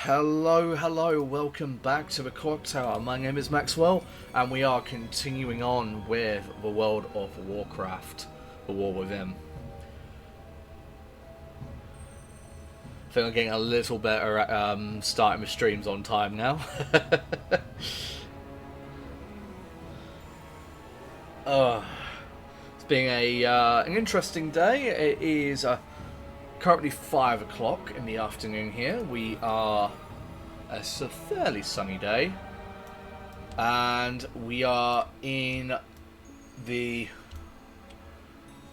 Hello, welcome back to the Clocktower. My name is Maxwell, and we are continuing on with the World of Warcraft, the War Within. I think I'm getting a little better at starting the streams on time now. It's been an interesting day. It is currently 5 o'clock in the afternoon here. We are... It's a fairly sunny day. And we are in the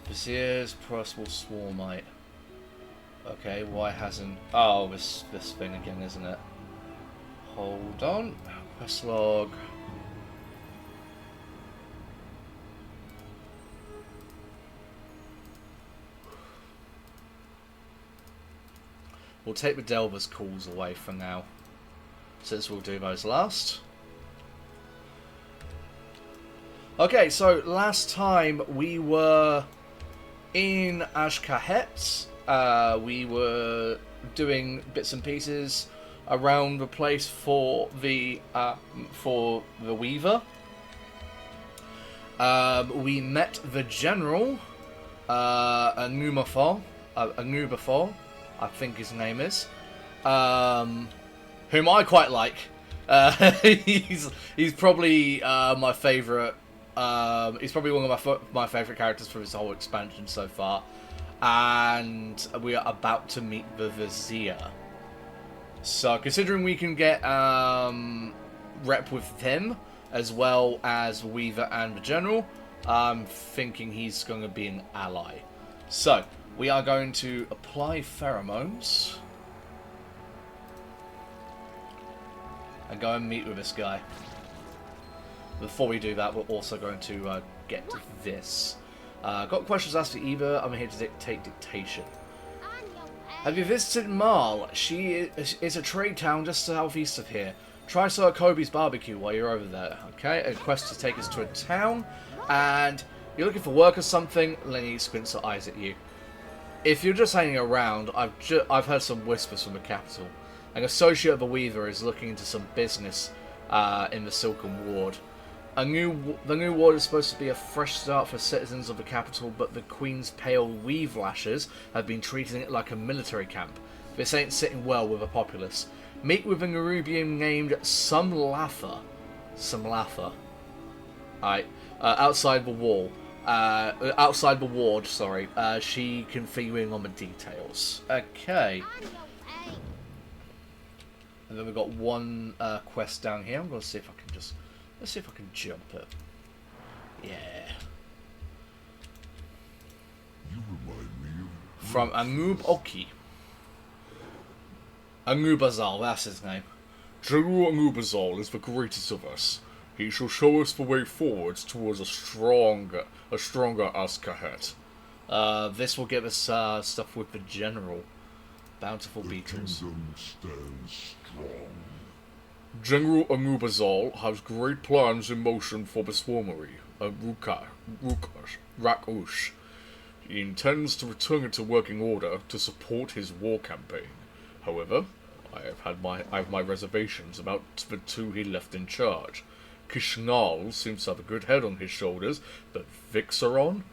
Visir's Possible Swarmite. Okay, why hasn't... Oh, this thing again, isn't it? Hold on. Quest log. We'll take the Delver's calls away for now, since we'll do those last. Okay, so last time we were in Ashkahet. We were doing bits and pieces around the place for the Weaver. We met the General, Anubathal, I think his name is, whom I quite like. He's probably my favourite. He's probably one of my favourite characters from this whole expansion so far. And we are about to meet the Visir. So considering we can get rep with him as well as Weaver and the General, I'm thinking he's going to be an ally. So we are going to apply pheromones and go and meet with this guy. Before we do that, we're also going to get this. Got questions asked for Eva. I'm here to take dictation. Have you visited Marl? She is a trade town just southeast of here. Try Sir Kobe's barbecue while you're over there. Okay, a quest to take us to a town, and you're looking for work or something. Lenny squints her eyes at you. If you're just hanging around, I've heard some whispers from the capital. An associate of the Weaver is looking into some business in the Silken Ward. The new ward is supposed to be a fresh start for citizens of the capital, but the Queen's pale weave lashers have been treating it like a military camp. This ain't sitting well with the populace. Meet with a Nerubian named Sumlatha. Alright, outside the wall. Outside the ward, sorry. She can fill you in on the details. Okay. And then we've got one quest down here. I'm going to see if I can just... Let's see if I can jump it. Yeah. You remind me of... From Anubazal. Anubazal, that's his name. General Anubazal is the greatest of us. He shall show us the way forwards towards a stronger Ashkahet. This will give us stuff with the General. Bountiful beetles. The kingdom stands strong. General Anubazal has great plans in motion for the swarmery, Rakush. He intends to return it to working order to support his war campaign. However, I have my reservations about the two he left in charge. Kishnal seems to have a good head on his shoulders, but Vixaron?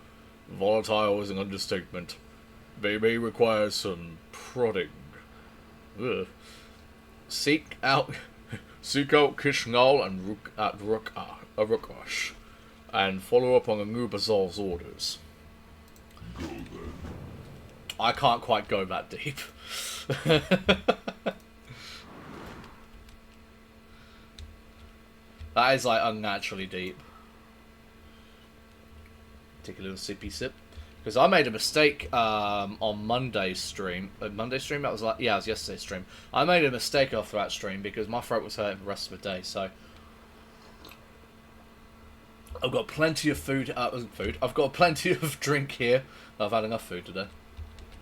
Volatile is an understatement. They may require some prodding. Ugh. Seek out Kishnal and Rukash, and follow up on Anubazal's orders. Go then. I can't quite go that deep. That is like unnaturally deep. Take a little sippy sip. Because I made a mistake on Monday's stream. Monday's stream? That was like... Yeah, it was yesterday's stream. I made a mistake after that stream because my throat was hurting the rest of the day, so... I've got plenty of food... I've got plenty of drink here. I've had enough food today.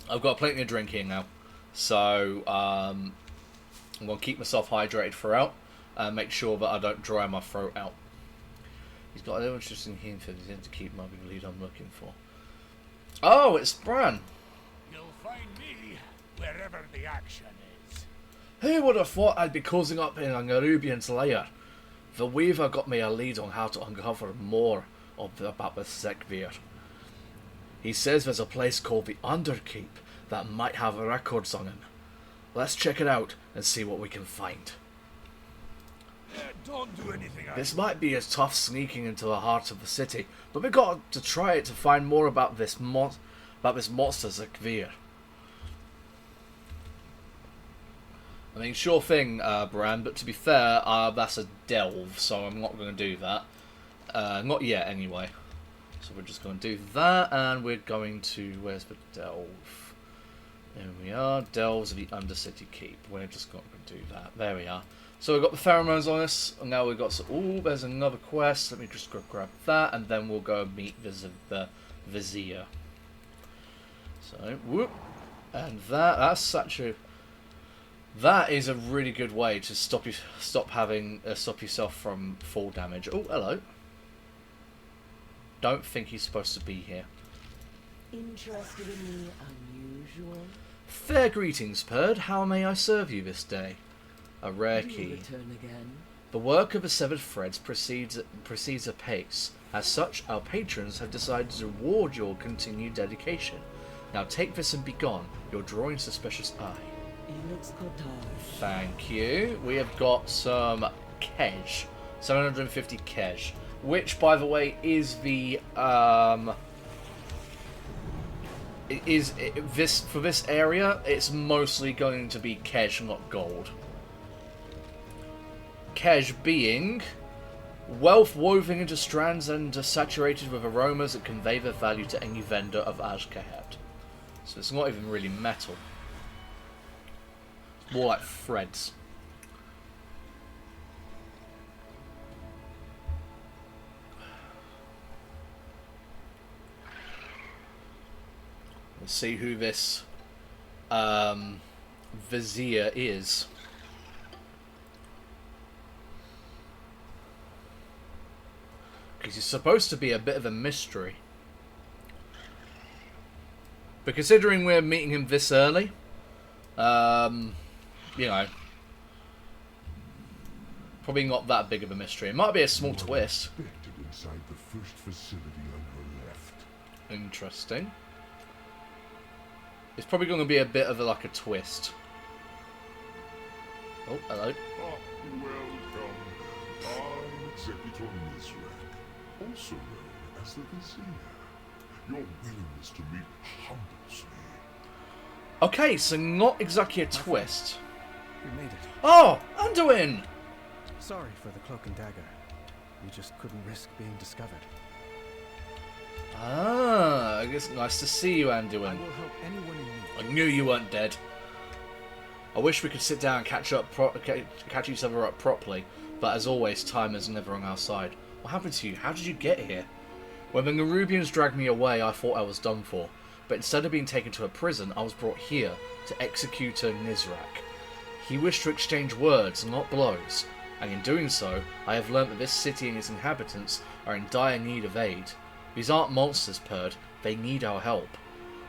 I've got plenty of drink here now. So, I'm going to keep myself hydrated throughout. And make sure that I don't dry my throat out. He's got an interesting hint for the to keep my lead I'm looking for. Oh, it's Bran. You'll find me wherever the action is. Who would have thought I'd be closing up in a Nerubian's lair? The Weaver got me a lead on how to uncover more about the Sekvir. He says there's a place called the Underkeep that might have records on him. Let's check it out and see what we can find. Don't do anything. This might be as tough sneaking into the heart of the city, but we got to try it to find more about this monster Sekvir. I mean, sure thing, Bran, but to be fair, that's a delve, so I'm not going to do that. Not yet, anyway. So we're just going to do that, and we're going to... Where's the delve? There we are. Delves of the Undercity Keep. We're just going to do that. There we are. So we've got the pheromones on us, and now we've got... Oh, there's another quest. Let me just go grab that, and then we'll go meet the Visir. So, whoop. And that's such a... That is a really good way to stop yourself from fall damage. Oh, hello. Don't think he's supposed to be here. Interested in the unusual? Fair greetings, Perd. How may I serve you this day? A rare key. Return again. The work of the severed threads proceeds apace. As such, our patrons have decided to reward your continued dedication. Now take this and be gone. You're drawing suspicious eye. Thank you. We have got some Kej. 750 Kej. Which, by the way, is the for this area, it's mostly going to be Kej, not gold. Kej being wealth woven into strands and saturated with aromas that convey their value to any vendor of Ashkahet. So it's not even really metal. It's more like threads. Let's see who this Visir is. Because he's supposed to be a bit of a mystery. But considering we're meeting him this early, you know, probably not that big of a mystery. It might be a small twist. Inside the first facility on your left. Interesting. It's probably going to be a bit of like a twist. Oh, hello. Welcome. I'm Executor Mizrak, also known as the Visir. Your willingness to meet humbles me. Okay, so not exactly a twist. We made it. Oh, Anduin! Sorry for the cloak and dagger. We just couldn't risk being discovered. Ah, I guess nice to see you, I Anduin. will help anyone in need. I knew you weren't dead. I wish we could sit down and catch each other up properly, but as always, time is never on our side. What happened to you? How did you get here? When the Nerubians dragged me away, I thought I was done for, but instead of being taken to a prison, I was brought here to Executor Nizrak. He wished to exchange words, not blows, and in doing so, I have learnt that this city and its inhabitants are in dire need of aid. These aren't monsters, Perd. They need our help.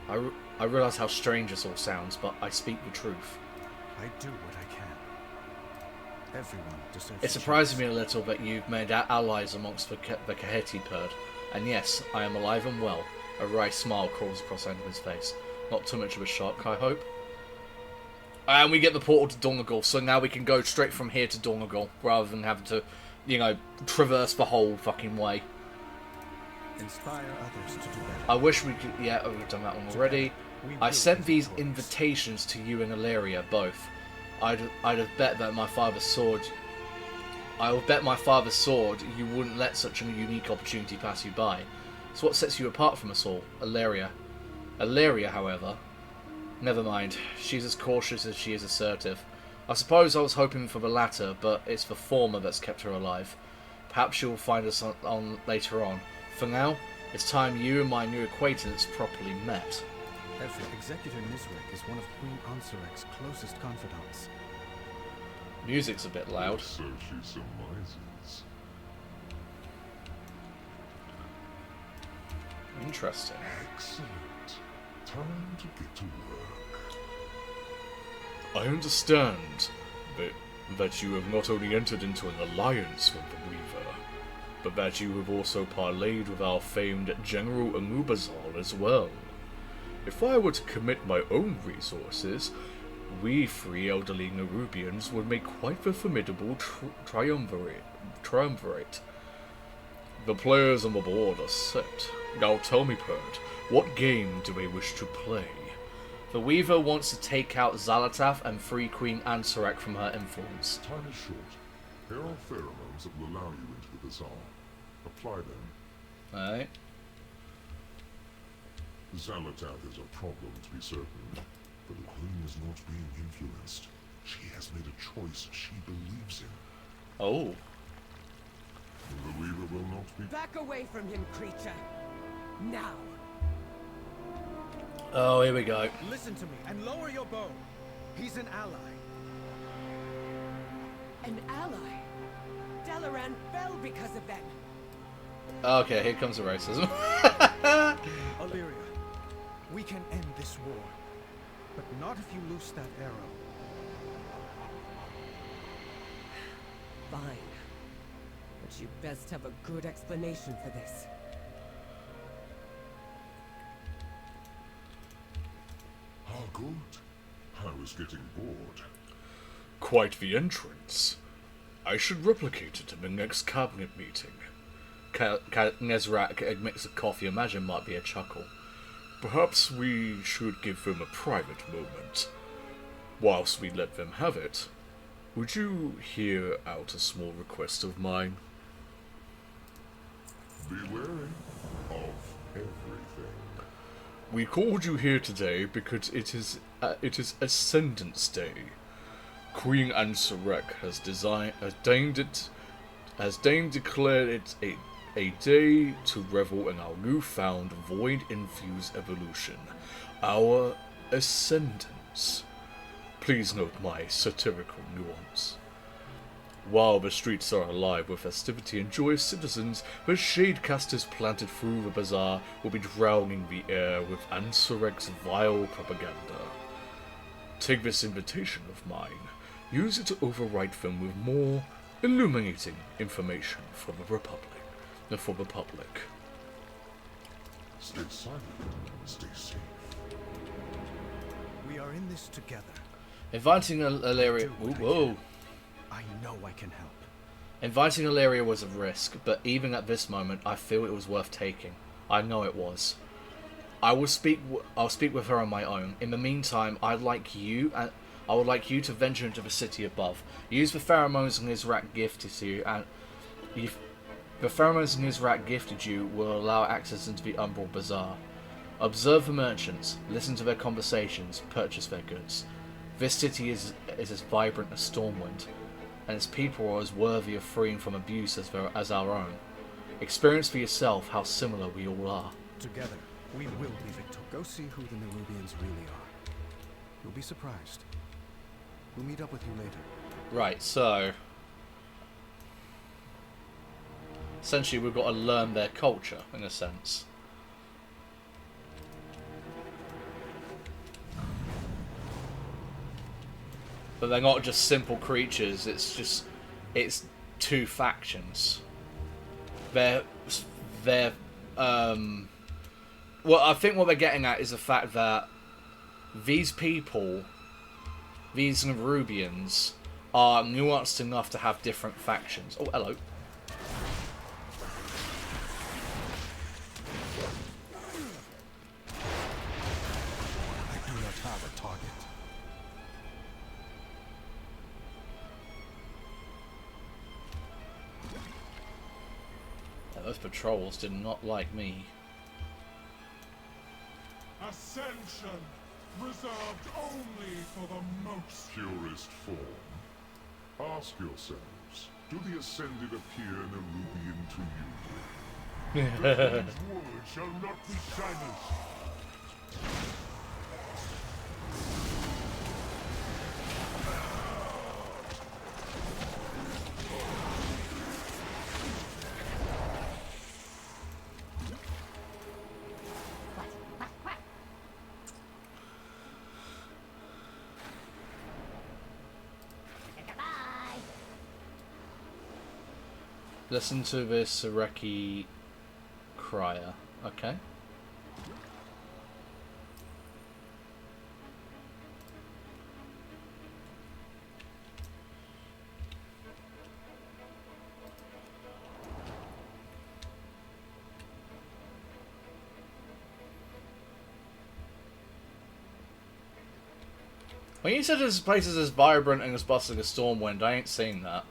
I realise how strange this all sounds, but I speak the truth. I do what I can. Everyone deserves. It surprises me a little that you've made allies amongst the Kaheti, Perd. And yes, I am alive and well. A wry smile crawls across Anduin's face. Not too much of a shock, I hope. And we get the portal to Donegal, so now we can go straight from here to Donegal, rather than having to, you know, traverse the whole fucking way. Inspire others to do better. I wish we could... Yeah, we've done that one already. I sent these invitations to you and Illyria, both. I'd have bet that my father's sword... I will bet my father's sword you wouldn't let such a unique opportunity pass you by. It's what sets you apart from us all, Illyria. Illyria, however... Never mind. She's as cautious as she is assertive. I suppose I was hoping for the latter, but it's the former that's kept her alive. Perhaps you'll find us on later on. For now, it's time you and my new acquaintance properly met. Executor Nizrak is one of Queen Ansarek's closest confidants. Music's a bit loud. So she surmises. Interesting. Excellent. Time to get to work. I understand that you have not only entered into an alliance with the Weaver, but that you have also parlayed with our famed General Anubazal as well. If I were to commit my own resources, we three elderly Nerubians would make quite the formidable triumvirate. The players on the board are set. Now tell me, Pert, what game do they wish to play? The Weaver wants to take out Xalatath and free Queen Ansarak from her influence. Time is short. Here are pheromones that will allow you into the bazaar. Apply them. Alright. Xalatath is a problem, to be certain, but the Queen is not being influenced. She has made a choice she believes in. Oh. The Weaver will not be... Back away from him, creature. Now. Oh, here we go. Listen to me and lower your bow. He's an ally. An ally? Dalaran fell because of them. Okay, here comes the racism. Illyria, we can end this war. But not if you loose that arrow. Fine. But you best have a good explanation for this. How good. I was getting bored. Quite the entrance. I should replicate it in the next cabinet meeting. Nezrak admits a cough you imagine might be a chuckle. Perhaps we should give them a private moment. Whilst we let them have it, would you hear out a small request of mine? Be wary of everything. We called you here today because it is Ascendance Day. Queen Ansarak has declared it a day to revel in our newfound void-infused evolution, our ascendance. Please note my satirical nuance. While the streets are alive with festivity and joyous citizens, the shadecasters planted through the bazaar will be drowning the air with Ansarek's vile propaganda. Take this invitation of mine, use it to overwrite them with more illuminating information for the Republic. For the public. Stay silent. Stay safe. We are in this together. Inviting Illyria... Whoa. I know I can help. Inviting Illyria was a risk, but even at this moment, I feel it was worth taking. I know it was. I'll speak with her on my own. In the meantime, I would like you to venture into the city above. Use the pheromones Nizrak gifted to you, and the pheromones Nizrak gifted you will allow access into the Umbral Bazaar. Observe the merchants, listen to their conversations, purchase their goods. This city is as vibrant as Stormwind, and its people are as worthy of freeing from abuse as our own. Experience for yourself how similar we all are. Together, we will be victorious. Go see who the Nerubians really are. You'll be surprised. We'll meet up with you later. Right, so... essentially, we've got to learn their culture, in a sense. But they're not just simple creatures, it's two factions. Well, I think what they're getting at is the fact that these people, these Nerubians, are nuanced enough to have different factions. Oh, hello. I do not have a target. Yeah, those patrols did not like me. Ascension, reserved only for the most purest form. Ask yourselves, do the Ascended appear Nerubian to you? The Queen's word shall not be silenced. Listen to this Reki crier. Okay. When you said this place is as vibrant and as bustling as Stormwind, I ain't seen that.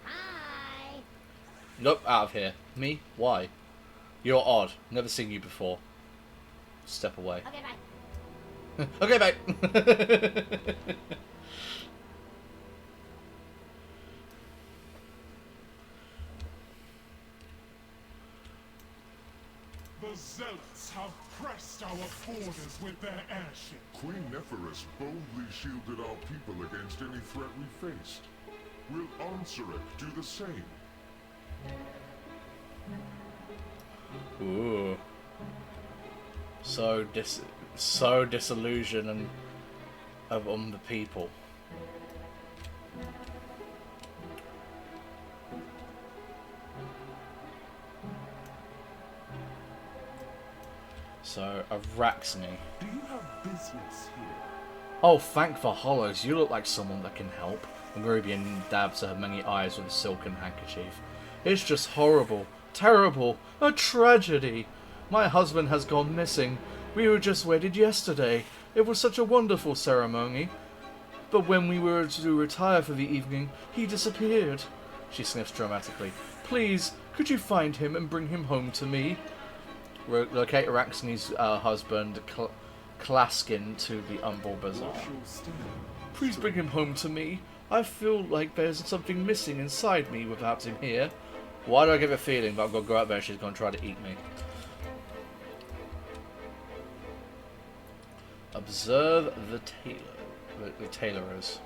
Hi. Nope, out of here. Me? Why? You're odd. Never seen you before. Step away. Okay, bye. Okay, mate. The Zealots have pressed our borders with their airship. Queen Neferis boldly shielded our people against any threat we faced. Will Ansurek do the same? Ooh. So disillusioned and on the people. So, Araxne. Do you have business here? Oh, thank the hollows. You look like someone that can help. Nerubian dabs her many eyes with a silken handkerchief. It's just horrible. Terrible. A tragedy. My husband has gone missing. We were just wedded yesterday. It was such a wonderful ceremony. But when we were to retire for the evening, he disappeared. She sniffs dramatically. Please, could you find him and bring him home to me? Locate Araxne's husband, Claskin, to the Umbral Bazaar. Please bring him home to me. I feel like there's something missing inside me without him here. Why do I get a feeling that I'm going to go out there and she's going to try to eat me? Observe the tailorers.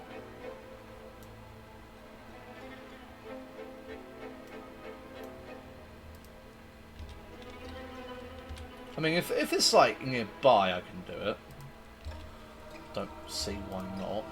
I mean, if it's like nearby, I can do it. Don't see why not.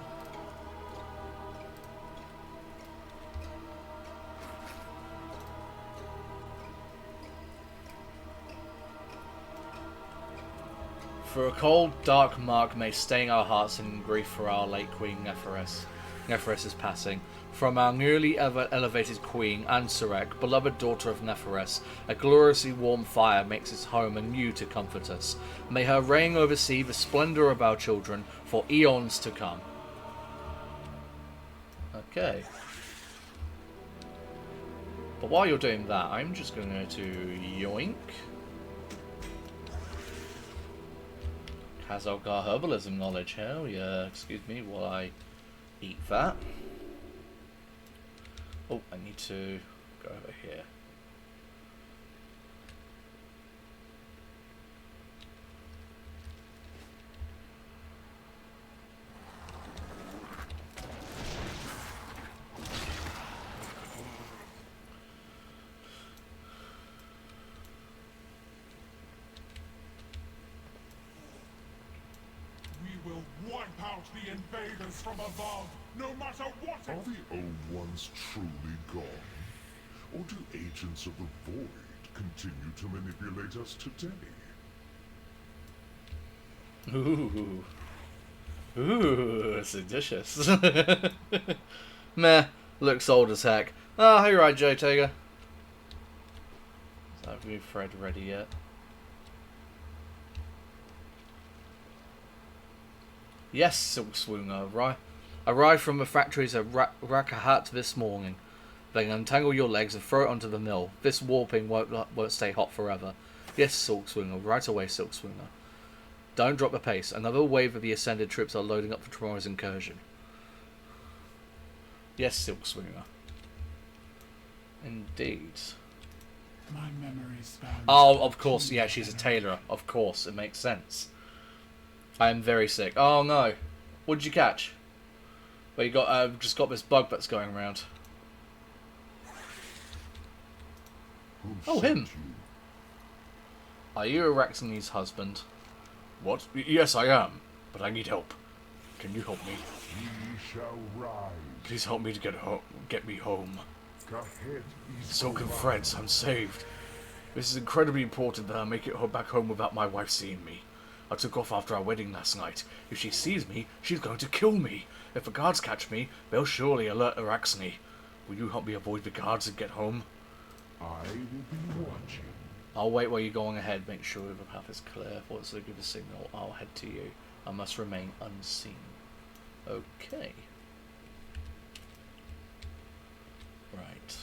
For a cold, dark mark may stain our hearts in grief for our late Queen Neferis. Neferis' passing. From our newly elevated Queen, Ansurek, beloved daughter of Neferis, a gloriously warm fire makes its home anew to comfort us. May her reign oversee the splendour of our children for eons to come. Okay. But while you're doing that, I'm just going to go to Yoink. Hazalgar herbalism knowledge, hell yeah. Excuse me while I eat that. Oh, I need to go over here. We will wipe out the invaders from above, no matter what. Are the old ones truly gone? Or do agents of the Void continue to manipulate us today? Ooh. Ooh, seditious. Meh, looks old as heck. Ah, you're right, Joe Tager. So have we Fred ready yet? Yes, Silk Swooner. Arrived from the factories of Rakahat this morning. Then untangle your legs and throw it onto the mill. This warping won't stay hot forever. Yes, Silk Swooner. Right away, Silk Swooner. Don't drop the pace. Another wave of the ascended troops are loading up for tomorrow's incursion. Yes, Silk Swooner. Indeed. My memory spans. Oh, of course. Yeah, she's a tailor. Of course, it makes sense. I am very sick. Oh no. What did you catch? Well, you got just got this bug that's going around. Oh, him. Are you Araxne's husband? What? Yes, I am. But I need help. Can you help me? We shall rise. Please help me to get me home. ahead is Silken Orion. threads, I'm saved. This is incredibly important that I make it back home without my wife seeing me. I took off after our wedding last night. If she sees me, she's going to kill me. If the guards catch me, they'll surely alert Araxne. Will you help me avoid the guards and get home? I will be watching. I'll wait while you're going ahead. Make sure the path is clear. Once I give a signal, I'll head to you. I must remain unseen. Okay. Right.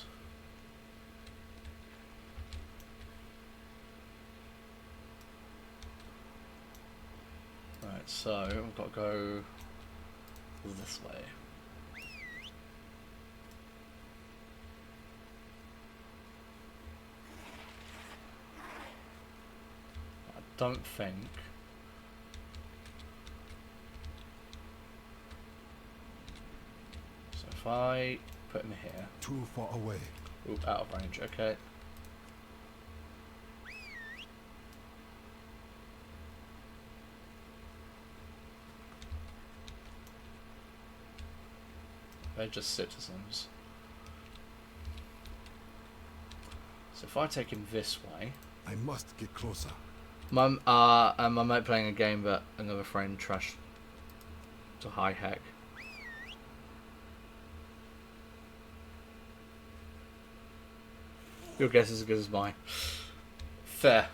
Right, so I've got to go this way. I don't think. So if I put him here. Too far away. Ooh, out of range, okay. They're just citizens. So if I take him this way. I must get closer. And my mate playing a game that another friend trashed to high heck. Your guess is as good as mine. Fair.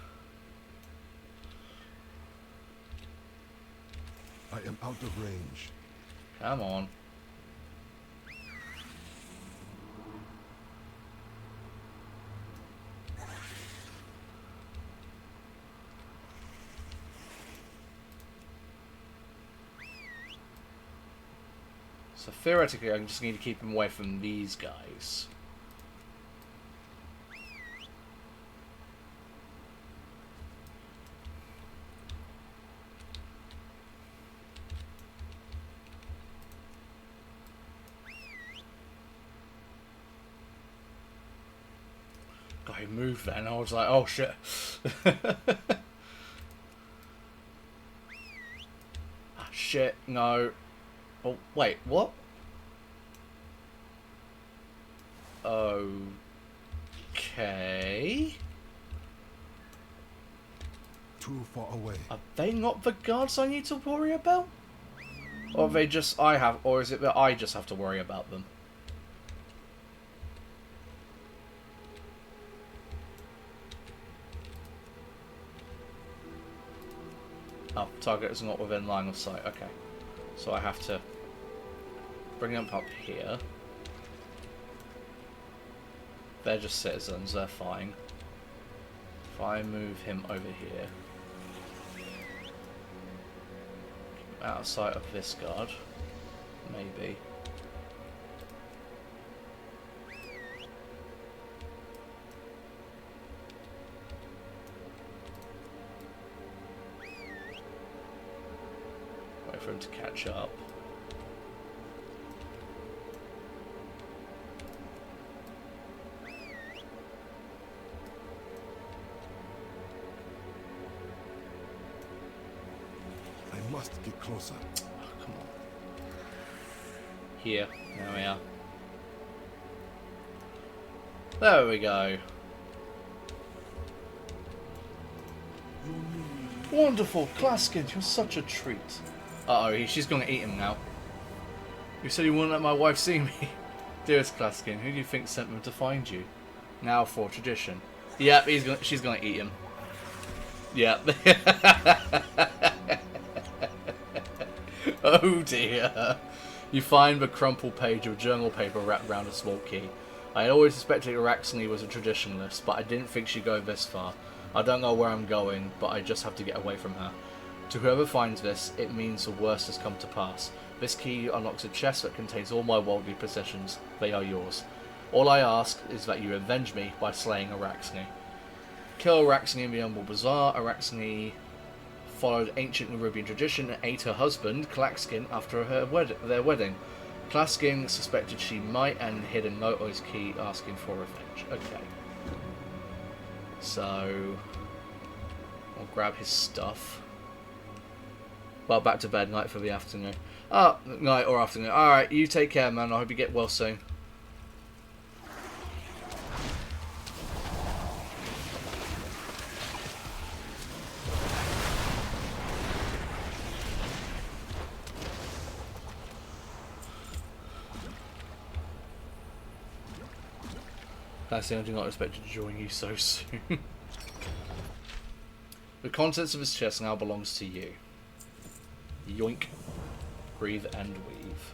I am out of range. Come on. So theoretically, I just need to keep him away from these guys. God, he moved then. I was like, oh shit. Ah, shit, no. Oh, wait, what? Okay. Too far away. Are they not the guards I need to worry about? Or are they just or is it that I just have to worry about them? Oh, target is not within line of sight, okay. So I have to bring them up here. They're just citizens, they're fine. If I move him over here, out of sight of this guard, maybe. Wait for him to catch up. I must get closer. Oh, come on. Here, there we are. There we go. Wonderful, Claskin, you're such a treat. Uh-oh, she's gonna eat him now. You said you wouldn't let my wife see me. Dearest Claskin, who do you think sent them to find you? Now for tradition. Yep, she's gonna eat him. Yep. Oh dear. You find the crumpled page of journal paper wrapped around a small key. I had always suspected Araxne was a traditionalist, but I didn't think she'd go this far. I don't know where I'm going, but I just have to get away from her. To whoever finds this, it means the worst has come to pass. This key unlocks a chest that contains all my worldly possessions. They are yours. All I ask is that you avenge me by slaying Araxne. Kill Araxne in the Humble Bazaar. Araxne followed ancient Nerubian tradition and ate her husband, Klaxkin, after their wedding. Klaxkin suspected she might and hid a note on his key asking for revenge. Okay. So, I'll grab his stuff. Well, back to bed, night for the afternoon. Oh, night or afternoon. Alright, you take care, man. I hope you get well soon. That's the only thing I expected to join you so soon. The contents of his chest now belongs to you. Yoink. Breathe and weave.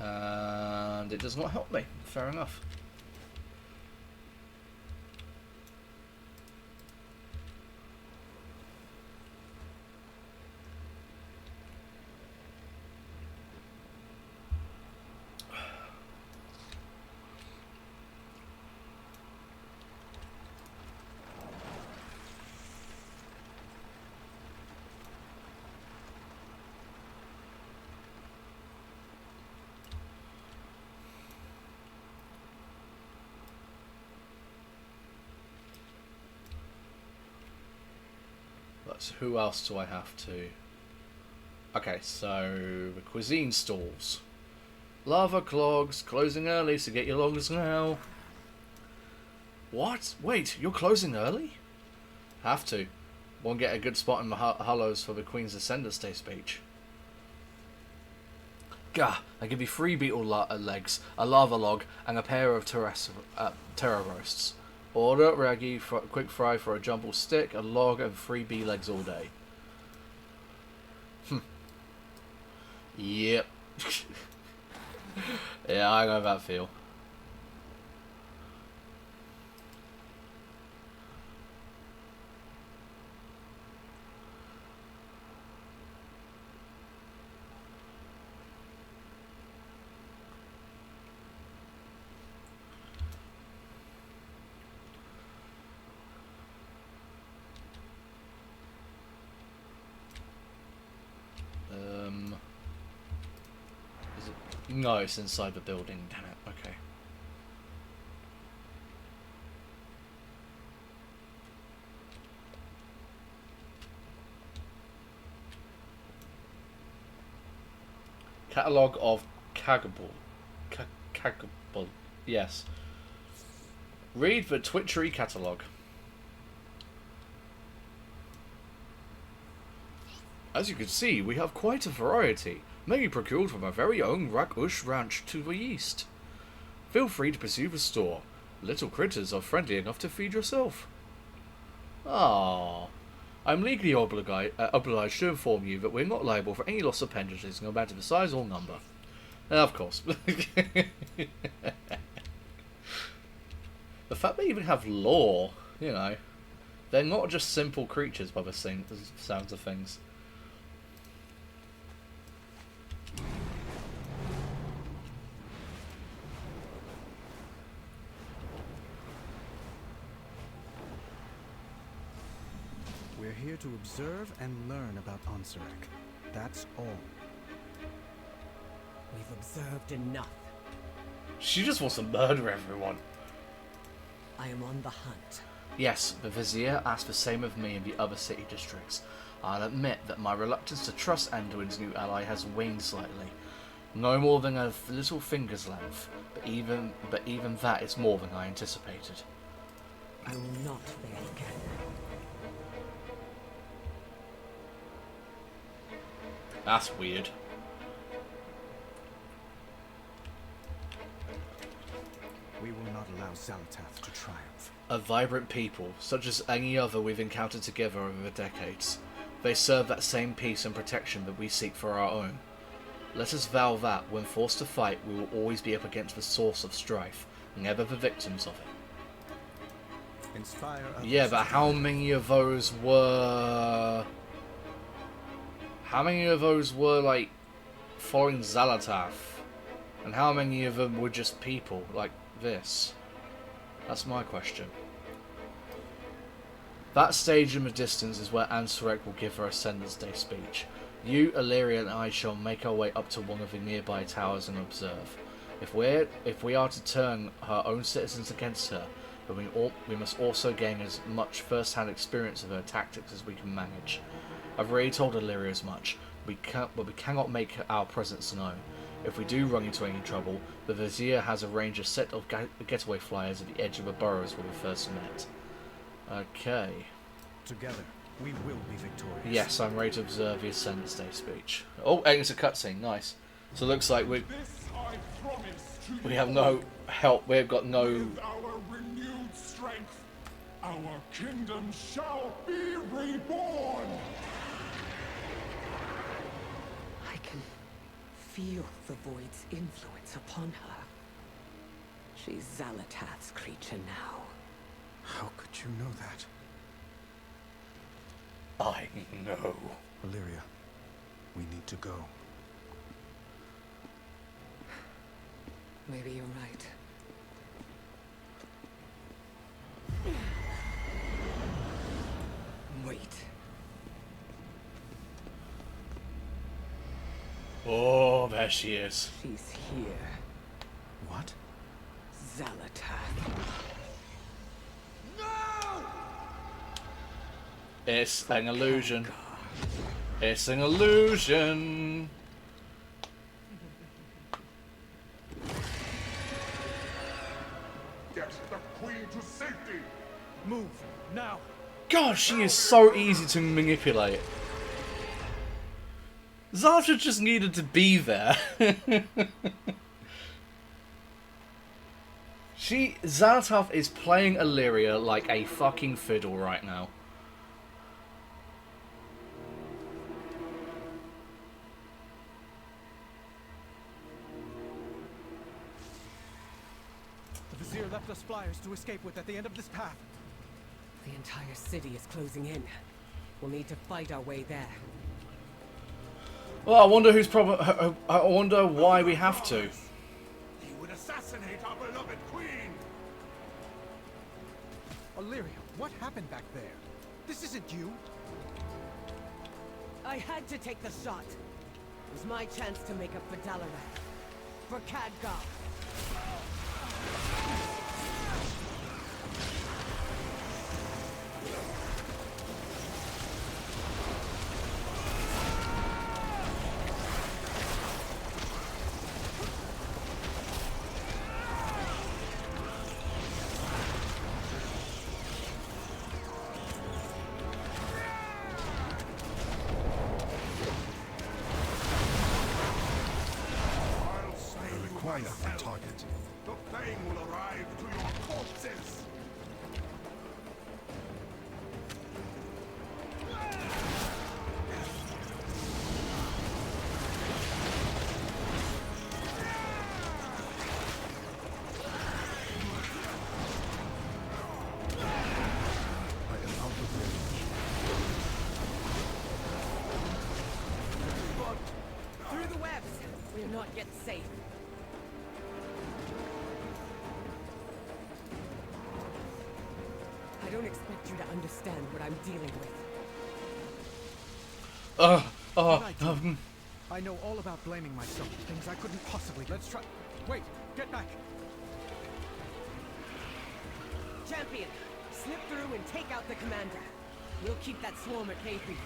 And it does not help me. Fair enough. So who else do I have to? Okay, so the cuisine stalls. Lava clogs, closing early, so get your logs now. What? Wait, you're closing early? Have to. Won't get a good spot in the hollows for the Queen's Ascendance Day speech. Gah, I give you 3 beetle legs, a lava log, and a pair of terra roasts. Order raggy quick fry for a jumble stick, a log, and 3 bee legs all day. Yep. Yeah, I know that feel. Is it? No, it's inside the building. Damn it. Okay. Catalogue of Cagable. Cagable. Yes. Read the Twitchery catalogue. As you can see, we have quite a variety, many procured from our very own Rakush ranch to the east. Feel free to pursue the store. Little critters are friendly enough to feed yourself. Ah, I'm legally obliged to inform you that we're not liable for any loss of appendages, no matter the size or number. Of course. The fact they even have lore, you know, they're not just simple creatures by the sounds of things. We're here to observe and learn about Ansarek. That's all. We've observed enough. She just wants to murder everyone. I am on the hunt. Yes, the Vizier asked the same of me in the other city districts. I'll admit that my reluctance to trust Anduin's new ally has waned slightly. No more than a little finger's length, but even that is more than I anticipated. I will not fail again. That's weird. We will not allow Xalatath to triumph. A vibrant people, such as any other we've encountered together over the decades. They serve that same peace and protection that we seek for our own. Let us vow that, when forced to fight, we will always be up against the source of strife, never the victims of it. Inspire others. Yeah, but how many of those were... How many of those were, like, following Xalatath? And how many of them were just people, like this? That's my question. That stage in the distance is where Ansarek will give her Ascendance Day speech. You, Illyria, and I shall make our way up to one of the nearby towers and observe. If we are to turn her own citizens against her, then we must also gain as much first-hand experience of her tactics as we can manage. I've already told Illyria as much, but we cannot make our presence known. If we do run into any trouble, the Vizier has arranged a set of getaway flyers at the edge of the burrows where we first met. Okay. Together, we will be victorious. Yes, I'm ready to observe the Ascendance Day speech. Oh, and it's a cutscene. Nice. So it looks like This I promise to we you have no help. We've got no. With our renewed strength, our kingdom shall be reborn! I can feel the Void's influence upon her. She's Xalatath's creature now. How could you know that? I know. Illyria, we need to go. Maybe you're right. Wait. Oh, there she is. She's here. What? Xalatath. It's an illusion. It's an illusion. Get the queen to safety! Move, now! God, she is so easy to manipulate. Zartra just needed to be there. Xalatath is playing Illyria like a fucking fiddle right now. The Vizier left us flyers to escape with at the end of this path. The entire city is closing in. We'll need to fight our way there. Well, I wonder who's problem. I wonder why we have to. He would assassinate our beloved queen! Illyria, what happened back there? This isn't you. I had to take the shot. It was my chance to make up for Dalaran. For Khadgar. I'll slay you myself. Target. The flame will arrive to your corpses! I am out of range. Through the webs! We're not yet safe. I don't expect you to understand what I'm dealing with. I know all about blaming myself for things I couldn't possibly. Let's try. Wait, get back. Champion, slip through and take out the commander. We'll keep that swarm at bay for you.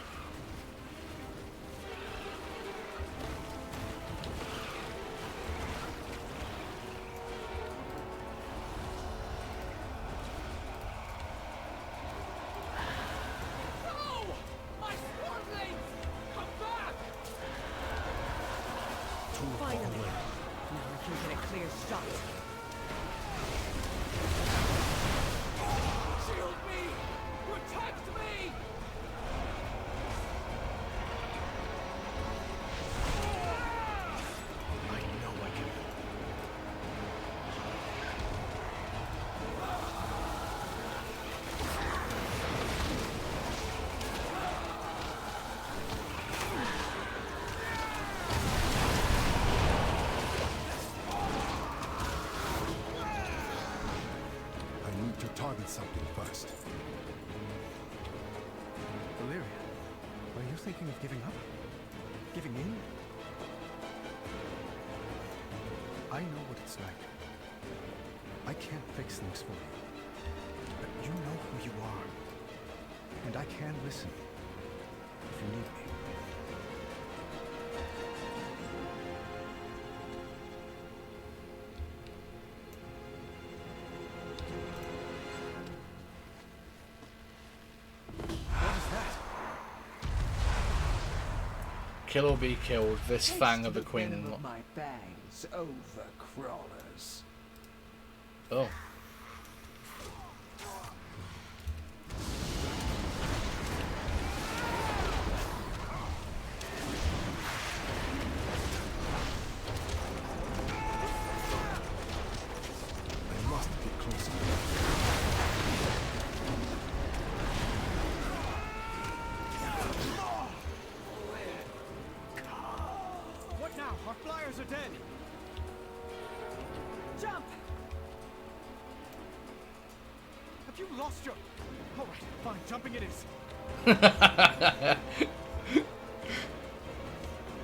Finally, now I can get a clear shot. Shield me! Protect me! I know I can. I need to target something first. Illyria, are you thinking of giving up? Giving in? I know what it's like. I can't fix things for you. But you know who you are. And I can listen. If you need me. What is that? Kill or be killed. This Taste fang of the venom queen. of my fangs, overcrawlers. Oh. I must get closer. What now? Our flyers are dead. Jump! Have you lost your... All right, fine. Jumping it is.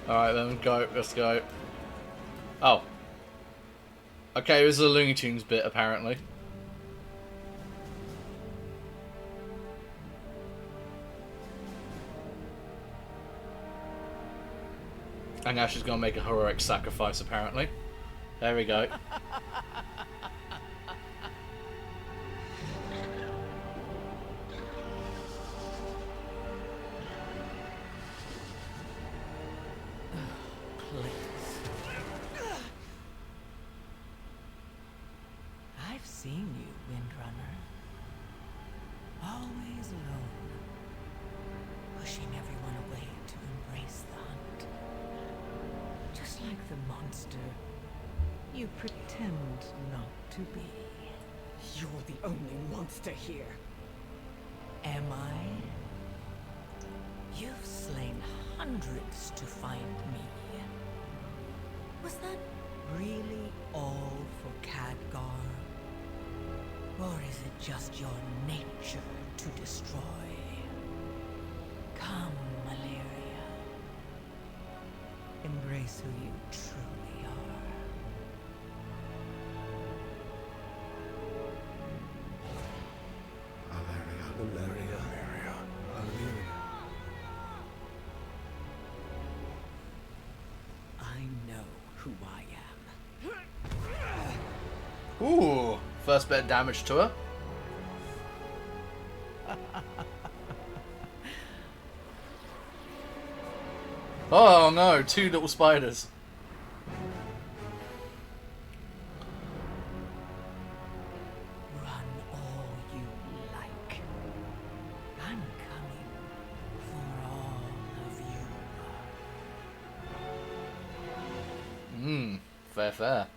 Alright then, go. Let's go. Oh. Okay, this is a Looney Tunes bit, apparently. And now she's gonna make a heroic sacrifice, apparently. There we go. I've seen you, Windrunner. Always alone. Pushing everyone away to embrace the hunt. Just like the monster you pretend not to be. You're the only monster here. Am I? You've slain hundreds to find me. Was that really all for Khadgar? Or is it just your nature to destroy? Come, Malaria. Embrace who you truly are. Valeria. I know who I am. Ooh, first bit of damage to her. Oh no, 2 little spiders. Run all you like. I'm coming for all of you. Fair.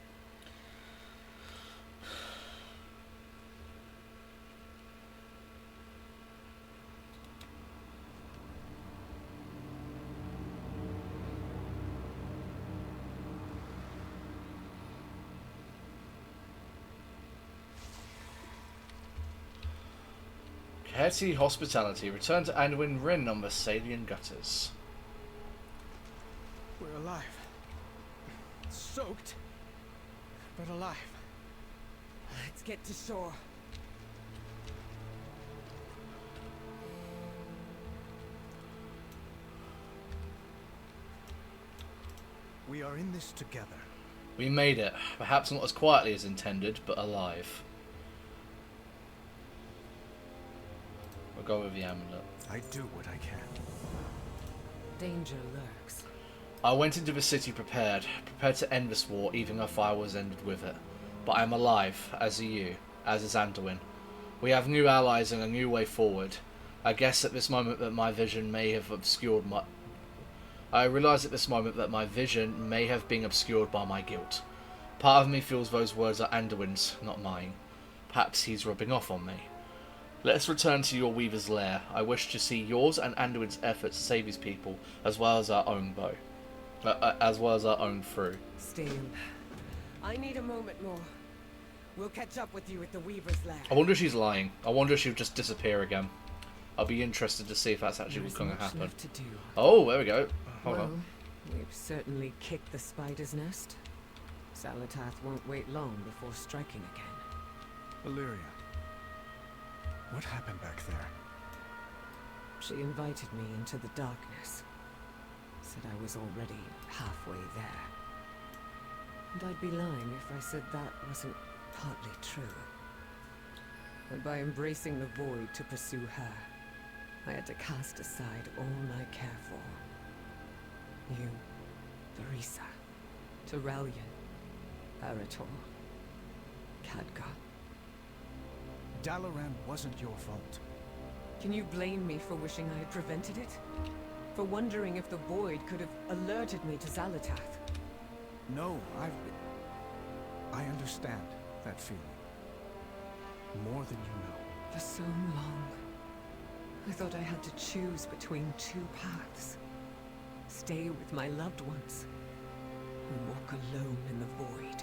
Hetty Hospitality. Return to Anduin Rin on the Salian Gutters. We're alive. Soaked, but alive. Let's get to shore. We are in this together. We made it. Perhaps not as quietly as intended, but alive. We'll go with the amulet. I do what I can. Danger lurks. I went into the city prepared to end this war, even if I was ended with it. But I am alive, as are you, as is Anduin. We have new allies and a new way forward. I guess at this moment that my vision may have obscured my... I realise at this moment that my vision may have been obscured by my guilt. Part of me feels those words are Anduin's, not mine. Perhaps he's rubbing off on me. Let us return to your Weaver's lair. I wish to see yours and Anduin's efforts to save his people, as well as our own through. Still, I need a moment more. We'll catch up with you at the Weaver's lair. I wonder if she's lying. I wonder if she'll just disappear again. I'll be interested to see if that's actually There's what's going to much happen. left to do. Oh, there we go. Hold well, on. we've certainly kicked the spider's nest. Salatath won't wait long before striking again. Illyria. What happened back there? She invited me into the darkness. Said I was already halfway there. And I'd be lying if I said that wasn't partly true. But by embracing the void to pursue her, I had to cast aside all I care for. You, Verisa, Terrellian, Arator, Khadgar. Dalaran wasn't your fault. Can you blame me for wishing I had prevented it? For wondering if the Void could have alerted me to Xalatath? No, I understand that feeling. More than you know. For so long, I thought I had to choose between two paths. Stay with my loved ones, or walk alone in the Void.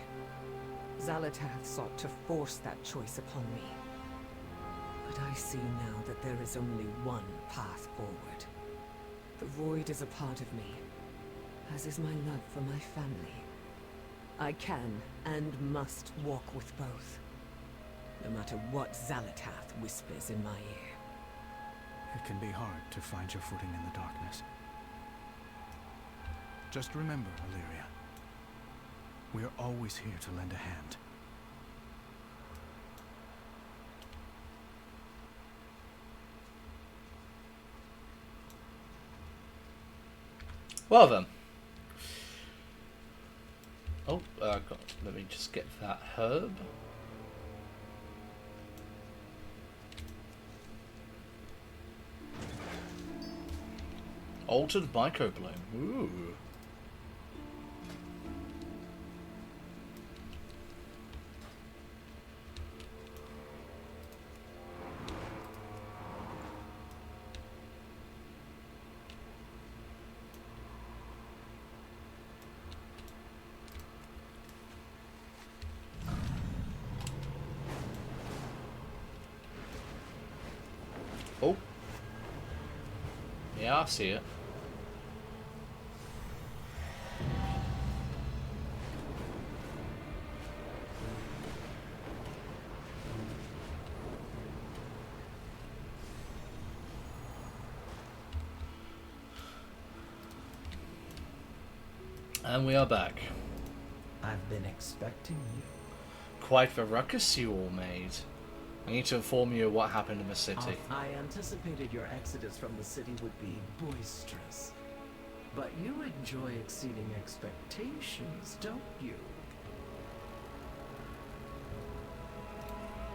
Xalatath sought to force that choice upon me. But I see now that there is only one path forward. The Void is a part of me, as is my love for my family. I can and must walk with both, no matter what Xalatath whispers in my ear. It can be hard to find your footing in the darkness. Just remember, Illyria, we are always here to lend a hand. Well then. Oh, let me just get that herb. Altered microbiome. Ooh. Oh. Yeah, I see it. And we are back. I've been expecting you. Quite the ruckus you all made. I need to inform you of what happened in the city. I anticipated your exodus from the city would be boisterous. But you enjoy exceeding expectations, don't you?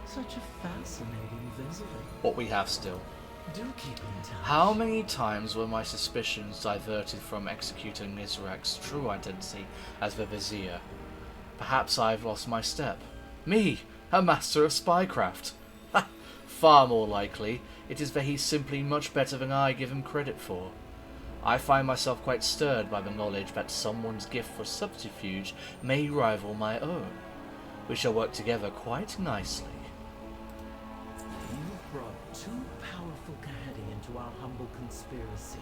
Such a fascinating visitor. What we have still. Do keep in touch. How many times were my suspicions diverted from executing Nizrak's true identity as the Vizier? Perhaps I've lost my step. Me, a master of spycraft. Ha! Far more likely, it is that he's simply much better than I give him credit for. I find myself quite stirred by the knowledge that someone's gift for subterfuge may rival my own. We shall work together quite nicely. You've brought two powerful Kahedi into our humble conspiracy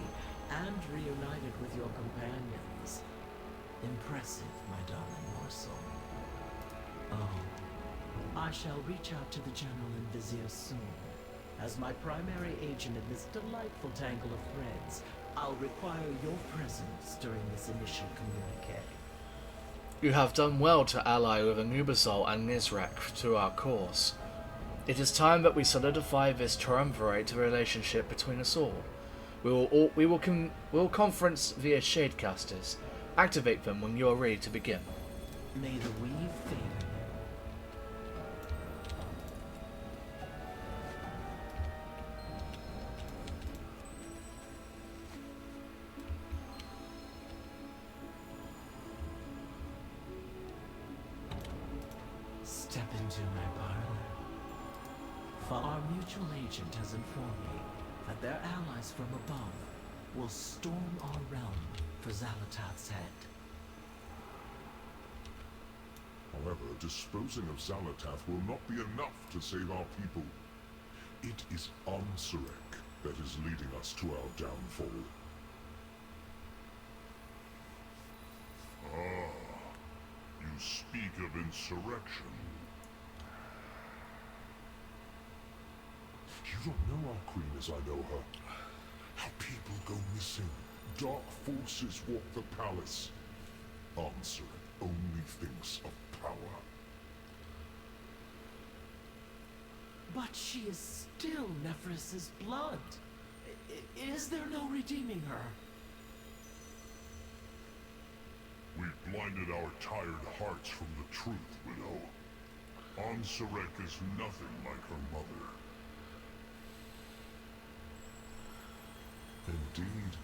and reunited with your companions. Impressive, my darling morsel. Oh, I shall reach out to the General and Vizier soon. As my primary agent in this delightful tangle of threads, I'll require your presence during this initial communique. You have done well to ally with Anubisol and Nizrak to our cause. It is time that we solidify this triumvirate relationship between us all. We will conference via Shadecasters. Activate them when you are ready to begin. May the weave favor you. Step into my parlor. For our mutual agent has informed me that their allies from above will storm our realm for Xalatath's head. However, disposing of Xalatath will not be enough to save our people. It is Ansarek that is leading us to our downfall. Ah, you speak of insurrection. You don't know our queen as I know her. How people go missing. Dark forces walk the palace. Ansarek only thinks of power. But she is still Nephris's blood. Is there no redeeming her? we've blinded our tired hearts from the truth, Widow. Ansarek is nothing like her mother. Indeed.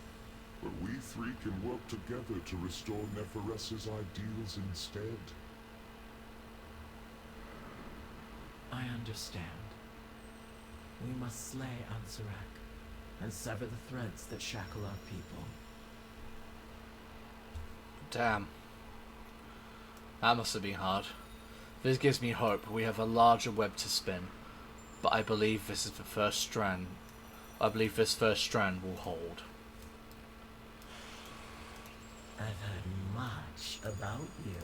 But we three can work together to restore Neferess's ideals instead. I understand. We must slay Ansarek and sever the threads that shackle our people. Damn. That must have been hard. This gives me hope. We have a larger web to spin. But I believe this is the first strand. I believe this first strand will hold. I've heard much about you.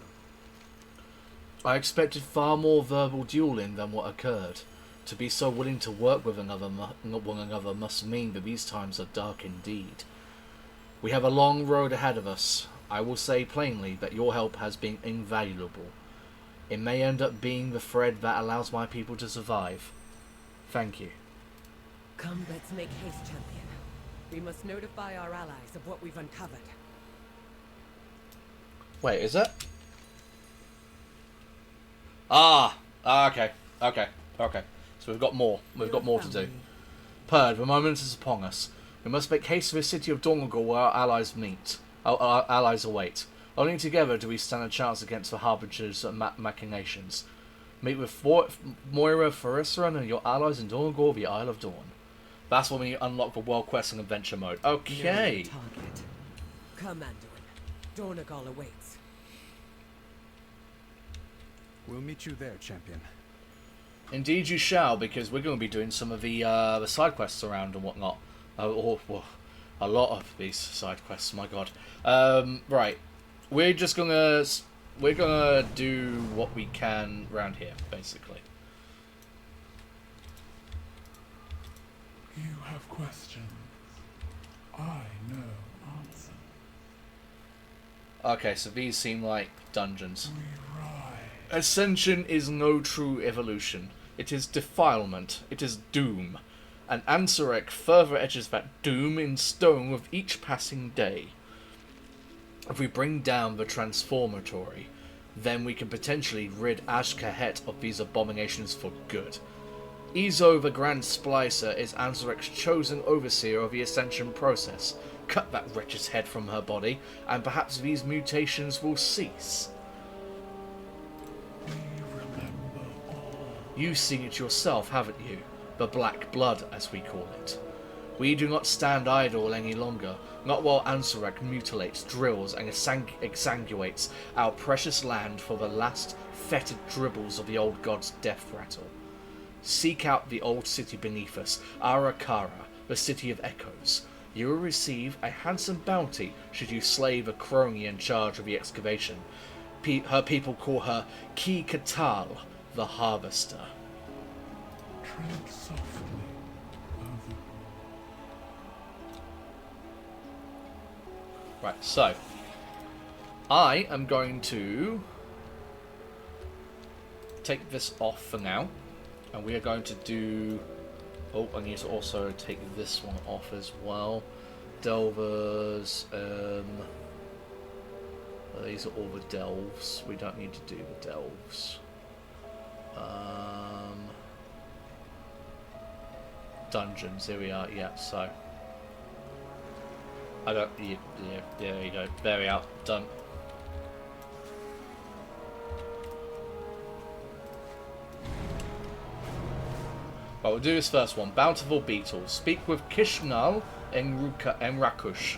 I expected far more verbal dueling than what occurred. To be so willing to work with one another must mean that these times are dark indeed. We have a long road ahead of us. I will say plainly that your help has been invaluable. It may end up being the thread that allows my people to survive. Thank you. Come, let's make haste, champion. We must notify our allies of what we've uncovered. Wait, is it? Okay. So we've got more. We've got more to do. Purd, the moment is upon us. We must make haste to the city of Dornagor where our allies meet. Our allies await. Only together do we stand a chance against the harbingers of machinations. Meet with Moira Ferrisran and your allies in Dornagor, the Isle of Dawn. That's when we unlock the world quest and adventure mode. Okay. Target. Come, Anduin. Dornagor awaits. We'll meet you there, champion. Indeed you shall, because we're going to be doing some of the side quests around and whatnot. A lot of these side quests, my god. Right. We're gonna do what we can around here, basically. You have questions. I know answers. Okay, so these seem like dungeons. We ride. Ascension is no true evolution. It is defilement. It is doom. And Ansarek further etches that doom in stone with each passing day. If we bring down the Transformatory, then we can potentially rid Ashkahet of these abominations for good. Izo the Grand Splicer is Ansarek's chosen overseer of the Ascension process. Cut that wretch's head from her body, and perhaps these mutations will cease. We remember all. You've seen it yourself, haven't you? The Black Blood, as we call it. We do not stand idle any longer, not while Ansarek mutilates, drills, and exsanguates our precious land for the last fetid dribbles of the old god's death rattle. Seek out the old city beneath us, Arakara, the city of echoes. You will receive a handsome bounty should you slay the crony in charge of the excavation. Her people call her Ki Katal, the Harvester. Tread softly over. Right, so I am going to take this off for now, and we are going to do... Oh, I need to also take this one off as well. Delvers, these are all the delves. We don't need to do the delves. Dungeons, here we are, yeah, so I don't, yeah, there you go, there we are, done. Right, we'll do this first one. Bountiful Beetle. Speak with Kishnal and Rakush.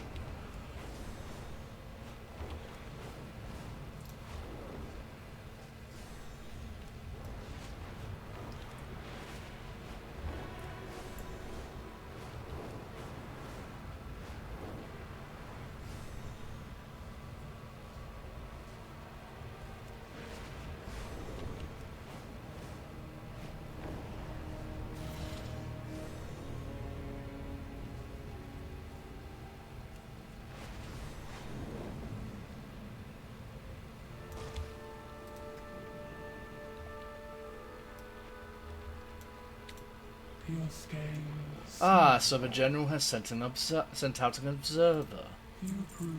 Your scales. Ah, so the general has sent out an observer. You prove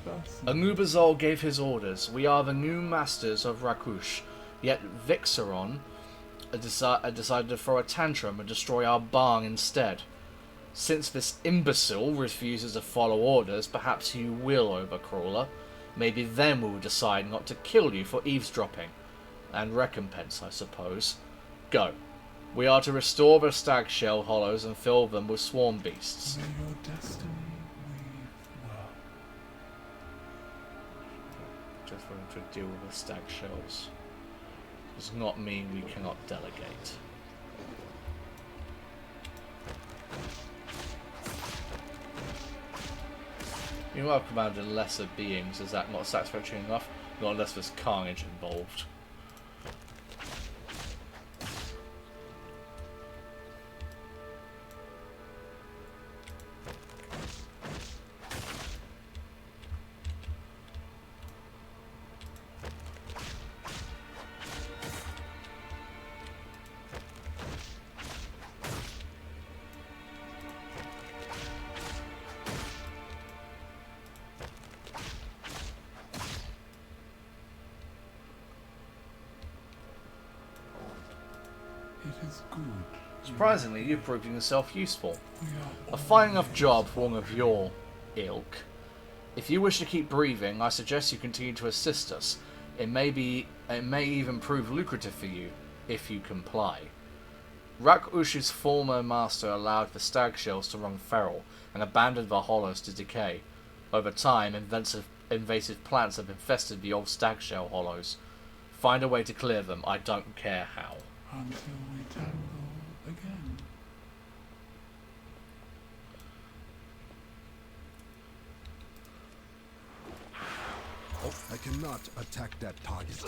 Fascinating. Gave his orders. We are the new masters of Rakush. Yet Vixaron decided to throw a tantrum and destroy our barn instead. Since this imbecile refuses to follow orders, perhaps you will, Overcrawler. Maybe then we will decide not to kill you for eavesdropping. And recompense, I suppose. Go. We are to restore the stag shell hollows and fill them with swarm beasts. May your destiny weave well. Just for him to deal with the stag shells does not mean we cannot delegate. You might have commanded lesser beings. Is that not satisfactory enough? Not unless there's carnage involved. It is good. Surprisingly, you've proven yourself useful. We are A fine enough always job for one of your ilk. If you wish to keep breathing, I suggest you continue to assist us. It may even prove lucrative for you, if you comply. Rakush's former master allowed the stag shells to run feral, and abandoned the hollows to decay. Over time, invasive plants have infested the old stag shell hollows. Find a way to clear them, I don't care how. until we tangle again. I cannot attack that target.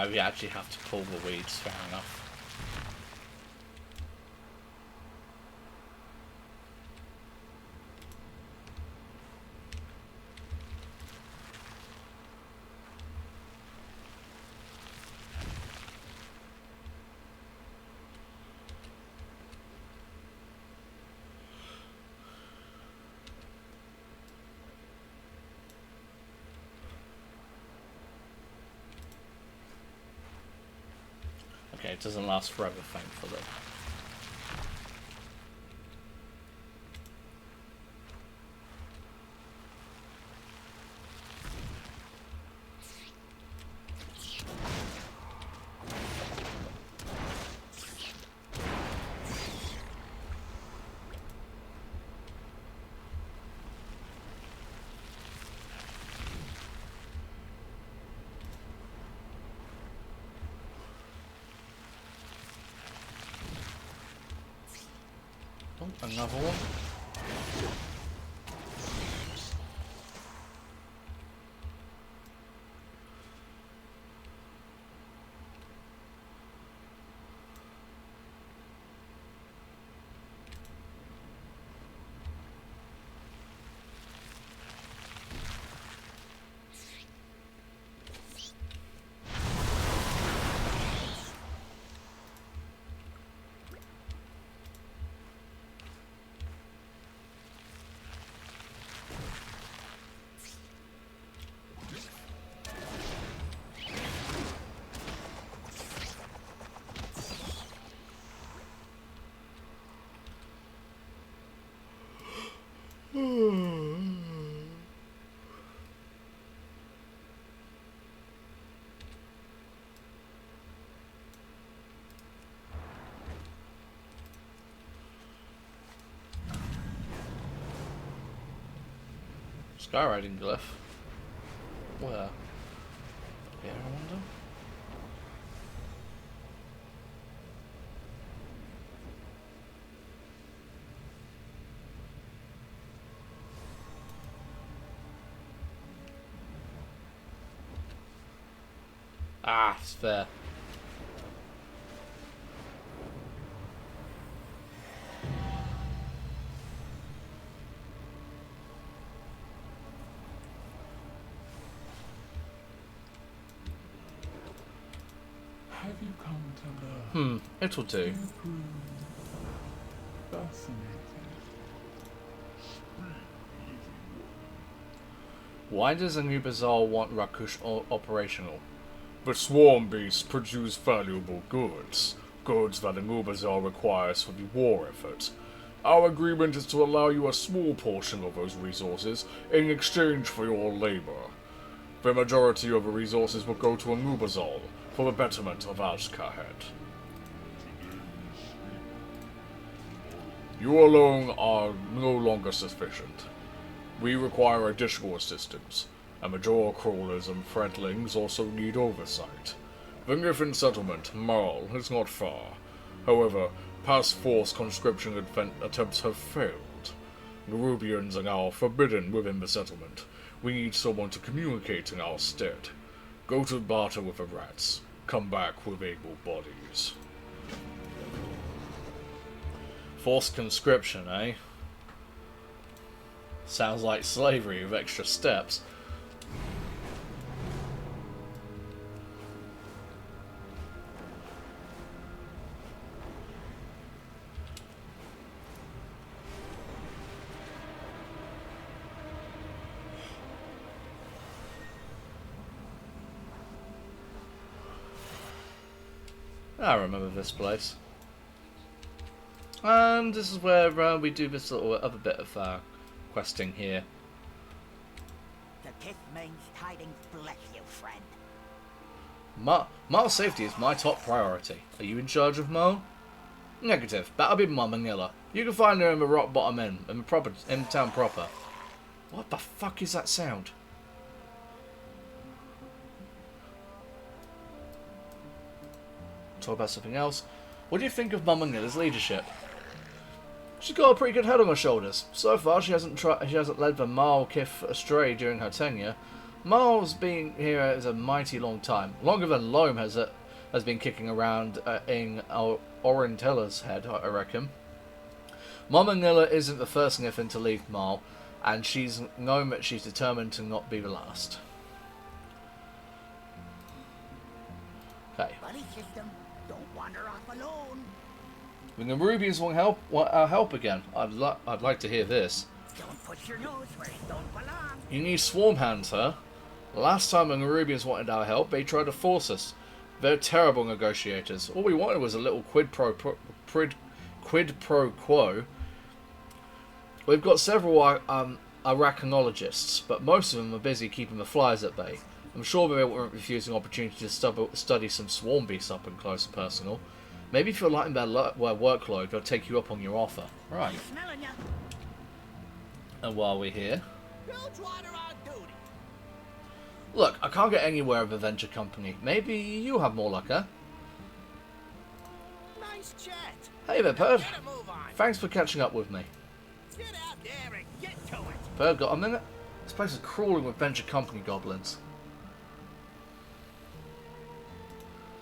We actually have to pull the weeds, fair enough. Okay, it doesn't last forever, thankfully. Oh, another one. Skywriting glyph. Where? Here, I wonder? Ah, it's there. have you come to learn? It'll do. You prove fascinating. Why does a new bazaar want Rakush operational? The swarm beasts produce valuable goods. Goods that a new bazaar requires for the war effort. Our agreement is to allow you a small portion of those resources in exchange for your labor. The majority of the resources will go to a new bazaar for the betterment of Azkahed. You alone are no longer sufficient. We require additional assistance, and Major crawlers and friendlings also need oversight. The Griffin settlement, Marl, is not far. However, past forced conscription attempts have failed. Nerubians are now forbidden within the settlement. We need someone to communicate in our stead. Go to barter with the rats. Come back with able bodies. Forced conscription, eh? Sounds like slavery with extra steps. I remember this place. And this is where we do this little other bit of questing here. The kiss means tidings bless you, friend. Marl's safety is my top priority. Are you in charge of Marl? Negative. That'll be Mum Manila. You can find her in the rock bottom inn, in town proper. What the fuck is that sound? Talk about something else. What do you think of Mum Manila's leadership? She's got a pretty good head on her shoulders. So far, she hasn't led the Marl Kith astray during her tenure. Marl's been here as a mighty long time, longer than Loam has been kicking around in Orintella's head, I reckon. Mum Manila isn't the first Griffin to leave Marl, and she's known that she's determined to not be the last. Okay. Buddy system, don't wander off alone. The Nerubians want our help again. I'd like to hear this. Don't put your nose where it don't belong. You need swarm hands, huh? Last time the Nerubians wanted our help, they tried to force us. They're terrible negotiators. All we wanted was a little quid pro quo. We've got several Aracanologists, but most of them are busy keeping the flies at bay. I'm sure they weren't refusing opportunity to study some swarm beasts up and close and personal. Maybe if you're lighting their workload, they'll take you up on your offer. Right. And while we're here... Look, I can't get anywhere with a venture company. Maybe you have more luck, huh? Nice chat. Hey there, Perd. Thanks for catching up with me. Get out there and get to it. Perd, got a minute? This place is crawling with venture company goblins.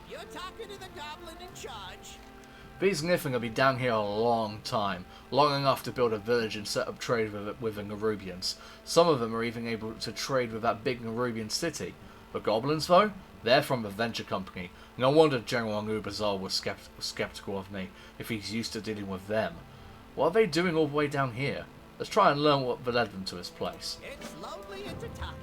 You're talking to the goblin in charge. These Nifling will be down here a long time. Long enough to build a village and set up trade with the Nerubians. Some of them are even able to trade with that big Nerubian city. The goblins, though? They're from the venture company. No wonder General Angubazar was skeptical of me, if he's used to dealing with them. What are they doing all the way down here? Let's try and learn what led them to this place. It's lonely at the top.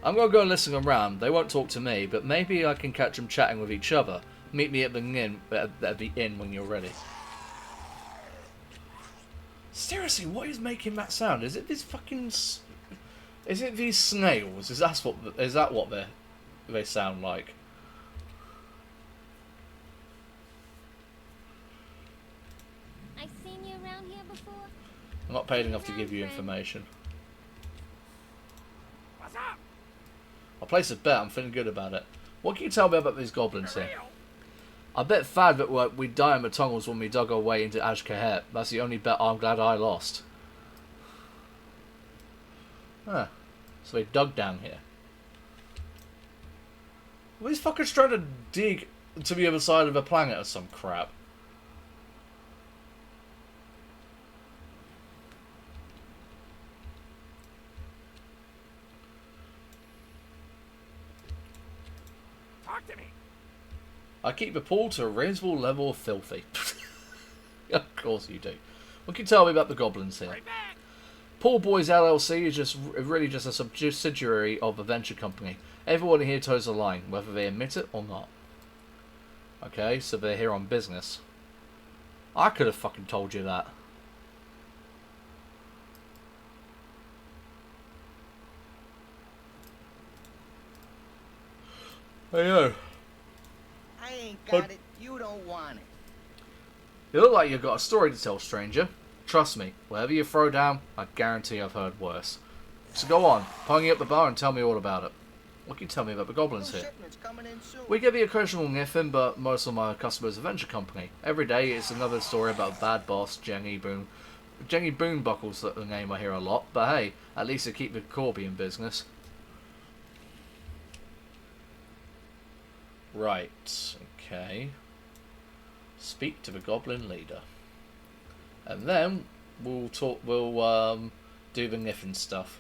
I'm going to go listen around. They won't talk to me, but maybe I can catch them chatting with each other. Meet me at the inn when you're ready. Seriously, what is making that sound? Is it this fucking... Is it these snails? Is that what they sound like? I've seen you around here before. I'm not paid enough to give you information. What's up? I'll place a bet. I'm feeling good about it. What can you tell me about these goblins here? I bet Fad that we'd die in the tunnels when we dug our way into Azkahed. That's the only bet I'm glad I lost. Huh. So they dug down here. Are these fuckers trying to dig to the other side of the planet or some crap? I keep the pool to a reasonable level of filthy. Of course you do. What can you tell me about the goblins here? Pool Boys LLC is really just a subsidiary of a venture company. Everyone here toes the line, whether they admit it or not. Okay, so they're here on business. I could have fucking told you that. Hey, yo. I ain't got it. You don't want it. You look like you've got a story to tell, stranger. Trust me, whatever you throw down, I guarantee I've heard worse. So go on, pony up the bar and tell me all about it. What can you tell me about the goblins here? We get the occasional Niffin, but most of my customers are venture company. Every day it's another story about bad boss Jenny Boonbuckle's the name I hear a lot, but hey, at least they keep the Corby in business. Right, okay. Speak to the goblin leader. And then we'll do the Niffin stuff.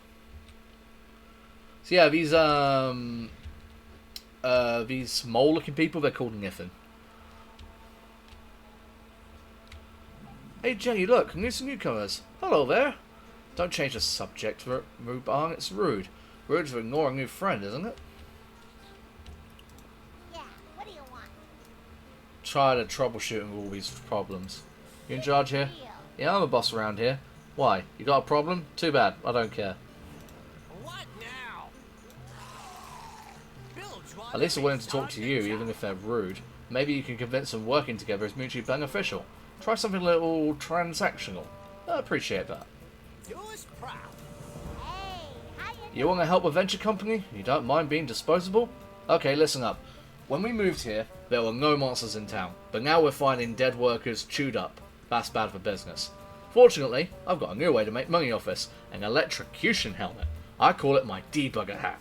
So yeah, these mole-looking people, they're called Niffin. Hey Jenny, look, some newcomers. Hello there. Don't change the subject, Ruban. It's rude. Rude to ignore a new friend, isn't it? Yeah, what do you want? Try to troubleshooting all these problems. You in charge here? Yeah, I'm a boss around here. Why? You got a problem? Too bad. I don't care. What now? At least they're willing to talk to you, even if they're rude. Maybe you can convince them working together is mutually beneficial. Try something a little transactional. I appreciate that. You want to help a venture company? You don't mind being disposable? Okay, listen up. When we moved here, there were no monsters in town, but now we're finding dead workers chewed up. That's bad for business. Fortunately, I've got a new way to make money off this, an electrocution helmet. I call it my debugger hat.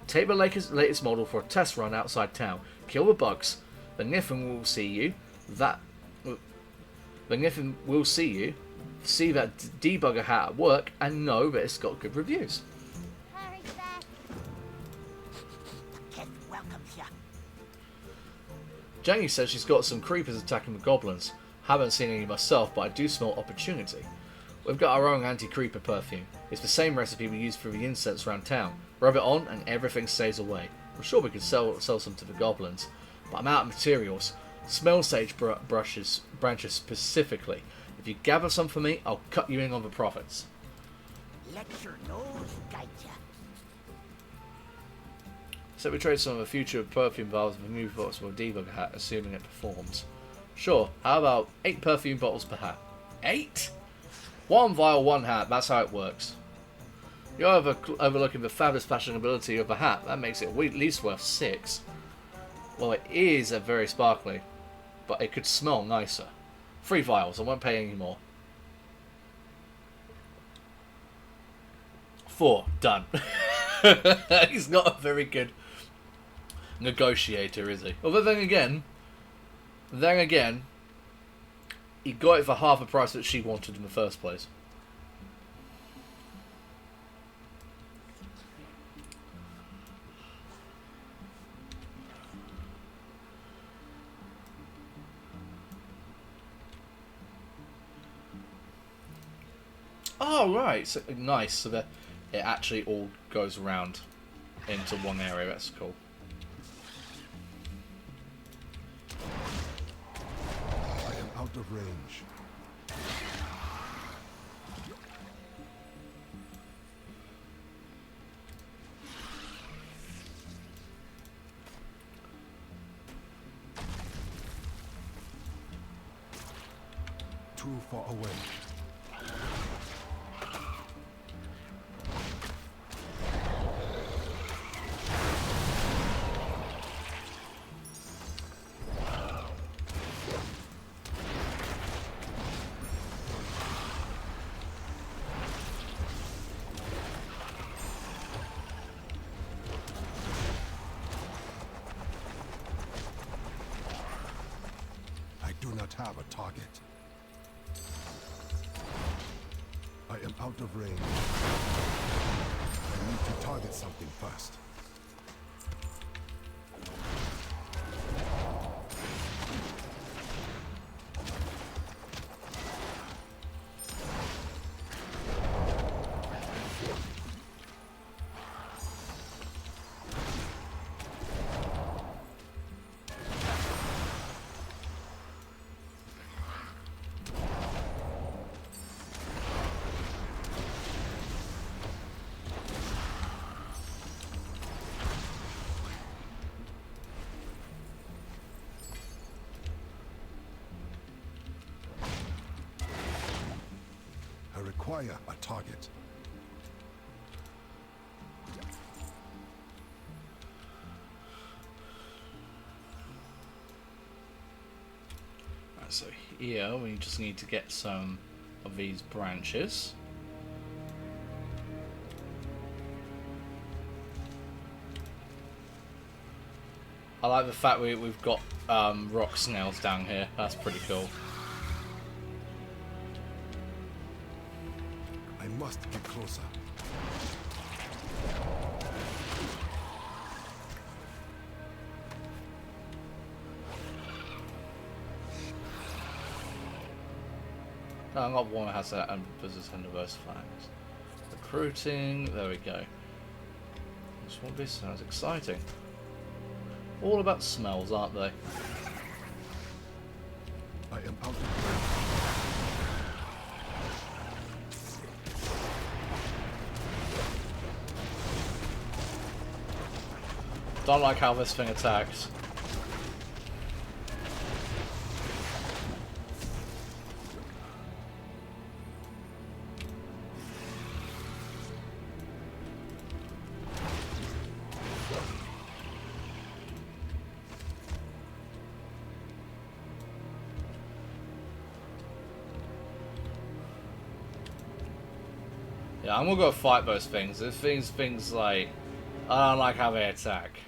Take the latest model for a test run outside town, kill the bugs, the Niffin will see you, see that debugger hat at work, and know that it's got good reviews. Hurry back. The kid welcomes ya. Jenny says she's got some creepers attacking the goblins. Haven't seen any myself, but I do smell opportunity. We've got our own anti-creeper perfume. It's the same recipe we use for the incense around town. Rub it on and everything stays away. I'm sure we could sell some to the goblins, but I'm out of materials. Smell sage branches specifically. If you gather some for me, I'll cut you in on the profits. Let your nose guide ya. So we trade some of the future perfume vials with a new voxel debugger hat, assuming it performs. Sure, how about 8 perfume bottles per hat? 8? 1 vial, 1 hat, that's how it works. You're overlooking the fabulous fashionability of the hat, that makes it at least worth 6. Well, it is a very sparkly, but it could smell nicer. 3 vials, I won't pay any more. 4, done. He's not a very good negotiator, is he? Although then again, he got it for half the price that she wanted in the first place. Oh, right. So, nice. So that it actually all goes around into one area. That's cool. I am out of range. Too far away. I do not have a target. I am out of range. I need to target something first. acquire a target. Right, so here we just need to get some of these branches. I like the fact we've got rock snails down here. That's pretty cool. I must get closer. No, I got one that has that and business and diverse flags. Recruiting, there we go. This one sounds exciting. All about smells, aren't they? I am out of breath. Don't like how this thing attacks. Yeah, I'm gonna go fight those things. There's things like I don't like how they attack.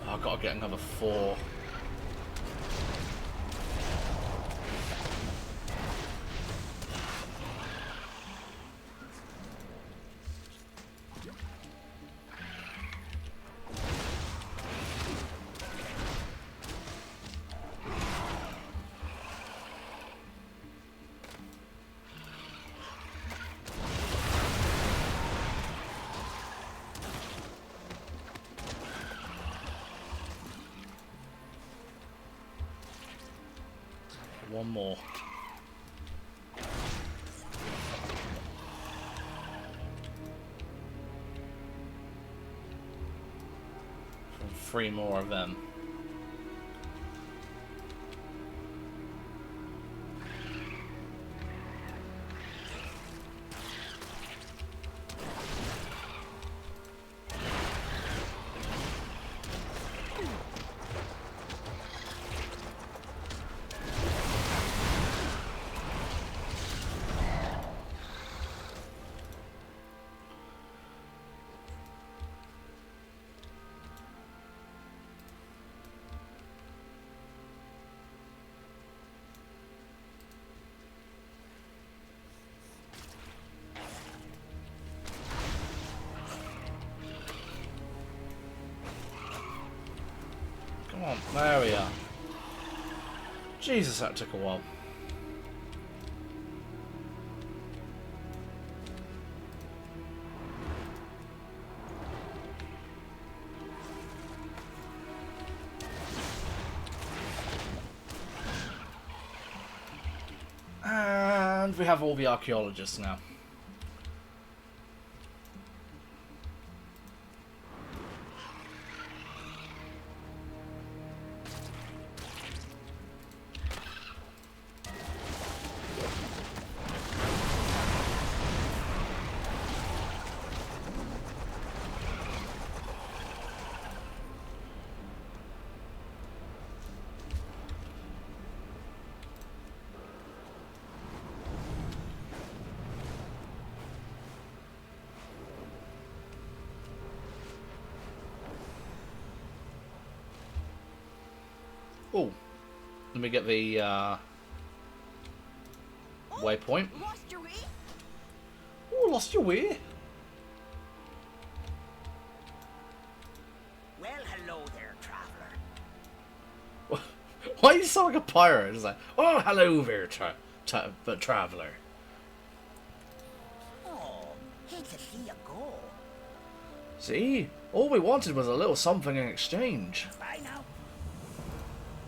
Oh, I've got to get another 4. One more. From 3 more of them. Come on, there we are. Jesus, that took a while. And we have all the archaeologists now. Oh, let me get the waypoint. Lost your way? Oh, lost your way. Well, hello there, traveler. Why do you sound like a pirate? It's like, oh, hello there, traveler. Oh, hate to see you go. See, all we wanted was a little something in exchange. Bye now.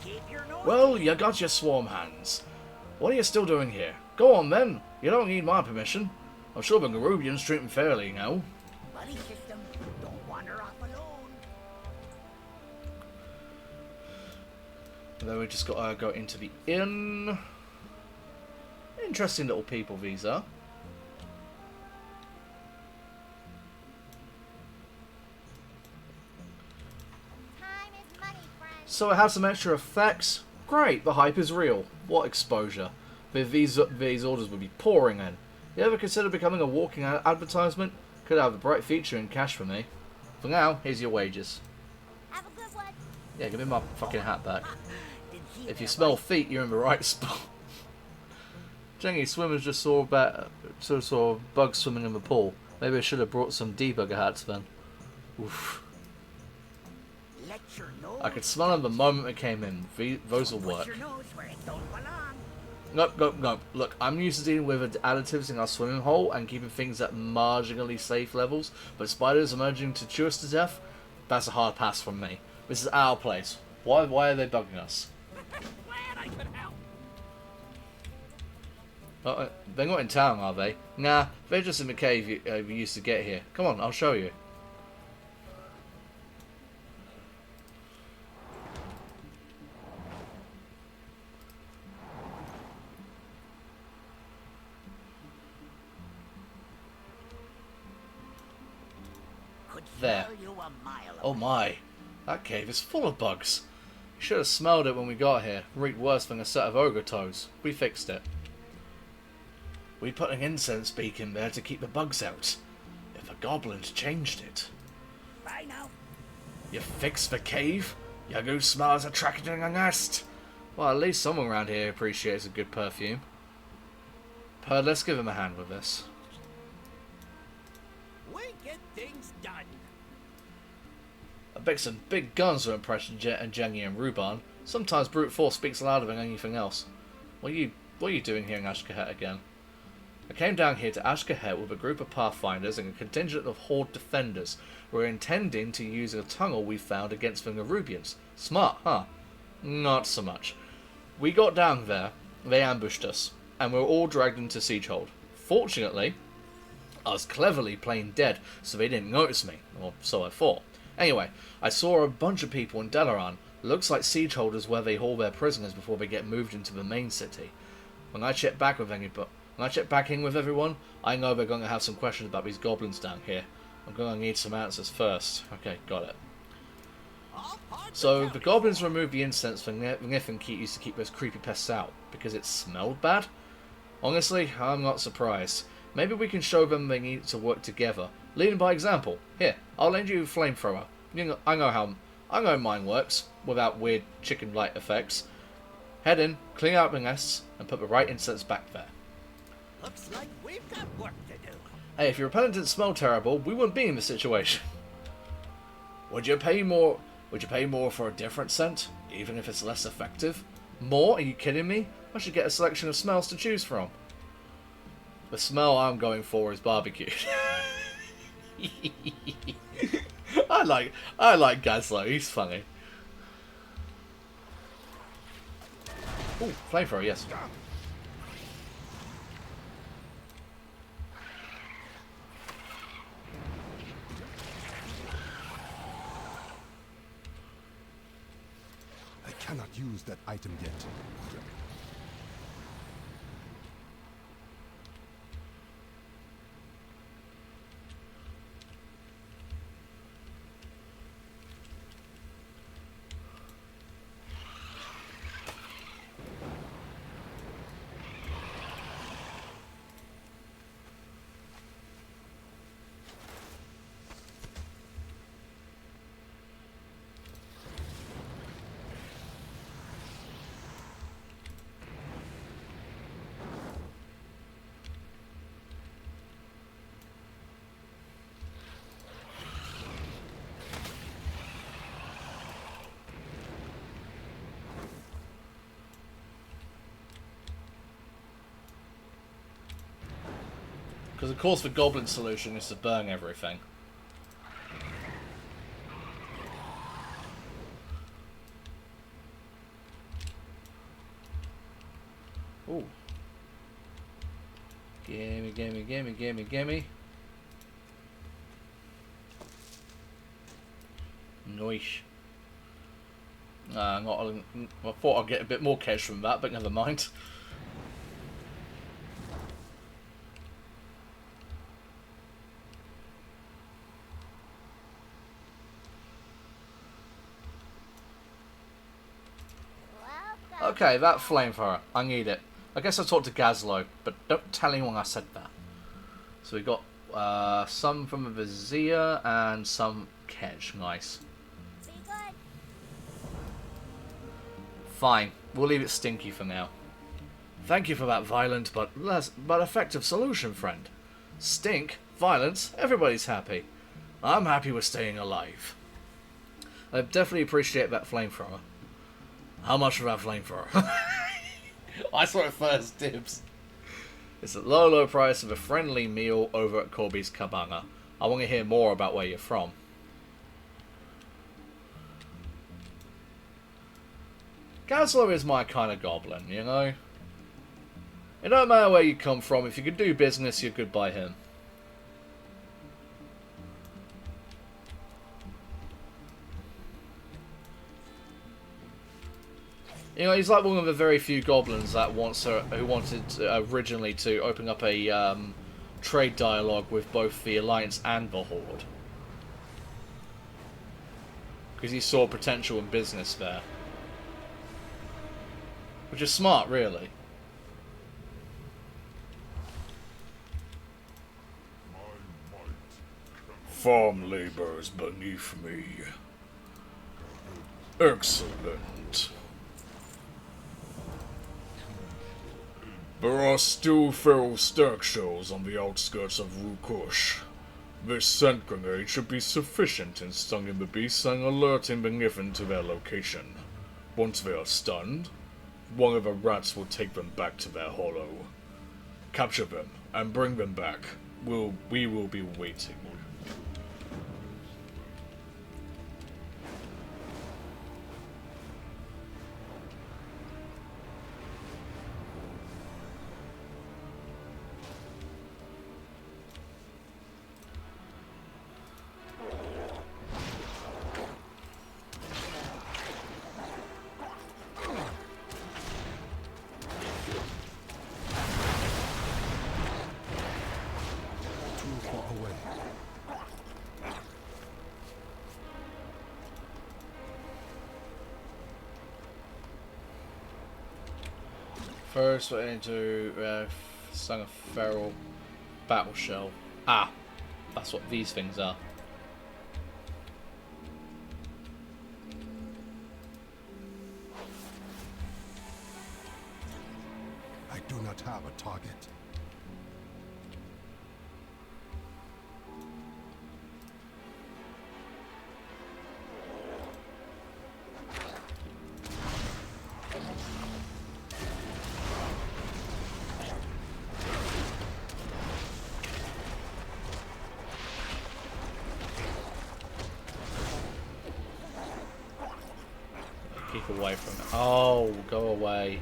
Keep your nose. Well, you got your swarm hands. What are you still doing here? Go on then. You don't need my permission. I'm sure the Nerubians treat me fairly, you know. Buddy system, don't wander off alone. And then we just got to go into the inn. Interesting little people, these are. Time is money, friend. So it has some extra effects. Great, the hype is real. What exposure. These orders would be pouring in. You ever consider becoming a walking advertisement? Could have a bright future in cash for me. For now, here's your wages. Have a good one. Yeah, give me my fucking hat back. Didn't see If you that smell feet, you're in the right spot. Jenny, swimmers just saw bugs swimming in the pool. Maybe I should have brought some debugger hats then. Oof. Let your nose I could smell them the moment they came in. Those will put work. your nose where it don't belong. Nope, nope, nope. Look, I'm used to dealing with additives in our swimming hole and keeping things at marginally safe levels, but spiders emerging to chew us to death? That's a hard pass from me. This is our place. Why are they bugging us? Glad I could help. Oh, they're not in town, are they? Nah, they're just in the cave we used to get here. Come on, I'll show you. Could There. smell you a mile Oh away. my, that cave is full of bugs. You should have smelled it when we got here. Reeked worse than a set of ogre toes. We fixed it. We put an incense beacon there to keep the bugs out. If the goblins changed it. Bye now. You fixed the cave? Your goose smells attracting a nest. Well, at least someone around here appreciates a good perfume. Purd, let's give him a hand with this. We get things done. I bet some big guns will impress Jenny and Ruban. Sometimes brute force speaks louder than anything else. What are you doing here in Ashkahet again? I came down here to Ashkahet with a group of pathfinders and a contingent of horde defenders. We're intending to use a tunnel we found against the Nerubians. Smart, huh? Not so much. We got down there, they ambushed us, and we were all dragged into Siegehold. Fortunately, I was cleverly playing dead, so they didn't notice me, or so I thought. Anyway, I saw a bunch of people in Dalaran. Looks like Siegehold is where they haul their prisoners before they get moved into the main city. When I check back in with everyone, I know they're going to have some questions about these goblins down here. I'm going to need some answers first. Okay, got it. So, the goblins removed the incense for Nif and Keat used to keep those creepy pests out, because it smelled bad? Honestly, I'm not surprised. Maybe we can show them they need to work together. Leading by example. Here, I'll lend you a flamethrower. I know mine works, without weird chicken light effects. Head in, clean out the nests, and put the right incense back there. Looks like we've got work to do. Hey, if your repellent didn't smell terrible, we wouldn't be in this situation. Would you pay more for a different scent, even if it's less effective? More? Are you kidding me? I should get a selection of smells to choose from. The smell I'm going for is barbecue. I like Gazlo, he's funny. Ooh, flamethrower, yes. I cannot use that item yet. Because of course the goblin solution is to burn everything. Ooh. Gimme, gimme, gimme, gimme, gimme. Nice. I thought I'd get a bit more cash from that, but never mind. Okay, that flamethrower. I need it. I guess I talked to Gazlo, but don't tell anyone I said that. So we got some from a Vizier and some Kedge. Nice. Fine. We'll leave it stinky for now. Thank you for that violent but effective solution, friend. Stink, violence, everybody's happy. I'm happy we're staying alive. I definitely appreciate that flamethrower. How much for that flamethrower? I saw it first, dibs. It's a low, low price of a friendly meal over at Corby's Cabana. I want to hear more about where you're from. Gazlo is my kind of goblin, you know? It don't matter where you come from, if you can do business, you're good by him. You know, he's like one of the very few goblins that who wanted originally to open up a trade dialogue with both the Alliance and the Horde. Because he saw potential in business there. Which is smart, really. Farm labor is beneath me. Excellent. There are still feral stag shells on the outskirts of Rukush. This scent grenade should be sufficient in stunning the beasts and alerting the Niven to their location. Once they are stunned, one of the rats will take them back to their hollow. Capture them and bring them back. We will be waiting. First, we're into Song of Feral Battle Shell. Ah, that's what these things are. I do not have a target. Keep away from it. Oh, go away.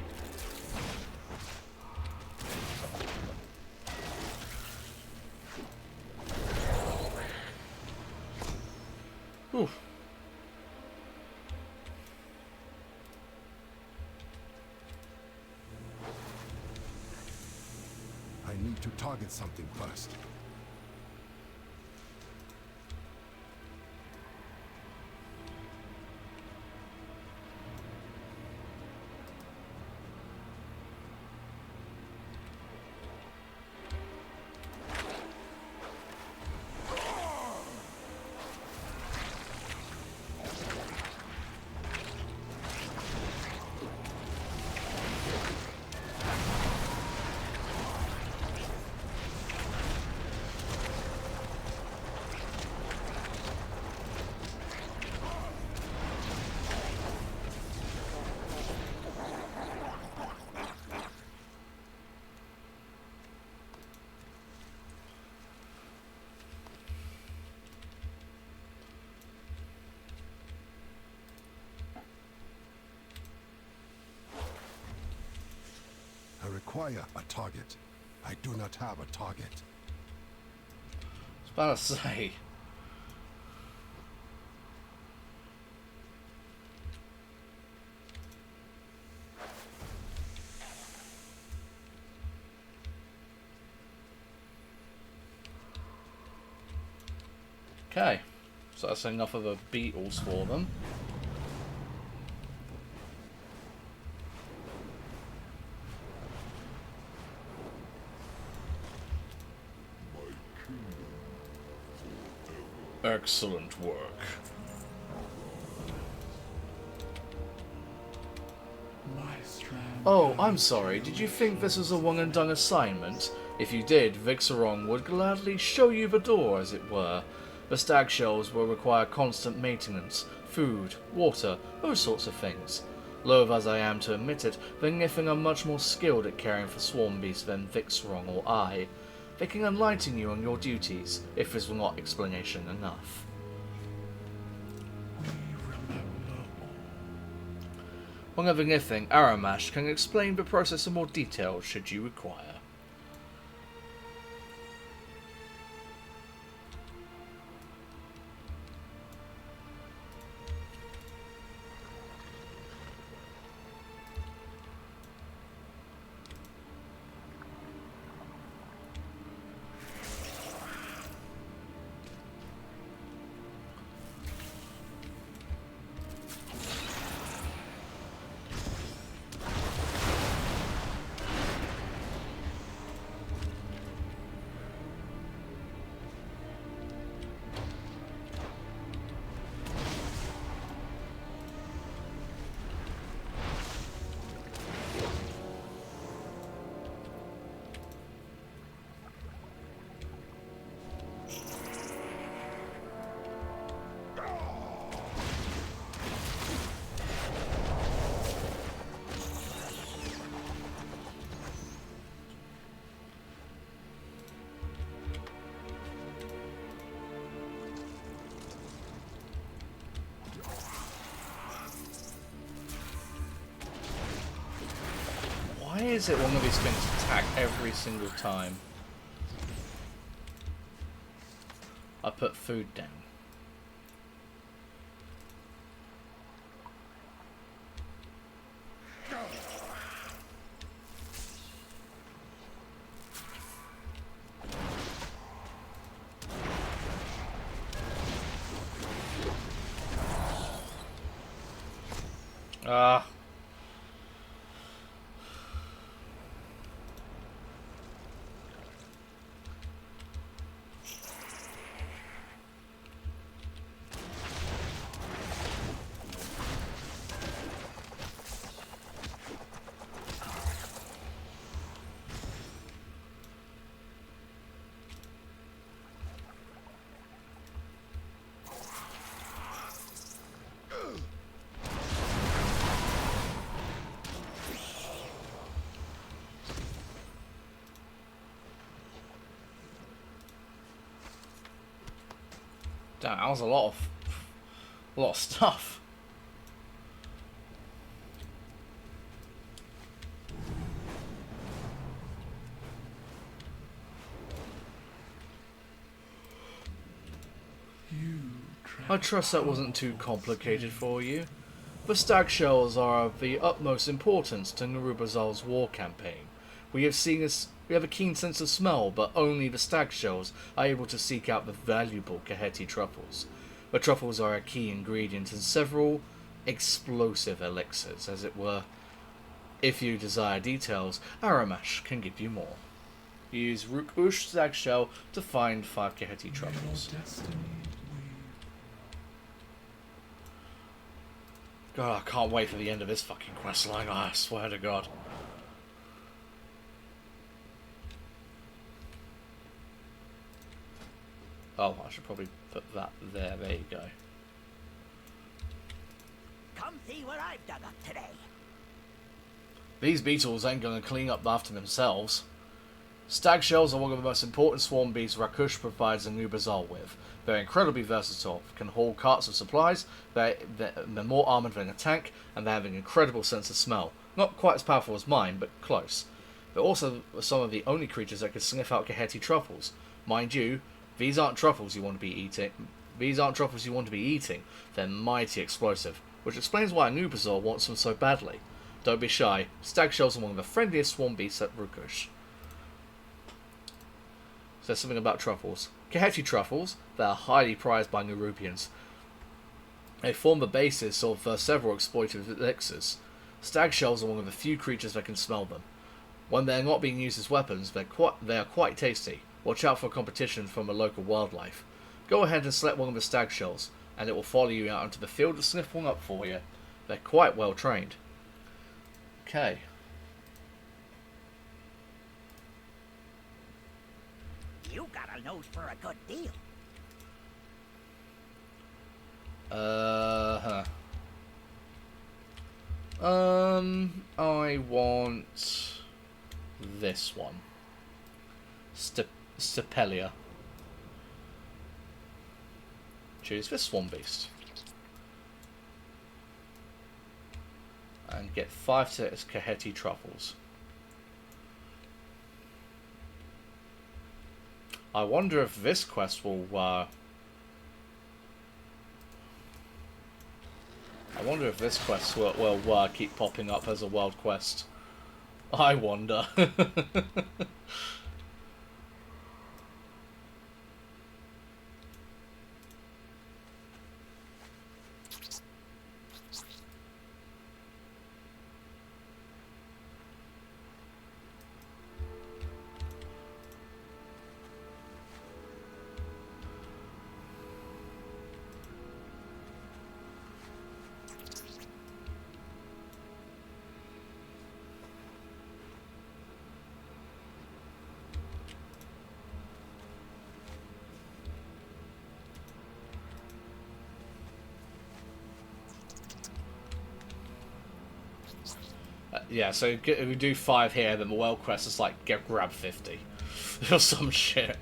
Oof. I need to target something first. require a target. I do not have a target. I was about to say. Okay, so that's enough of the beetles for them. Excellent work. Oh, I'm sorry. Did you think this was a one-and-done assignment? If you did, Vixarong would gladly show you the door, as it were. The stag shells will require constant maintenance, food, water, those sorts of things. Loath as I am to admit it, the Nithing are much more skilled at caring for swarm beasts than Vixarong or I. They can enlighten you on your duties, if this were not explanation enough. One of the Nithing, Aramash, can explain the process in more detail should you require. Why is it one of these things attack every single time I put food down? Ah. Damn, that was a lot of stuff. I trust that wasn't too complicated for you. The stag shells are of the utmost importance to Nerubazal's war campaign. We have a keen sense of smell, but only the stag shells are able to seek out the valuable Kaheti truffles. The truffles are a key ingredient in several explosive elixirs, as it were. If you desire details, Aramash can give you more. Use Rukush stag shell to find 5 Kaheti truffles. God, I can't wait for the end of this fucking questline, I swear to God. Oh, I should probably put that there. There you go. Come see what I've dug up today. These beetles ain't gonna clean up after themselves. Stag shells are one of the most important swarm beasts Rakush provides Anubazal with. They're incredibly versatile, can haul carts of supplies, they're more armoured than a tank, and they have an incredible sense of smell. Not quite as powerful as mine, but close. but also some of the only creatures that could sniff out Kaheti truffles. Mind you, these aren't truffles you want to be eating. These aren't truffles you want to be eating. They're mighty explosive, which explains why Anubizor wants them so badly. Don't be shy. Stag shells are one of the friendliest swarm beasts at Rukush. Says something about truffles. Kaheti truffles, they are highly prized by Nerubians. They form the basis of several exploitive elixirs. Stag shells are one of the few creatures that can smell them. When they are not being used as weapons, they are quite tasty. Watch out for competition from a local wildlife. Go ahead and select one of the stag shells, and it will follow you out into the field to sniff one up for you. They're quite well trained. Okay. You got a nose for a good deal. I want this one. Stipelia. Choose this swarm beast. And get 5 Kaheti truffles. I wonder if this quest will keep popping up as a world quest. I wonder. Yeah, so if we do 5 here, then the world quest is like, grab 50. Or some shit.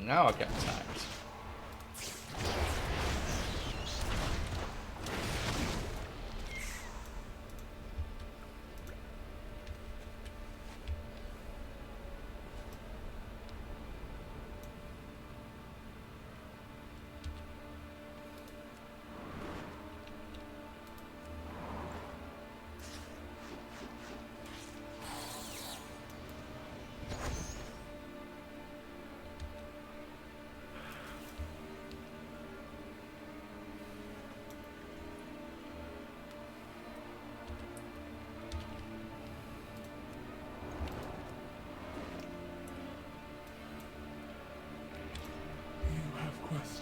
Now I get attacked.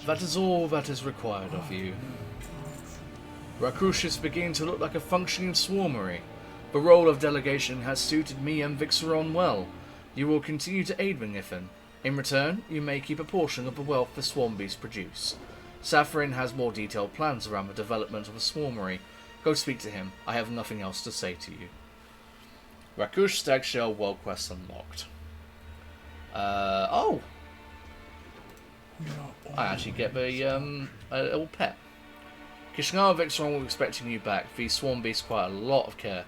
That is all that is required of you. Rakush is beginning to look like a functioning swarmery. The role of delegation has suited me and Vixaron well. You will continue to aid Mingithan. In return, you may keep a portion of the wealth the swarm beasts produce. Safarin has more detailed plans around the development of a swarmery. Go speak to him. I have nothing else to say to you. Rakush Stagshell World Quest unlocked. Oh! I actually get the a little pet. Kishnar and Vixaron will be expecting you back. These swarm beasts require a lot of care.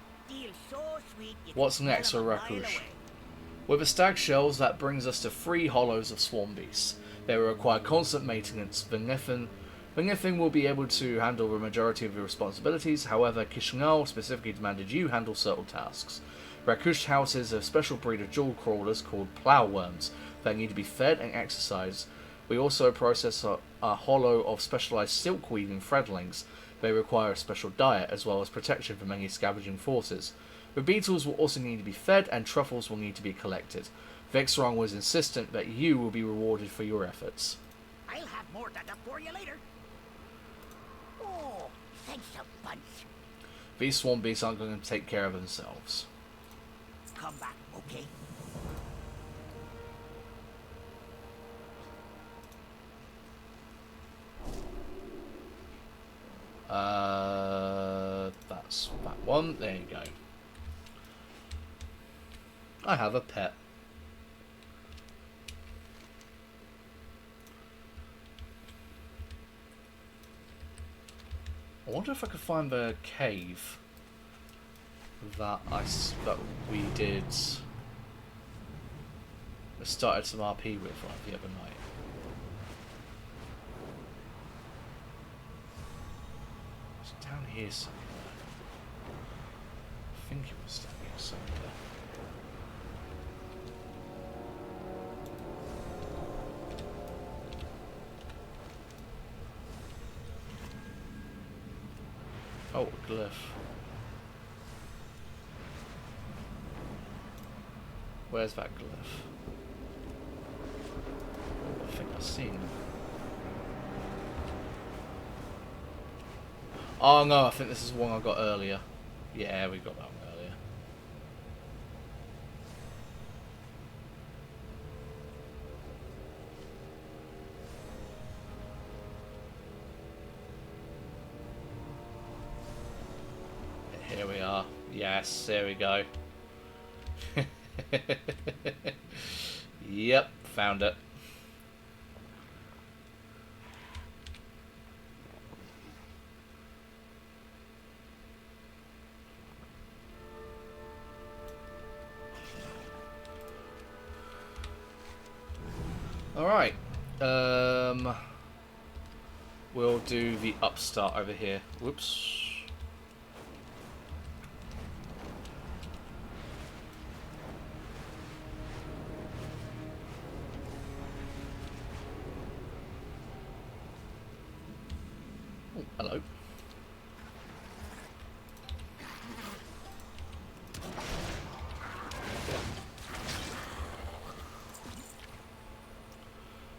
What's next for Rakush? With the stag shells, that brings us to 3 hollows of swarm beasts. They will require constant maintenance. Vingithan will be able to handle the majority of your responsibilities. However, Kishnar specifically demanded you handle certain tasks. Rakush houses a special breed of jewel crawlers called plowworms that need to be fed and exercised. We also process a hollow of specialized silkweed and threadlings. They require a special diet, as well as protection from any scavenging forces. The beetles will also need to be fed, and truffles will need to be collected. Vexrong was insistent that you will be rewarded for your efforts. I'll have more done up for you later. Oh, thanks a bunch. These swarm beasts aren't going to take care of themselves. Come back, okay? That's that one. There you go. I have a pet. I wonder if I could find the cave that that we did. I started some RP with like the other night. It's down here somewhere. I think it was down here somewhere. Oh, a glyph. Where's that glyph? Oh, I think I've seen it. Oh no, I think this is one I got earlier. Yeah, we got that one earlier. Here we are. Yes, there we go. Yep, found it. Alright. We'll do the upstart over here. Whoops. Oh, hello.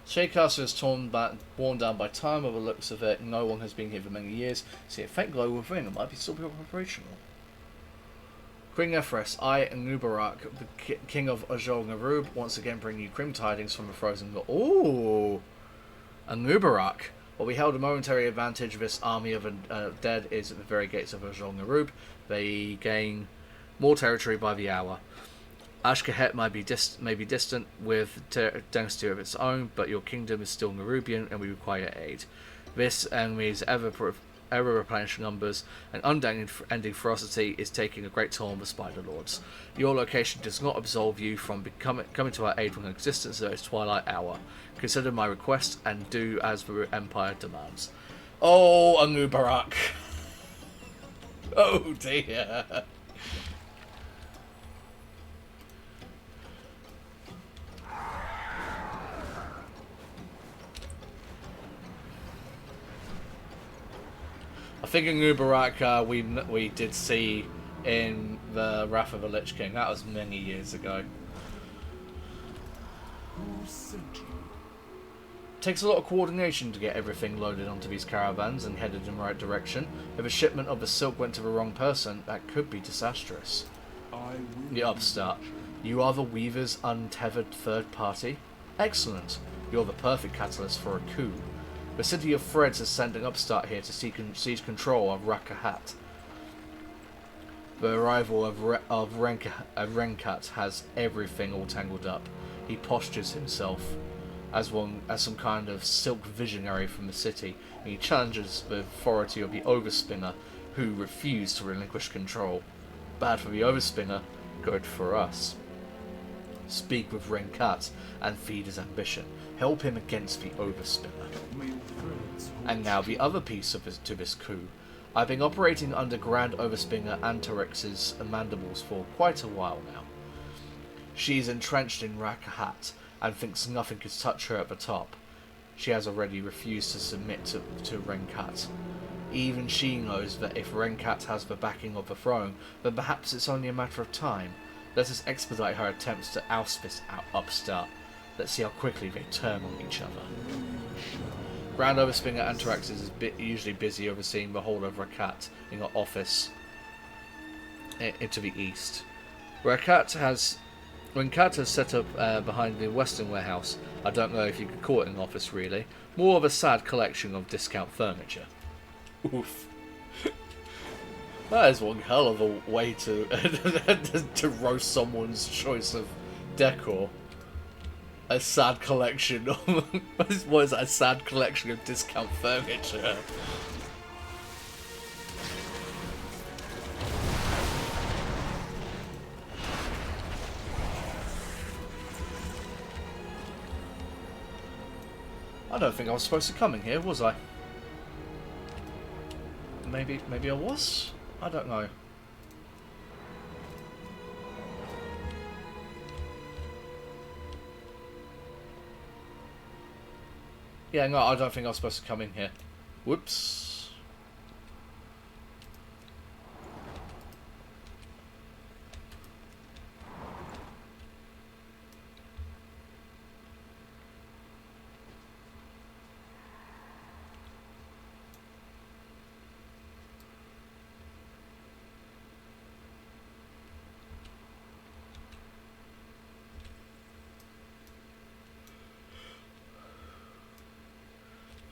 Shadecastle is worn down by time. By the looks of it, no one has been here for many years. See a faint glow within. It might be still be operational. Queen Ephres, I, Nubarak, the king of Ajol Nerub, once again bring you grim tidings from the frozen god. Ooh! Nubarak. While we held a momentary advantage, this army of dead is at the very gates of Ajol Nerub. They gain more territory by the hour. Ashkahet may be distant with dynasty of its own, but your kingdom is still Nerubian and we require aid. This enemy's ever replenishing numbers and unending ferocity is taking a great toll on the Spider Lords. Your location does not absolve you from coming to our aid from existence at its twilight hour. Consider my request and do as the Empire demands. Oh, Anubarak! Oh dear! I think in Nubarak we did see in the Wrath of the Lich King. That was many years ago. Takes a lot of coordination to get everything loaded onto these caravans and headed in the right direction. If a shipment of the silk went to the wrong person, that could be disastrous. The upstart. You are the Weaver's untethered third party? Excellent. You're the perfect catalyst for a coup. The city of Threads is sending upstart here to seize control of Rakahat. The arrival of Renkat has everything all tangled up. He postures himself as some kind of silk visionary from the city, and he challenges the authority of the Overspinner, who refuse to relinquish control. Bad for the Overspinner, good for us. Speak with Renkat and feed his ambition. Help him against the Overspinner. And now the other piece to this coup. I've been operating under Grand Overspinner Antorex's mandibles for quite a while now. She's entrenched in Rakahat and thinks nothing could touch her at the top. She has already refused to submit to Renkat. Even she knows that if Renkat has the backing of the throne, then perhaps it's only a matter of time. Let us expedite her attempts to oust this upstart. Let's see how quickly they turn on each other. Grand Overspinner Antoraxis is usually busy overseeing the whole of Rakat in her office into the east. When Kat has set up behind the western warehouse, I don't know if you could call it an office really, more of a sad collection of discount furniture. Oof. That is one hell of a way to to roast someone's choice of decor. A sad collection of... what is that? A sad collection of discount furniture. I don't think I was supposed to come in here, was I? Maybe I was? I don't know. Yeah, no, I don't think I was supposed to come in here. Whoops.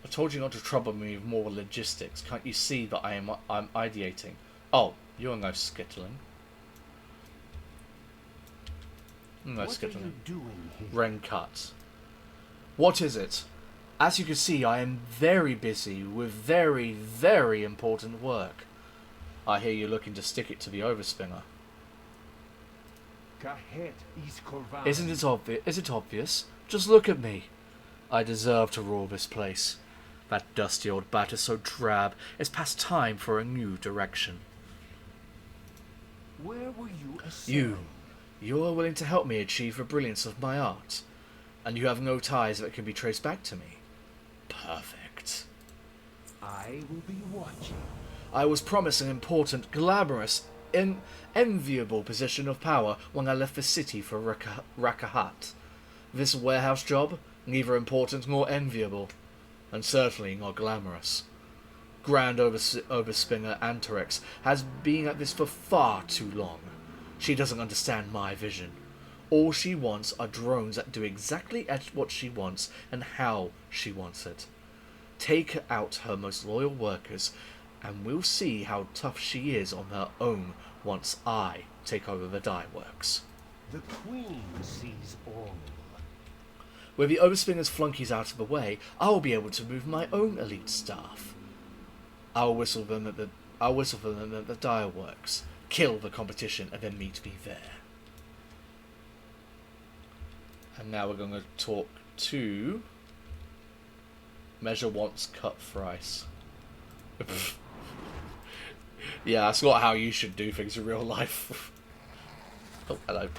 I told you not to trouble me with more logistics. Can't you see that I'm ideating? Oh, you're no skittling. No skittling. What are you doing here? Rencut. What is it? As you can see, I am very busy with very, very important work. I hear you're looking to stick it to the overspinger. Isn't it obvious? Is it obvious? Just look at me. I deserve to rule this place. That dusty old bat is so drab, it's past time for a new direction. Where were you assigned? You are willing to help me achieve the brilliance of my art, and you have no ties that can be traced back to me. Perfect. I will be watching. I was promised an important, glamorous, enviable position of power when I left the city for Rakahat. This warehouse job, neither important nor enviable, and certainly not glamorous. Grand Overspinger Anterex has been at this for far too long. She doesn't understand my vision. All she wants are drones that do exactly what she wants and how she wants it. Take out her most loyal workers, and we'll see how tough she is on her own once I take over the dye works. The Queen sees all. With the Overspinger's flunkies out of the way, I will be able to move my own elite staff. I'll whistle them at the dye works, kill the competition, and then meet me there. And now we're going to talk to Measure Wants Cut Thrice. Yeah, that's not how you should do things in real life. Oh, hello.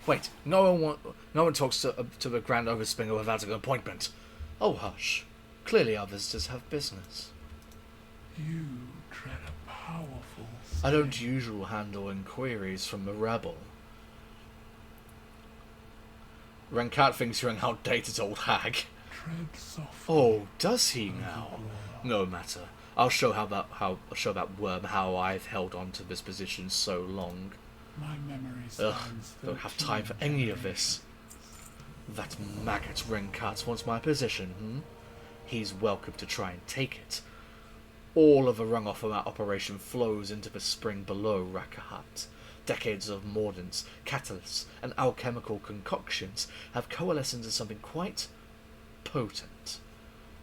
Wait, no one talks to the Grand Overspinger without an appointment. Oh, hush. Clearly our visitors have business. You tread a powerful I don't usually handle inquiries from the rebel. Renkat thinks you're an outdated old hag. Tread softly. Oh, does he now? No matter. I'll show that worm how I've held on to this position so long. My memory Ugh, stands don't have time for any of this. That maggot Renkat wants my position, He's welcome to try and take it. All of the runoff from that operation flows into the spring below Rakahat. Decades of mordants, catalysts, and alchemical concoctions have coalesced into something quite potent.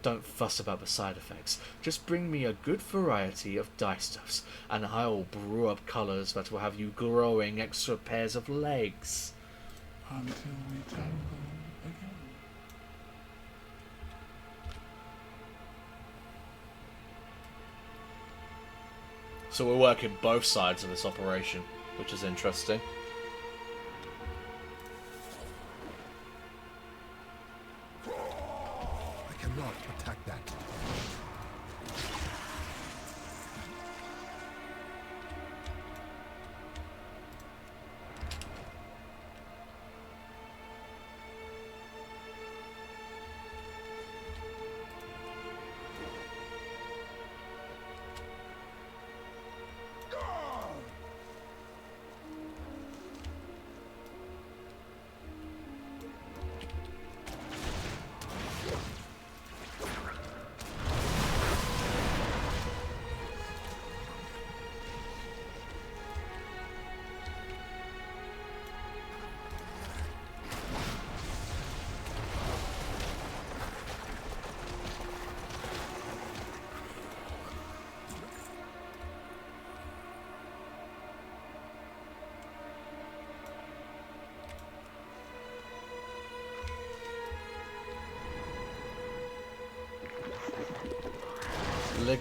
Don't fuss about the side effects. Just bring me a good variety of dyestuffs, and I'll brew up colours that will have you growing extra pairs of legs. Until we tangle again. So we're working both sides of this operation, which is interesting.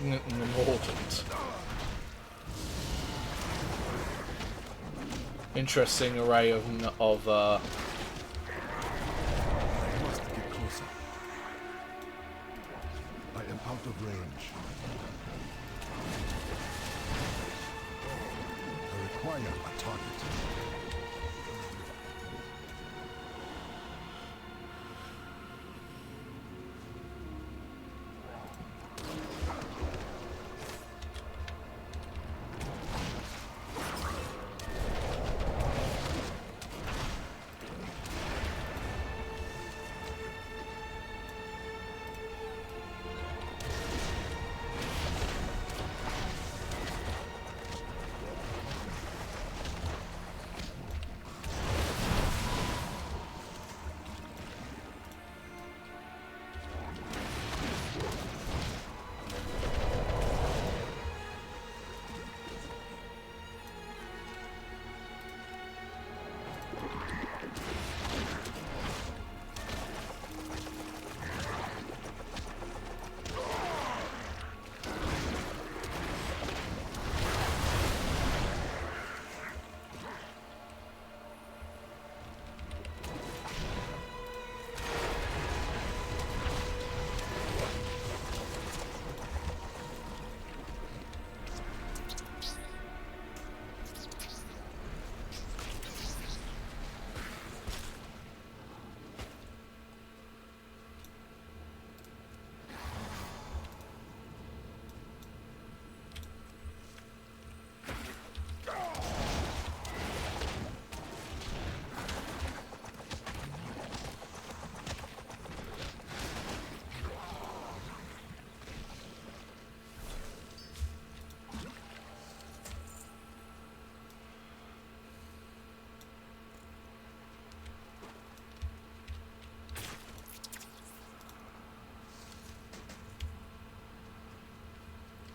Mordant. Interesting array of I must get closer. I am out of range. I require a target.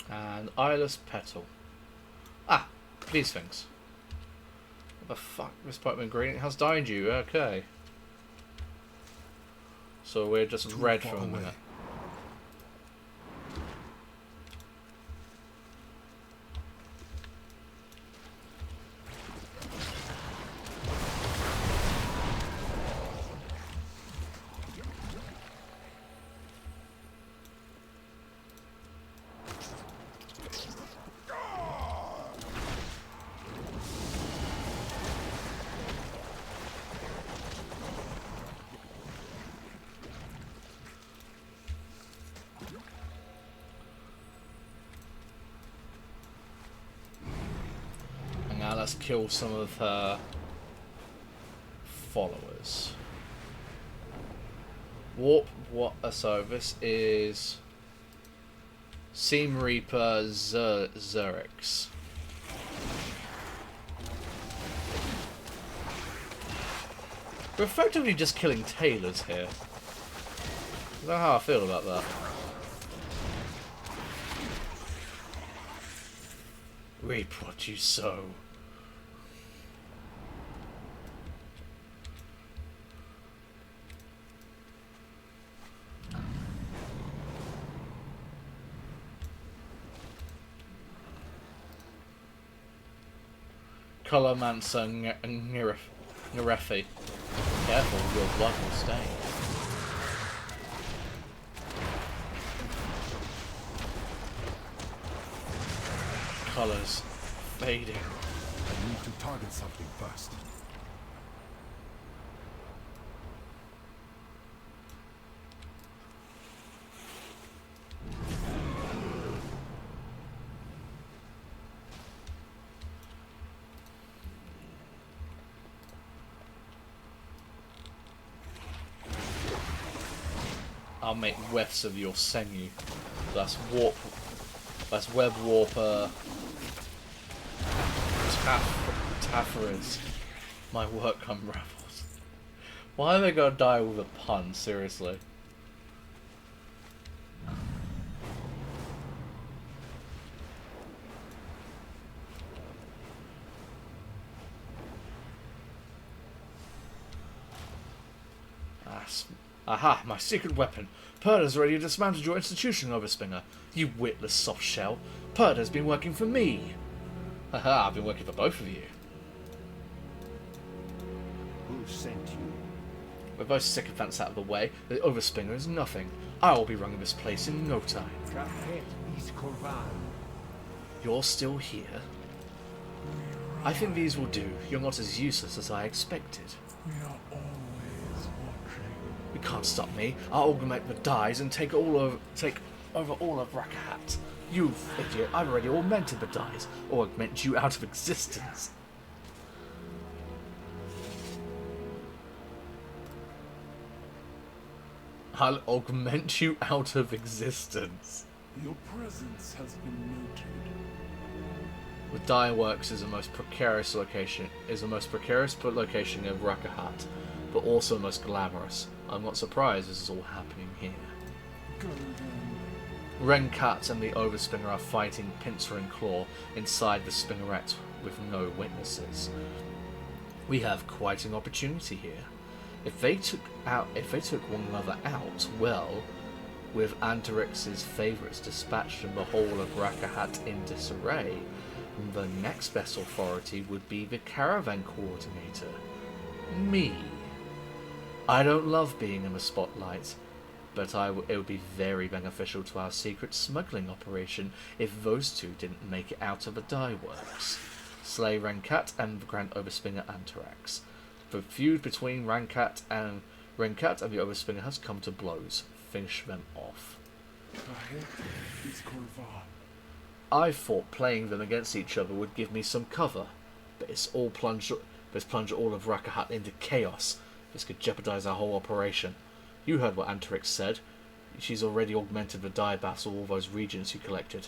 And eyeless petal. Ah, these things. What the fuck? This Pokemon green has dyed you. Okay. So we're just red for a minute. Now let's kill some of her followers. Warp, what? So this is Seam Reaper Zerix. We're effectively just killing tailors here. I don't know how I feel about that. Reap what you sow. Colomancer Nerefi. Careful, your blood will stain. Colors fading. I need to target something first. I'll make whiffs of your Senyu. That's warp. That's web warper. Tafferers. My work unravels. Why are they gonna die with a pun? Seriously. Aha, my secret weapon. Purda's already dismantled your institution, Overspinger. You witless soft shell. Purda's been working for me. Haha, I've been working for both of you. Who sent you? With those sycophants out of the way, the Overspinger is nothing. I will be running this place in no time. You're still here? I think these will do. You're not as useless as I expected. We are always watching. You can't stop me. I'll augment the dies and take over all of Rakahat. You idiot, I've already augmented the dies, or augment you out of existence. I'll augment you out of existence. Your presence has been noted. The Dye Works is the most precarious location of Rakahat, but also the most glamorous. I'm not surprised this is all happening here. Go then. Renkat and the Overspinger are fighting pincer and claw inside the Spinnerette with no witnesses. We have quite an opportunity here. If they took one another out, well, with Antarix's favourites dispatched and the whole of Rakahat in disarray, the next best authority would be the caravan coordinator. Me. I don't love being in the spotlight, but it would be very beneficial to our secret smuggling operation if those two didn't make it out of the Dye Works. Slay Renkat and the Grand Overspinger Antarax. The feud between Renkat and the Overspinger has come to blows. Finish them off. I thought playing them against each other would give me some cover, but it's plunged all of Rakahat into chaos. This could jeopardize our whole operation. You heard what Antarix said. She's already augmented the die bats of all those regions you collected.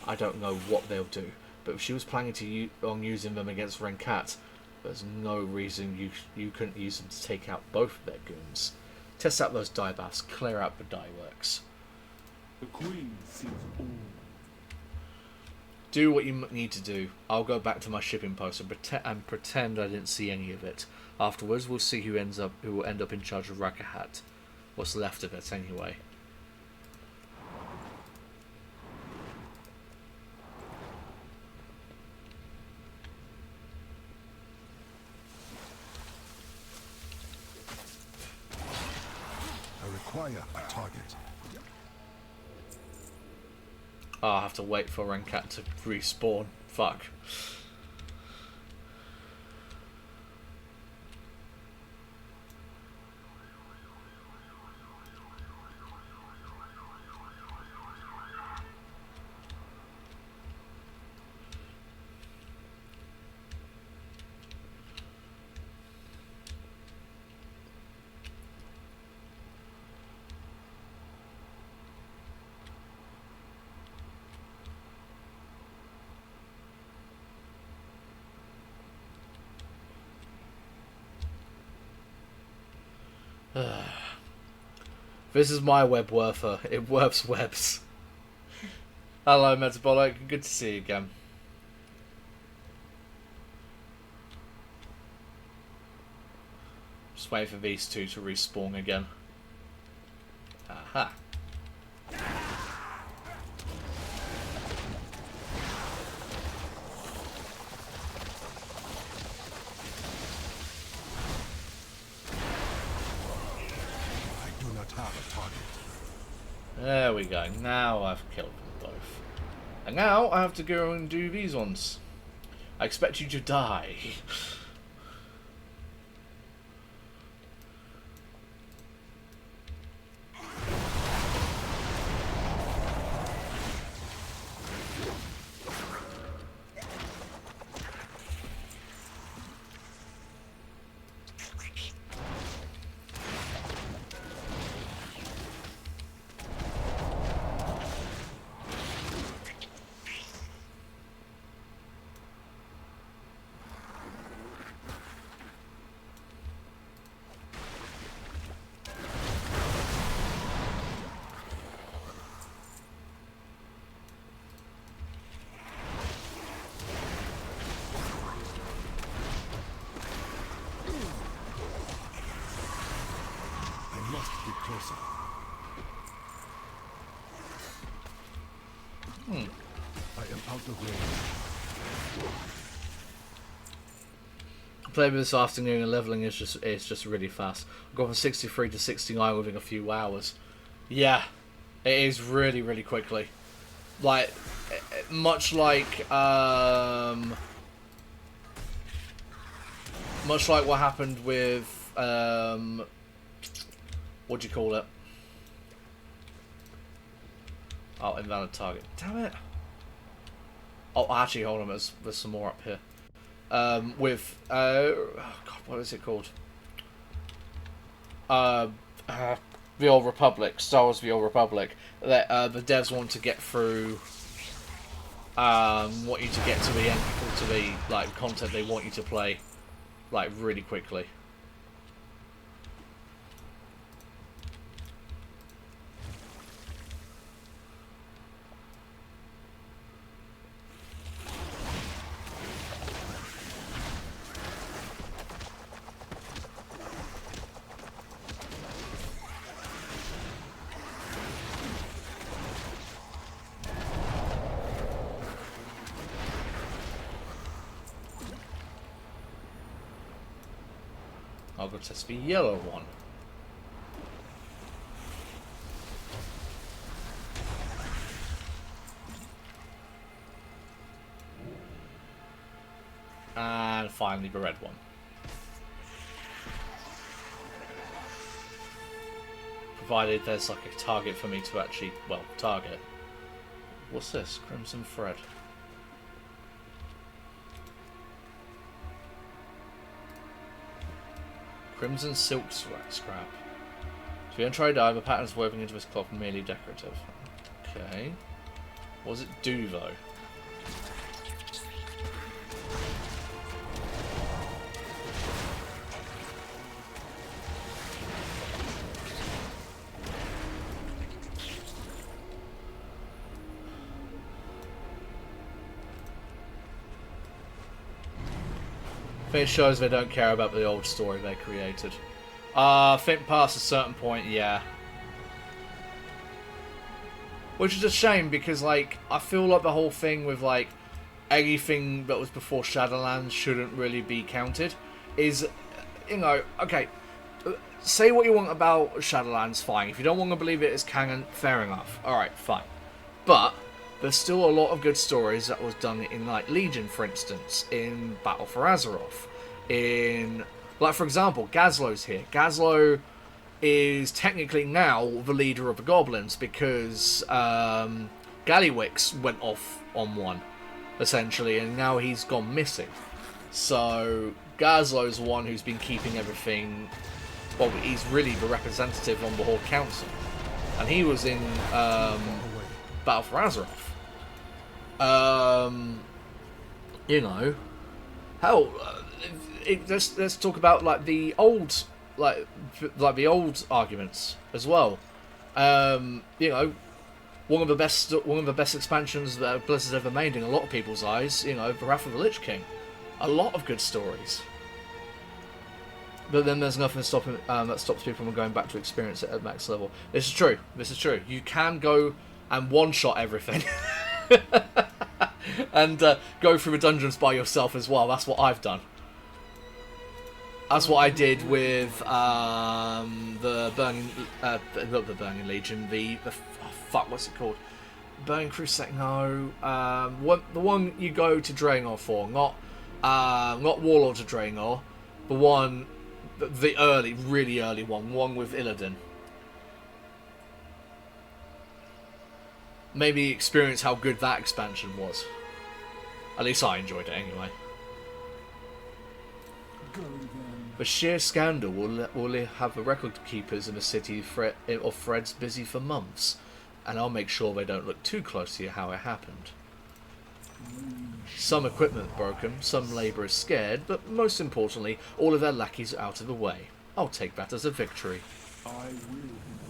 I don't know what they'll do, but if she was planning on using them against Renkat, there's no reason you couldn't use them to take out both of their goons. Test out those die bats, clear out the Dye Works. The Queen sees all. Do what you need to do. I'll go back to my shipping post and pretend I didn't see any of it. Afterwards, we'll see who will end up in charge of Rakahat. What's left of it, anyway. I require a target. Oh, I'll have to wait for Renkat to respawn. Fuck. This is my web werfer. It werfs webs. Hello, Metabolic. Good to see you again. Just wait for these two to respawn again. Aha. There we go. Now I've killed them both. And now I have to go and do these ones. I expect you to die. out of range. Playing this afternoon and leveling is just really fast. I've gone from 63 to 69 within a few hours. Yeah, it is really quickly. Like, much like what happened with what do you call it? Oh, invalid target. Damn it. Oh, actually, hold on. There's some more up here. With oh God, what is it called? The Old Republic, Star Wars: The Old Republic. That the devs want to get through. Want you to get to the end, to the like content they want you to play, like really quickly. I'll go test the yellow one. And finally the red one. Provided there's like a target for me to actually, well, target. What's this? Crimson thread. Crimson silk scrap. To be untried dye, the patterns woven into this cloth are merely decorative. Okay. What does it do though? It shows they don't care about the old story they created. I think past a certain point, yeah. Which is a shame because, like, I feel like the whole thing with, like, anything that was before Shadowlands shouldn't really be counted. Is, you know, okay, say what you want about Shadowlands, fine. If you don't want to believe it as canon, fair enough. Alright, fine. But there's still a lot of good stories that was done in, like, Legion, for instance, in Battle for Azeroth. In, like, for example, Gazlo's here. Gazlo is technically now the leader of the Goblins because Gallywix went off on one, essentially, and now he's gone missing. So Gazlo's the one who's been keeping everything, well, he's really the representative on the Horde Council. And he was in Battle for Azeroth. You know, hell, let's talk about like the old, like the old arguments as well. You know, one of the best expansions that Blizzard's ever made in a lot of people's eyes. You know, the Wrath of the Lich King, a lot of good stories. But then there's nothing stopping that stops people from going back to experience it at max level. This is true. This is true. You can go and one-shot everything. And go through the dungeons by yourself as well. That's what I've done. That's what I did with the Burning, not the Burning Legion, the oh, fuck, what's it called? Burning Crusade? No, the one you go to Draenor for, not Warlords of Draenor, the one, the early, really early one with Illidan. Maybe experience how good that expansion was. At least I enjoyed it anyway. The sheer scandal will have the record keepers in the city of threads busy for months, and I'll make sure they don't look too closely at how it happened. Some equipment broken, some labourers scared, but most importantly, all of their lackeys out of the way. I'll take that as a victory.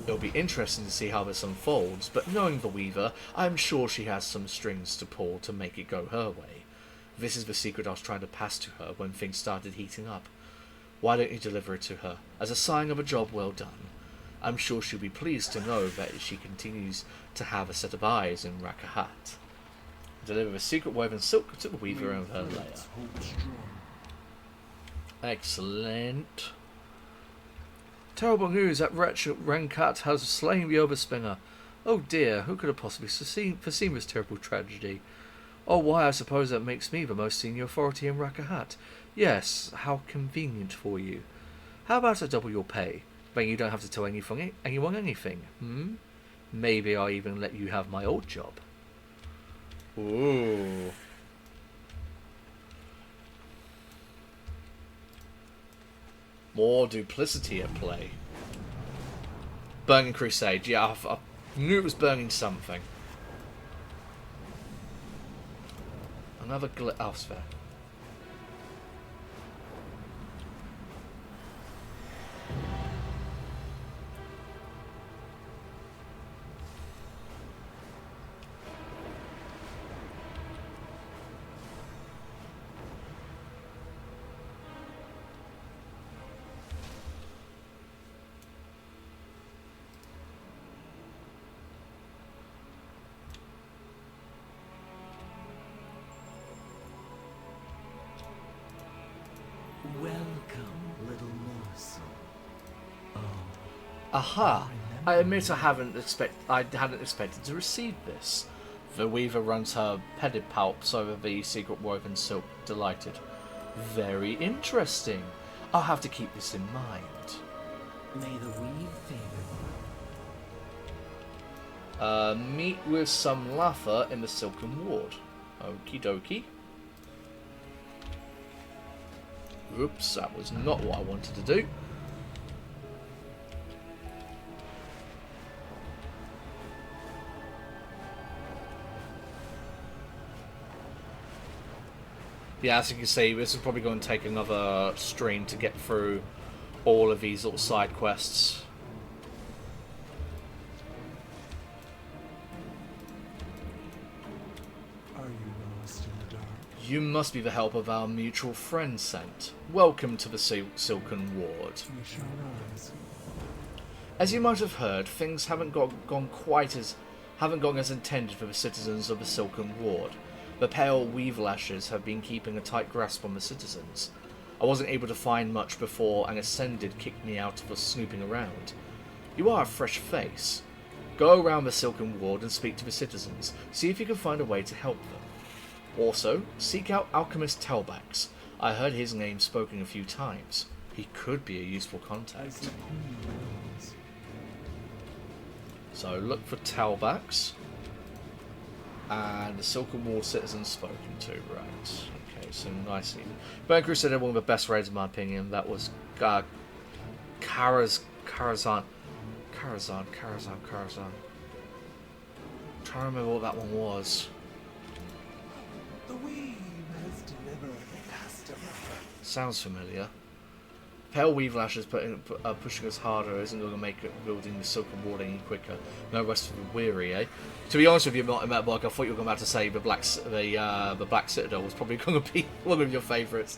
It'll be interesting to see how this unfolds, but knowing the Weaver, I'm sure she has some strings to pull to make it go her way. This is the secret I was trying to pass to her when things started heating up. Why don't you deliver it to her, as a sign of a job well done? I'm sure she'll be pleased to know that she continues to have a set of eyes in Rakahat. Deliver a secret woven silk to the weaver of her lair. Hold strong. Excellent. Terrible news, that wretch Renkat has slain the overspinner. Oh dear, who could have possibly foreseen this terrible tragedy? Oh, why, I suppose that makes me the most senior authority in Rakahat. Yes, how convenient for you. How about I double your pay? Then you don't have to tell anyone anything, Maybe I'll even let you have my old job. Ooh. More duplicity at play. Burning Crusade. Yeah, I knew it was burning something. Another sphere. Welcome, little morsel. Oh. Aha! I admit I hadn't expected to receive this. The weaver runs her pedipalps over the secret woven silk. Delighted. Very interesting. I'll have to keep this in mind. May the weave favor you. Meet with some Latha in the Silken Ward. Okie dokie. Oops, that was not what I wanted to do. Yeah, as you can see, this is probably going to take another stream to get through all of these little side quests. Are you lost in the dark? You must be the help of our mutual friend sent. Welcome to the Silken Ward. We shall rise. As you might have heard, things haven't gone as intended for the citizens of the Silken Ward. The pale weave-lashes have been keeping a tight grasp on the citizens. I wasn't able to find much before an Ascended kicked me out for snooping around. You are a fresh face. Go around the Silken Ward and speak to the citizens. See if you can find a way to help them. Also, seek out Alchemist Telbax. I heard his name spoken a few times. He could be a useful contact. So look for Telbax. And the Silken Ward citizens spoken to, right. Okay, so nicely. Burn Crusade had one of the best raids in my opinion. That was Karazhan. I'm trying to remember what that one was. The weave has delivered a customer. Sounds familiar. Pale weave lashes pushing us harder isn't going to make it building the Silken Ward any quicker. No rest for the weary, eh? To be honest with you, Matt Block, I thought you were about to say the Black Citadel was probably going to be one of your favourites.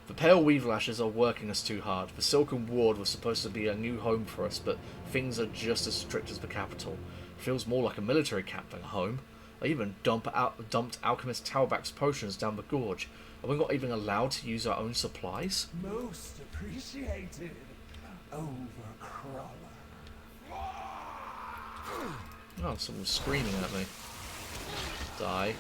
The pale weave lashes are working us too hard. The Silken Ward was supposed to be a new home for us, but things are just as strict as the capital. Feels more like a military camp than a home. I even dumped Alchemist Talbach's potions down the gorge. Are we not even allowed to use our own supplies? Most appreciated, Overcrawler. Oh, someone's screaming at me. Die.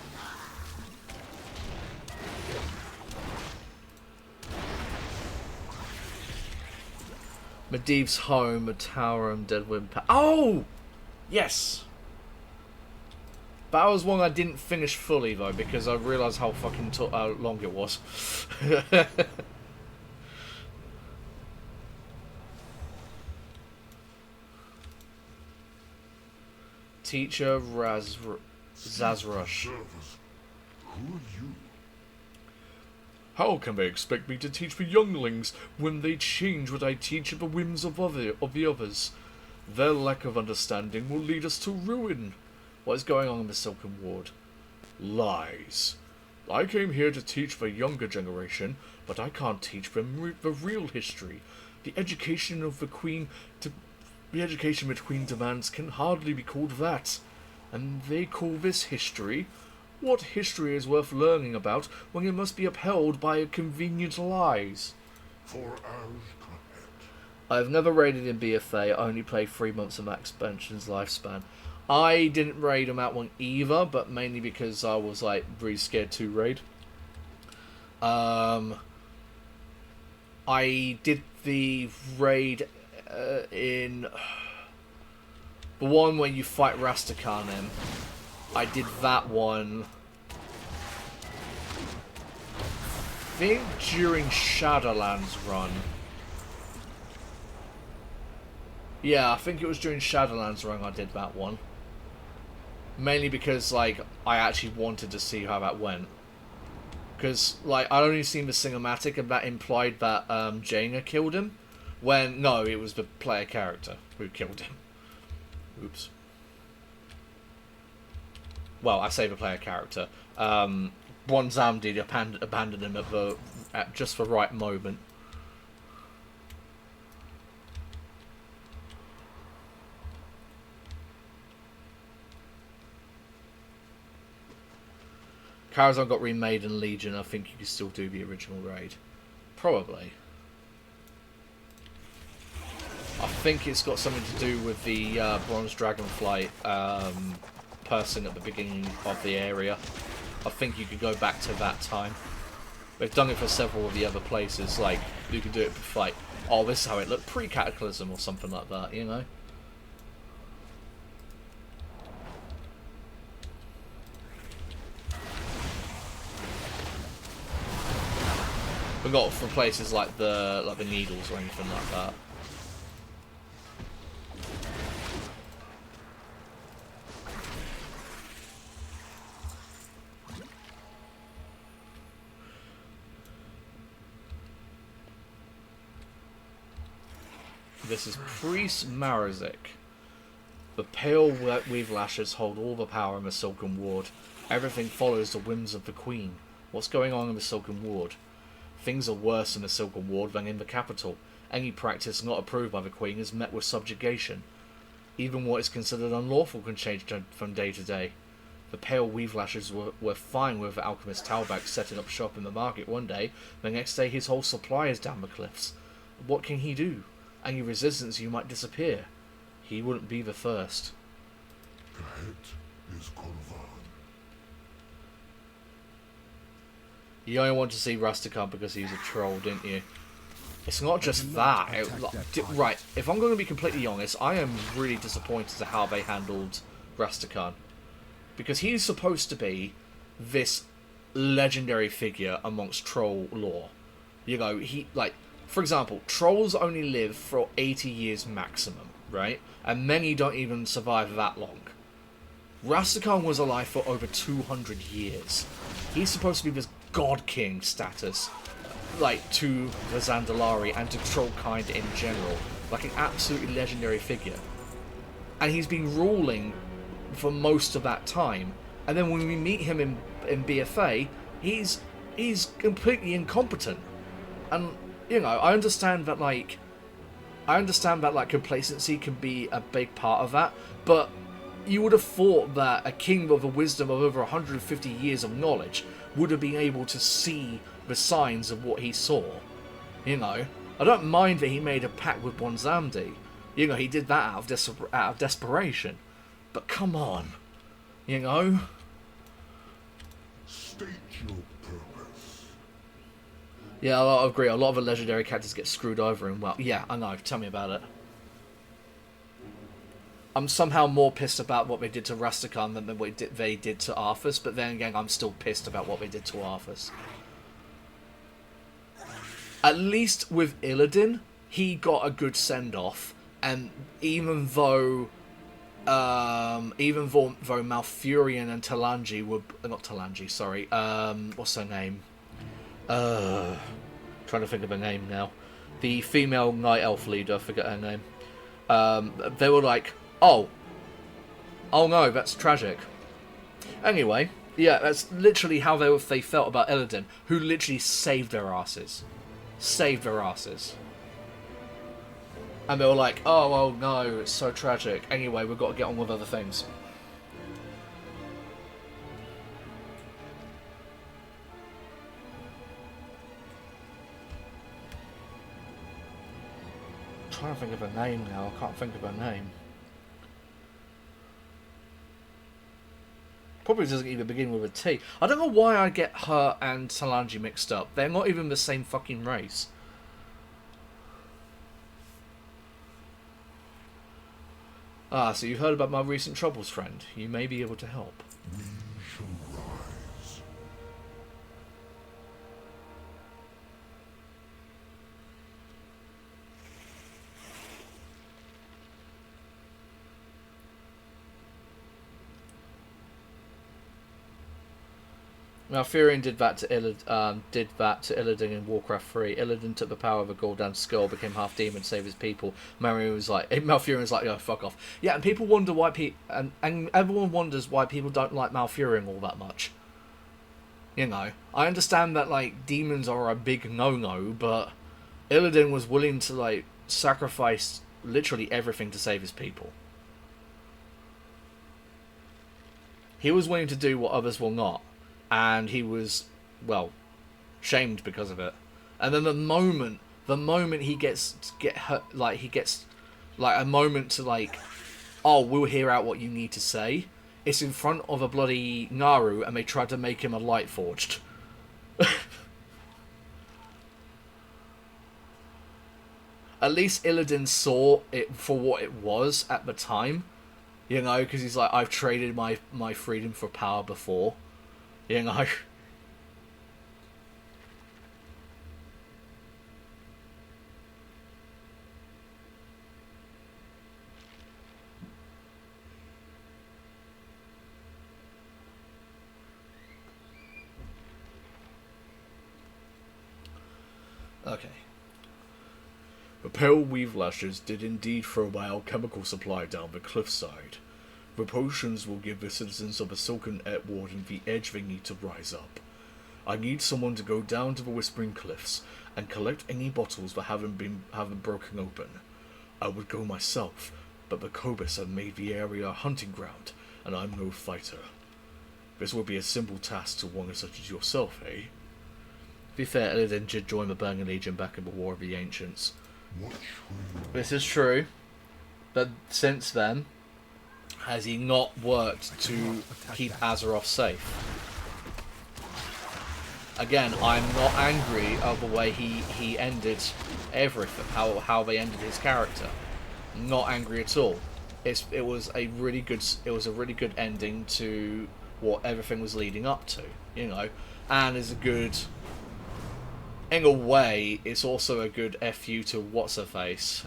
Medivh's home, a tower, and Deadwind. Oh! Yes! That was one I didn't finish fully though, because I realised how fucking long it was. Teacher Zazrush. Who are you? How can they expect me to teach the younglings when they change what I teach at the whims of the others? Their lack of understanding will lead us to ruin. What is going on in the Silken Ward? Lies. I came here to teach the younger generation, but I can't teach them the real history. The education the Queen demands can hardly be called that. And they call this history? What history is worth learning about when it must be upheld by convenient lies? For as I've never raided in BFA, I only played 3 months of Max Expansion's lifespan. I didn't raid on that one either, but mainly because I was like really scared to raid. I did the raid in the one where you fight Rastakhan in. I did that one I think during Shadowlands run. Yeah, I think it was during Shadowlands run I did that one. Mainly because, like, I actually wanted to see how that went. Because, like, I'd only seen the cinematic and that implied that Jaina killed him. When, no, it was the player character who killed him. Oops. Well, I say the player character. Bonzamdi abandoned him at just the right moment. Karazhan got remade in Legion. I think you can still do the original raid. Probably. I think it's got something to do with the Bronze Dragonflight person at the beginning of the area. I think you could go back to that time. They've done it for several of the other places. Like, you could do it for, like, oh, this is how it looked pre-Cataclysm or something like that, you know? But not for places like the Needles or anything like that. This is Priest Marazik. The pale weave lashes hold all the power in the Silken Ward. Everything follows the whims of the Queen. What's going on in the Silken Ward? Things are worse in the Silken Ward than in the capital. Any practice not approved by the Queen is met with subjugation. Even what is considered unlawful can change from day to day. The pale weave lashes were fine with the alchemist Talbak setting up shop in the market one day. The next day his whole supply is down the cliffs. What can he do? Any resistance, you might disappear. He wouldn't be the first. the head is Korvan. You only want to see Rastakhan because he's a troll, didn't you? It's not just that. Right, if I'm going to be completely honest, I am really disappointed at how they handled Rastakhan. Because he's supposed to be this legendary figure amongst troll lore. You know, for example, trolls only live for 80 years maximum, right? And many don't even survive that long. Rastakhan was alive for over 200 years. He's supposed to be this god king status, like, to the Zandalari and to trollkind in general. Like an absolutely legendary figure. And he's been ruling for most of that time. And then when we meet him in BFA, he's completely incompetent. And, you know, I understand that, like, complacency can be a big part of that, but you would have thought that a king with a wisdom of over 150 years of knowledge would have been able to see the signs of what he saw. You know, I don't mind that he made a pact with Bonzamdi. You know, he did that out of desperation. But come on, you know? State your purpose. Yeah, I agree. A lot of the legendary characters get screwed over and, well, yeah, I know. Tell me about it. I'm somehow more pissed about what they did to Rastakhan than what they did to Arthas, but then again, I'm still pissed about what they did to Arthas. At least with Illidan, he got a good send-off, and even though Malfurion and Talanji were... Not Talanji, sorry. What's her name? Trying to think of her name now. The female Night Elf leader, I forget her name. They were like, oh no, that's tragic. Anyway, yeah, that's literally how they felt about Illidan, who literally saved their asses. Saved their asses. And they were like, oh no, it's so tragic. Anyway, we've got to get on with other things. trying to think of her name now. I can't think of her name. Probably doesn't even begin with a T. I don't know why I get her and Talanji mixed up. They're not even the same fucking race. Ah, so you've heard about my recent troubles, friend. You may be able to help. We shall rise. Malfurion did that to Illidan in Warcraft 3. Illidan took the power of a Gul'dan skull, became half demon, saved his people. Malfurion was like, "Yo, fuck off." Yeah, and people wonder why and everyone wonders why people don't like Malfurion all that much. You know, I understand that like demons are a big no-no, but Illidan was willing to like sacrifice literally everything to save his people. He was willing to do what others will not. And he was, well, shamed because of it. And then the moment he gets a moment to like, oh, we'll hear out what you need to say. It's in front of a bloody Naru, and they tried to make him a light forged. At least Illidan saw it for what it was at the time, you know, because he's like, I've traded my freedom for power before. You know. Okay. The pale weave lashes did indeed throw my alchemical supply down the cliffside. The potions will give the citizens of the Silken Warden the edge they need to rise up. I need someone to go down to the Whispering Cliffs and collect any bottles that haven't broken open. I would go myself, but the Cobus have made the area a hunting ground, and I'm no fighter. This will be a simple task to one such as yourself, eh? To be fair, Illidan did join the Burning Legion back in the War of the Ancients. What true? This is true, but since then, has he not worked to keep Azeroth safe? Again, I'm not angry of the way he ended everything, how they ended his character. Not angry at all. It was a really good ending to what everything was leading up to, you know, and is a good. In a way, it's also a good FU to what's-her-face.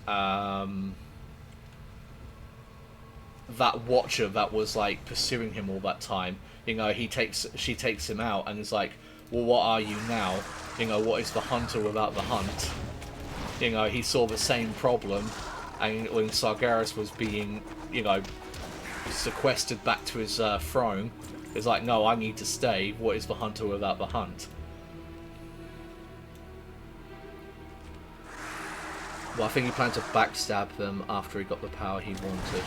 That Watcher that was like pursuing him all that time. You know, she takes him out and is like, well, what are you now? You know, what is the hunter without the hunt? You know, he saw the same problem, and when Sargeras was being, you know, sequestered back to his throne, it's like, no, I need to stay. What is the hunter without the hunt? Well, I think he planned to backstab them after he got the power he wanted.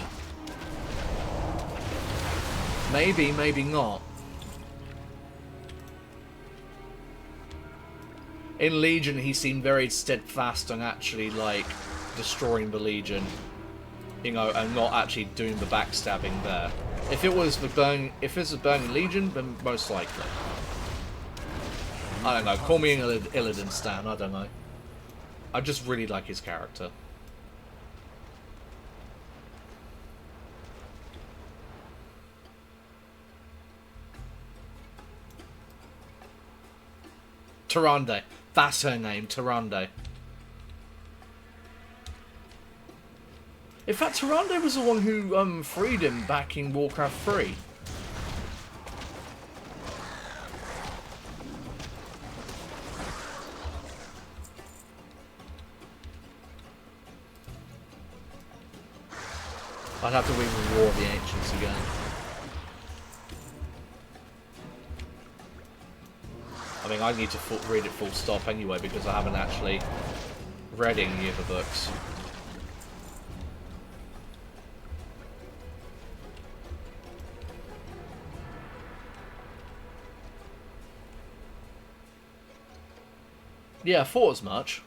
Maybe, maybe not. In Legion, he seemed very steadfast on actually, like, destroying the Legion. You know, and not actually doing the backstabbing there. If it was the Burning Legion, then most likely. I don't know, call me an Illidan stan, I don't know. I just really like his character. Tyrande. That's her name, Tyrande. In fact, Tyrande was the one who freed him back in Warcraft 3. I'd have to read the War of the Ancients again. I mean, I need to read it full stop anyway, because I haven't actually read any of the books. Yeah, I thought as much.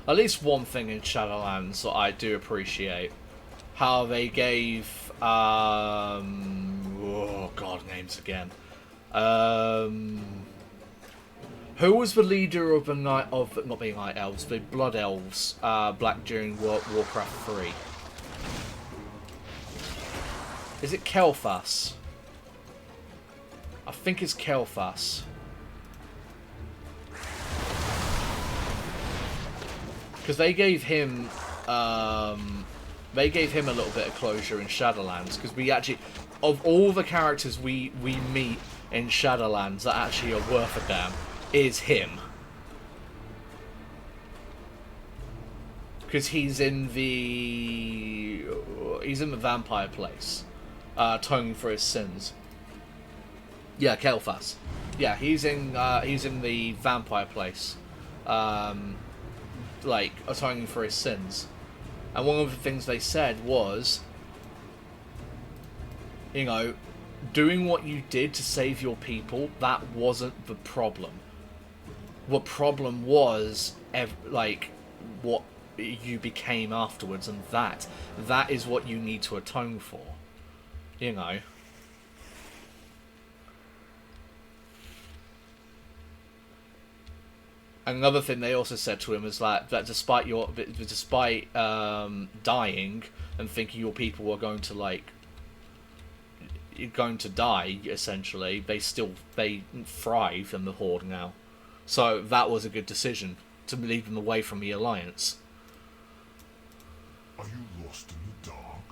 At least one thing in Shadowlands that I do appreciate. How they gave... oh, God, names again. Who was the leader of the Night... of not being Night Elves, the Blood Elves, Black during Warcraft 3? Is it Kel'Thas? I think it's Kel'Thas. Because they gave him a little bit of closure in Shadowlands. Because we actually, of all the characters we meet in Shadowlands that actually are worth a damn, is him. Because he's in the vampire place, atoning for his sins. Yeah, Kel'Thas. Yeah, he's in the vampire place, like atoning for his sins. And one of the things they said was, you know, doing what you did to save your people, that wasn't the problem. The problem was like what you became afterwards, and that is what you need to atone for, you know. Another thing they also said to him is that despite dying and thinking your people were going to die, essentially, they thrive in the Horde now. So that was a good decision to lead them away from the Alliance. Are you lost in the dark?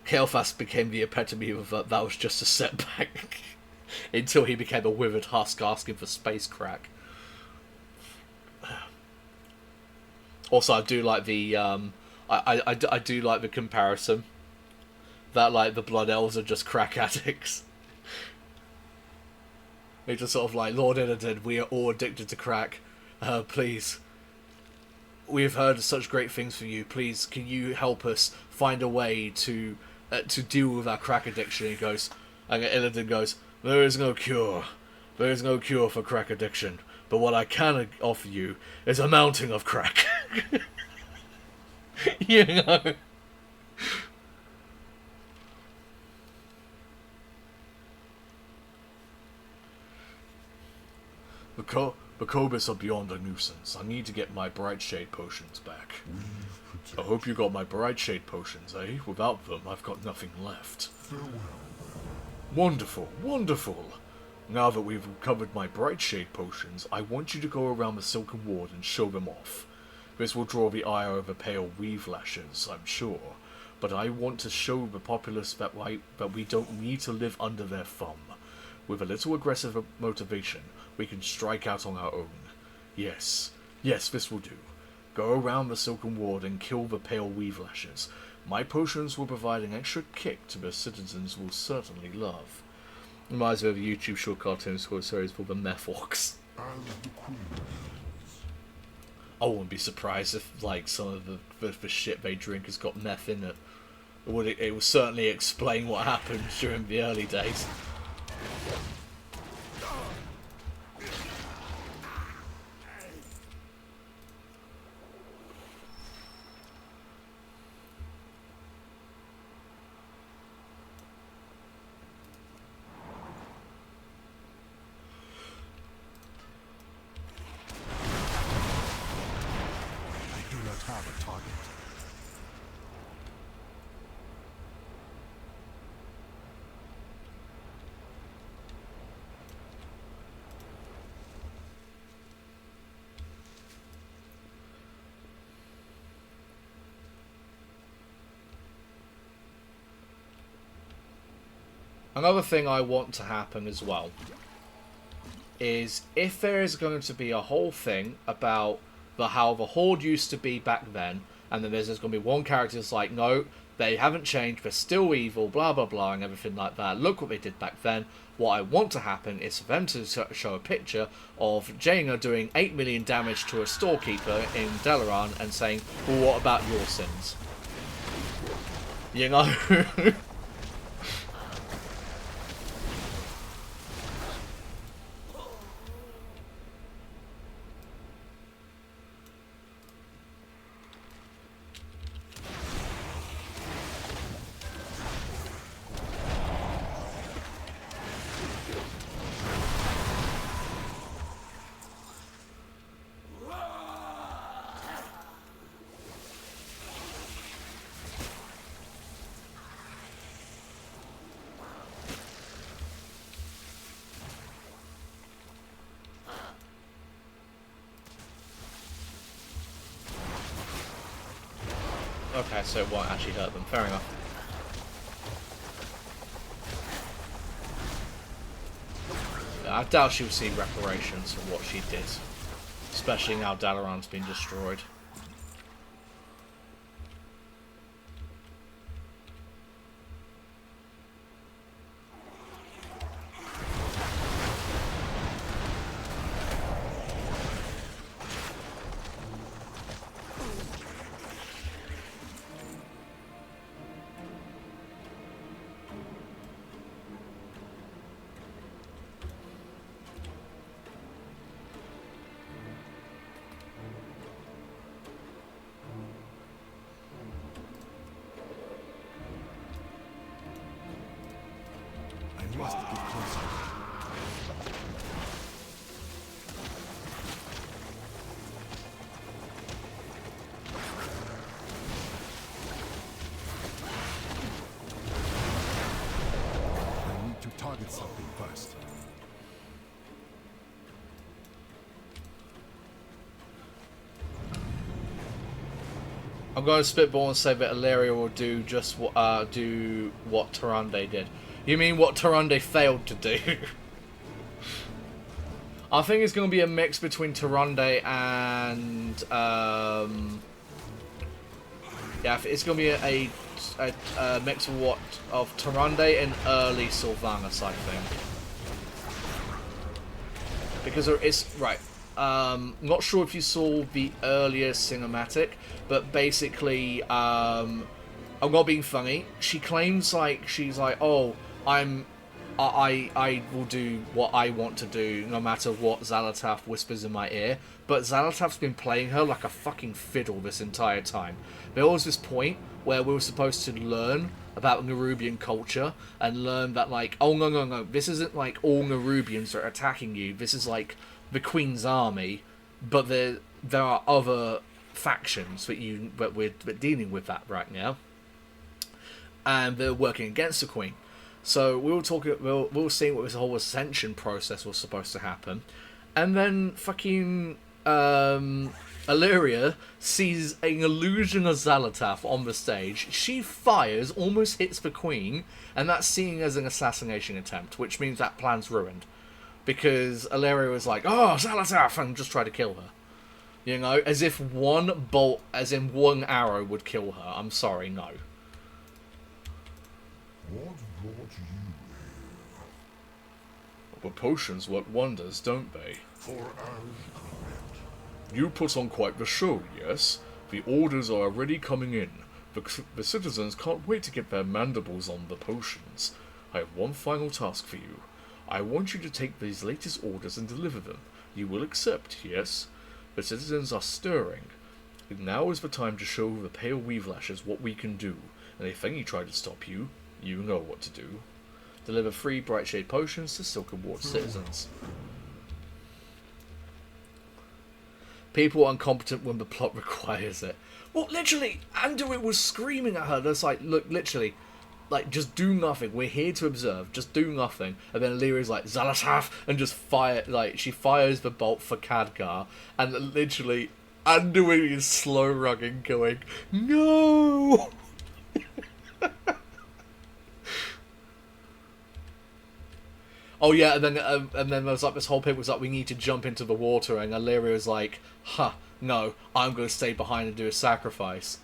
Kel'Thas became the epitome of that was just a setback. Until he became a withered husk asking for space crack. Also, I do like the I do like the comparison that like the Blood Elves are just crack addicts. They just sort of like, Lord Illidan, we are all addicted to crack. Please, we have heard such great things from you. Please, can you help us find a way to deal with our crack addiction? He goes, and Illidan goes, there is no cure. There is no cure for crack addiction. But what I can offer you is a mounting of crack. You know? The Cobus are beyond a nuisance. I need to get my Bright Shade potions back. I hope you got my Bright Shade potions, eh? Without them, I've got nothing left. Farewell. Wonderful, wonderful! Now that we've recovered my Bright Shade potions, I want you to go around the Silken Ward and show them off. This will draw the ire of the pale weave lashes, I'm sure, but I want to show the populace that we don't need to live under their thumb. With a little aggressive motivation, we can strike out on our own. Yes, this will do. Go around the Silken Ward and kill the pale weave lashes. My potions will provide an extra kick to the citizens will certainly love. Reminds me of a YouTube short cartoon series called The Meth Orcs. I wouldn't be surprised if like some of the shit they drink has got meth in it. It will certainly explain what happened during the early days. Another thing I want to happen as well is if there is going to be a whole thing about how the Horde used to be back then, and then there's going to be one character that's like, no, they haven't changed, they're still evil, blah blah blah, and everything like that. Look what they did back then. What I want to happen is for them to show a picture of Jaina doing 8 million damage to a storekeeper in Dalaran and saying, well, what about your sins? You know? okay, so it won't actually hurt them. Fair enough. I doubt she'll see reparations for what she did. Especially now Dalaran's been destroyed. I must get closer. I need to target something first. I'm going to spitball and say that Illyria will do just what Tyrande did. You mean what Tyrande failed to do? I think it's going to be a mix between Tyrande and yeah, it's going to be a mix of Tyrande and early Sylvanas, I think, because it's right. Not sure if you saw the earlier cinematic, but basically, I'm not being funny. She claims she's like, oh, I will do what I want to do, no matter what Xal'atath whispers in my ear. But Xal'atath's been playing her like a fucking fiddle this entire time. There was this point where we were supposed to learn about Nerubian culture and learn that, like, oh no, this isn't like all Nerubians are attacking you. This is like the Queen's army, but there are other factions that we're dealing with that right now, and they're working against the Queen. So we were seeing what this whole ascension process was supposed to happen, and then fucking Illyria sees an illusion of Xal'atath on the stage. She fires, almost hits the Queen, and that's seen as an assassination attempt, which means that plan's ruined. Because Illyria was like, oh, Xal'atath, and just tried to kill her. You know, as if one bolt, as in one arrow, would kill her. I'm sorry, no. What brought you But potions work wonders, don't they? here? For correct. You put on quite the show, yes? The orders are already coming in. The citizens can't wait to get their mandibles on the potions. I have one final task for you. I want you to take these latest orders and deliver them. You will accept, yes? The citizens are stirring. Now is the time to show the pale Weavelashers what we can do, and if any try to stop you, you know what to do. Deliver 3 bright shade potions to Silken Ward citizens. People are incompetent when the plot requires it. Well, literally, Anduin was screaming at her. That's like, look, literally, like, just do nothing. We're here to observe. Just do nothing. And then Illyria's like, Xal'atath, and just she fires the bolt for Khadgar, and literally, Anduin is slow running, going, no! Oh yeah, and then there was like this whole bit was like, we need to jump into the water, and Illyria was like, no, I'm going to stay behind and do a sacrifice.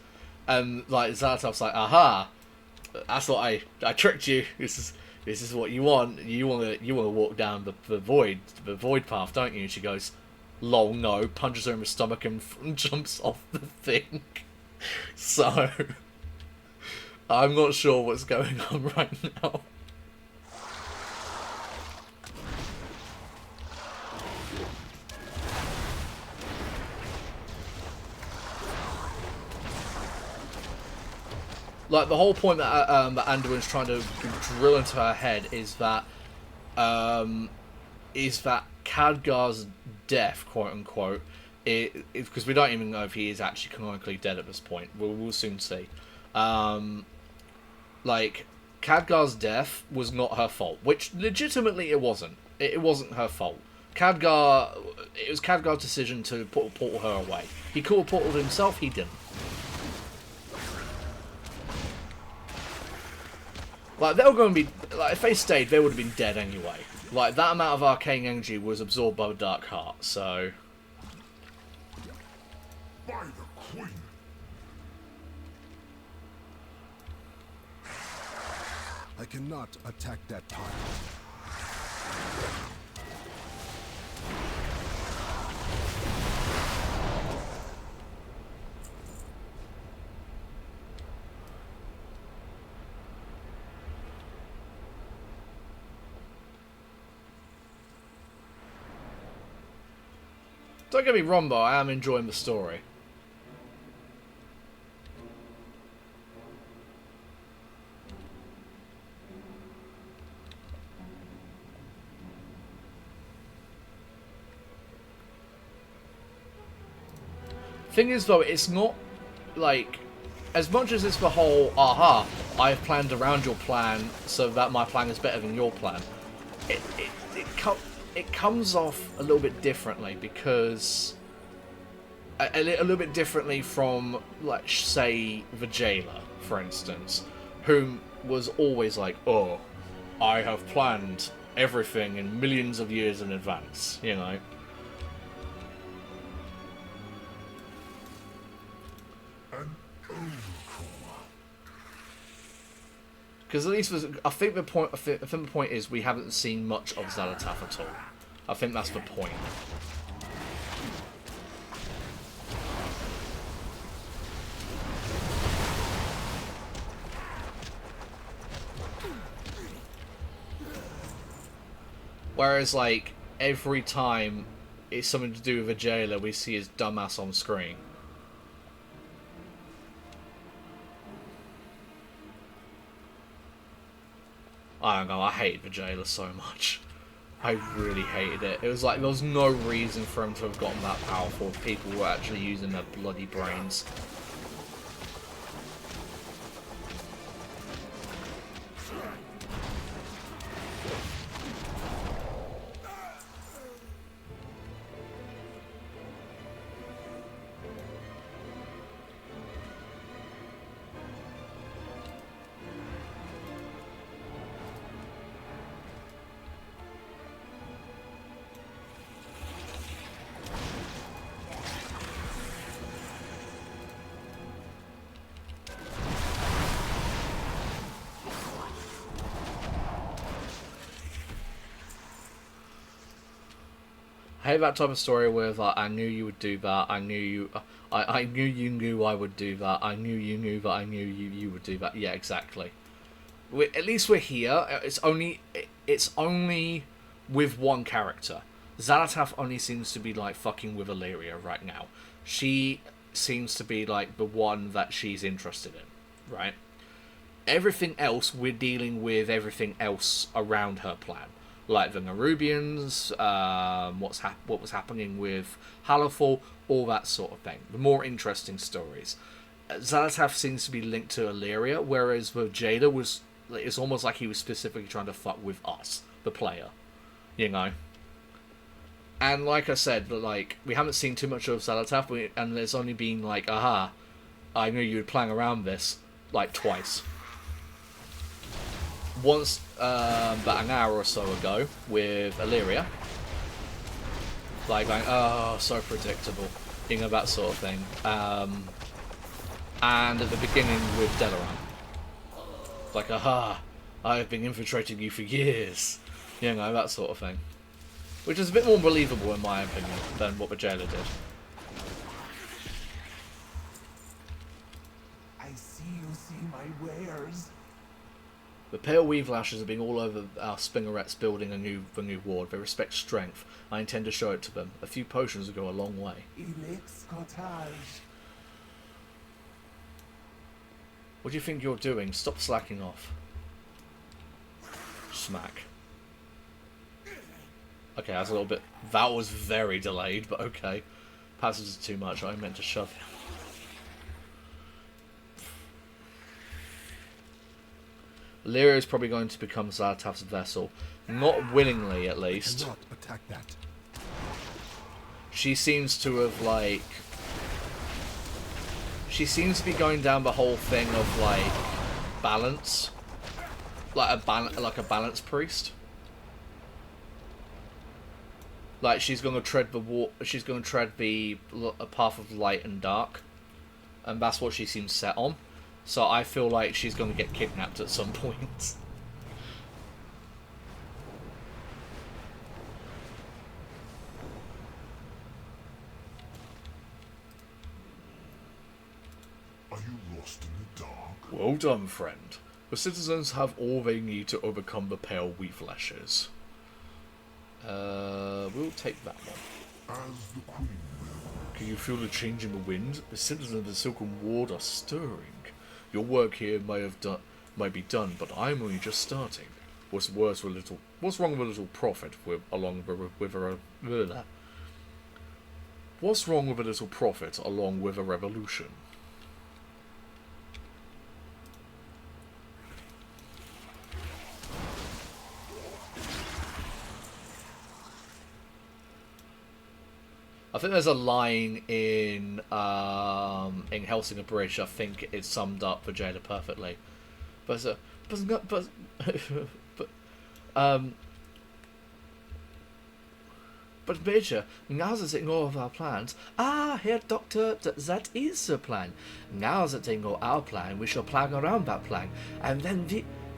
And like Xal'atath's like, aha, that's what I tricked you. This is what you want. You want to walk down the void path, don't you? And she goes, lol, no, punches her in the stomach and jumps off the thing. So I'm not sure what's going on right now. Like, the whole point that Anduin's trying to drill into her head is that Khadgar's death, quote unquote, because we don't even know if he is actually canonically dead at this point. We'll soon see. Like, Khadgar's death was not her fault, which legitimately it wasn't. It wasn't her fault. It was Khadgar's decision to portal her away. He could have portaled himself. He didn't. Like, they were going to be... Like, if they stayed, they would have been dead anyway. Like, that amount of arcane energy was absorbed by the Dark Heart, so... By the Queen! I cannot attack that target. Don't get me wrong, though, I am enjoying the story. Thing is, though, it's not, like, as much as it's the whole, aha, I've planned around your plan so that my plan is better than your plan, it comes off a little bit differently because... A little bit differently from, like, say, the jailer, for instance, whom was always like, oh, I have planned everything in millions of years in advance, you know? Because at least, I think the point is we haven't seen much of Xalatath at all. I think that's the point. Whereas, like, every time it's something to do with a jailer, we see his dumbass on screen. I don't know, I hated the jailer so much. I really hated it. It was like, there was no reason for him to have gotten that powerful if people were actually using their bloody brains. I hate that type of story where like, I knew you would do that, I knew you knew I would do that, I knew you knew that I knew you would do that. Yeah, exactly. At least we're here. It's only with one character. Xalatath only seems to be like fucking with Illyria right now. She seems to be like the one that she's interested in, right? Everything else, we're dealing with everything else around her plan. Like the Nerubians, what was happening with Hallerfall, all that sort of thing. The more interesting stories. Xalatath seems to be linked to Illyria, whereas the Jailer it's almost like he was specifically trying to fuck with us, the player. You know? And like I said, like, we haven't seen too much of Xalatath, and there's only been like, aha, I knew you would plan around this, like, twice. Once, about an hour or so ago, with Illyria. Like, going, oh, so predictable. You know, that sort of thing. And at the beginning with Delaran. Like, aha, I've been infiltrating you for years. You know, that sort of thing. Which is a bit more believable, in my opinion, than what the Jailer did. I see you see my wares. The pale weave lashes have been all over our spinnerets building the new ward. They respect strength. I intend to show it to them. A few potions will go a long way. What do you think you're doing? Stop slacking off. Smack. Okay, that's a little bit... That was very delayed, but okay. Perhaps this is too much. I meant to shove him. Illyria is probably going to become Xalatath's vessel. Not willingly, at least. Not attack that. She seems to have, like... She seems to be going down the whole thing of, like, balance. like a balanced priest. Like she's going to tread the a path of light and dark, and that's what she seems set on. So I feel like she's going to get kidnapped at some point. Are you lost in the dark? Well done, friend. The citizens have all they need to overcome the pale wheat flashes. We'll take that one. As the queen will. Can you feel the change in the wind? The citizens of the Silken Ward are stirring. Your work here might be done, but I'm only just starting. What's wrong with a little profit along with a revolution? I think there's a line in Helsinger Bridge. I think it summed up for Jada perfectly. But Major, now that they know of our plans, Herr Doctor, that is the plan. Now that they know our plan, we shall plan around that plan, and then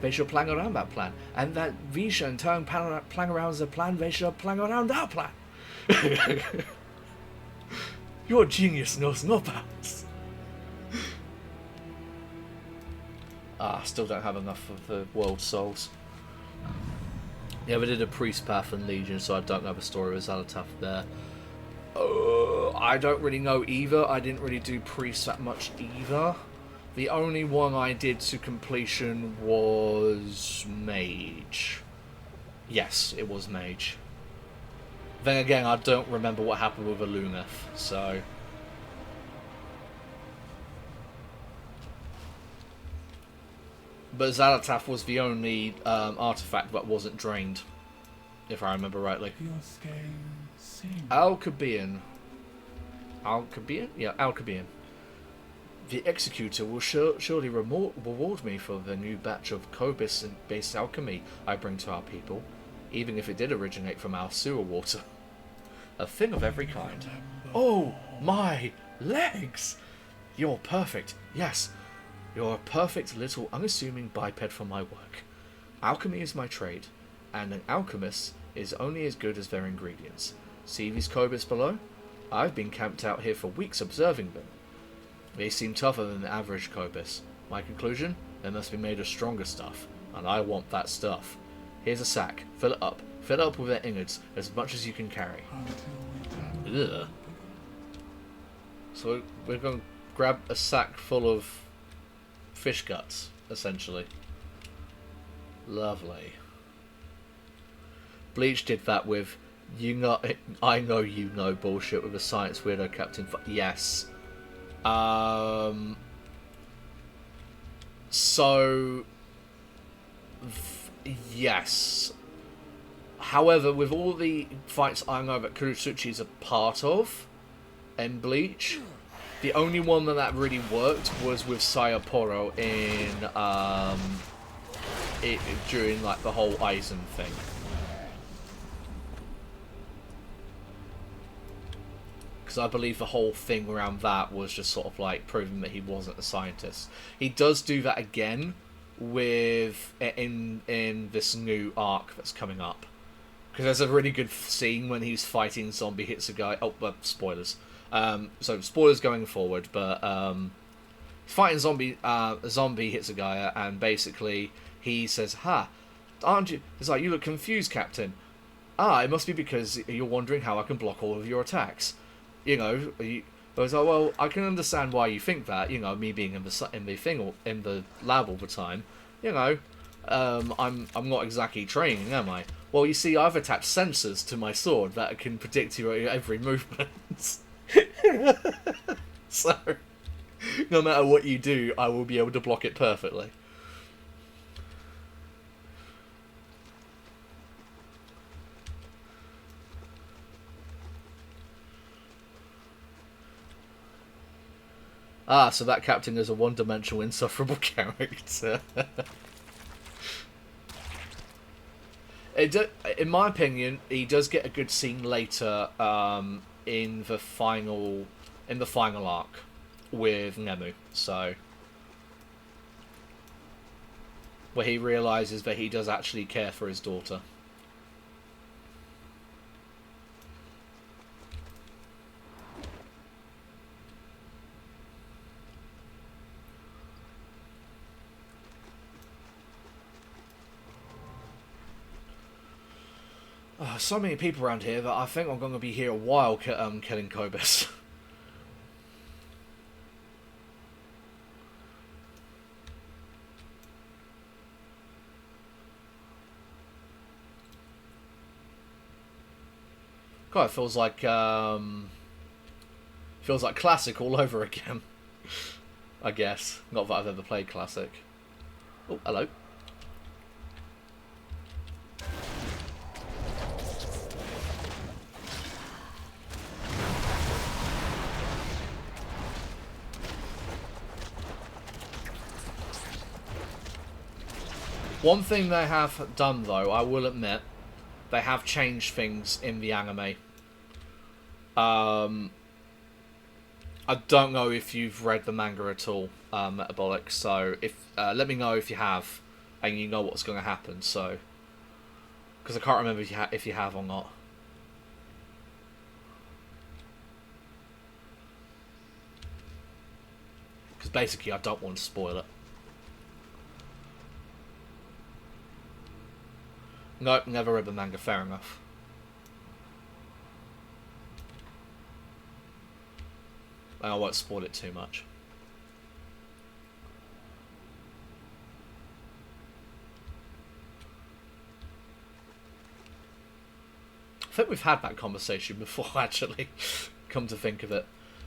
they shall plan around that plan, and then we shall in turn plan around the plan. They shall plan around our plan. Your genius knows no bounds. Still don't have enough of the world souls. Yeah, we did a priest path and legion, so I don't know the story of Zalataf there. I don't really know either. I didn't really do priest that much either. The only one I did to completion was mage. Yes, it was mage. Then again, I don't remember what happened with Illumeth, so... But Zalataf was the only artifact that wasn't drained, if I remember rightly. Alcabian. Alcabian? Yeah, Alcabian. The Executor will surely reward me for the new batch of Cobis-based alchemy I bring to our people, even if it did originate from our sewer water. A thing of every kind. Oh, my legs! You're perfect. Yes, you're a perfect little unassuming biped for my work. Alchemy is my trade, and an alchemist is only as good as their ingredients. See these cobras below? I've been camped out here for weeks observing them. They seem tougher than the average cobras. My conclusion? They must be made of stronger stuff, and I want that stuff. Here's a sack. Fill it up. Fill it up with their innards, as much as you can carry. Ugh. So we're going to grab a sack full of fish guts, essentially. Lovely. Bleach did that with I know you know bullshit with a science weirdo captain. Yes. So yes. However, with all the fights I know that Kurosuchi is a part of in Bleach, the only one that really worked was with Sapporo during like the whole Aizen thing. Because I believe the whole thing around that was just sort of like proving that he wasn't a scientist. He does do that again with in this new arc that's coming up. Because there's a really good scene when he's fighting zombie Hitsugai. Oh, spoilers. So spoilers going forward, but he's fighting zombie Hitsugai, and basically he says, "Ha, aren't you?" It's like, "You look confused, Captain." It must be because you're wondering how I can block all of your attacks. You know, I was like, well, I can understand why you think that. You know, me being in the lab all the time. You know, I'm not exactly training, am I? Well, you see, I've attached sensors to my sword that can predict your every movement. So, no matter what you do, I will be able to block it perfectly. So that captain is a one-dimensional, insufferable character. In my opinion, he does get a good scene later in the final arc with Nemu. So where he realizes that he does actually care for his daughter. So many people around here that I think I'm going to be here a while killing Kobus. God, it feels like Classic all over again. I guess. Not that I've ever played Classic. Oh, hello. One thing they have done, though, I will admit, they have changed things in the anime. I don't know if you've read the manga at all, Metabolic, so if let me know if you have, and you know what's going to happen, so... Because I can't remember if you have or not. Because basically I don't want to spoil it. Nope, never read the manga, fair enough. I won't spoil it too much. I think we've had that conversation before, actually, come to think of it.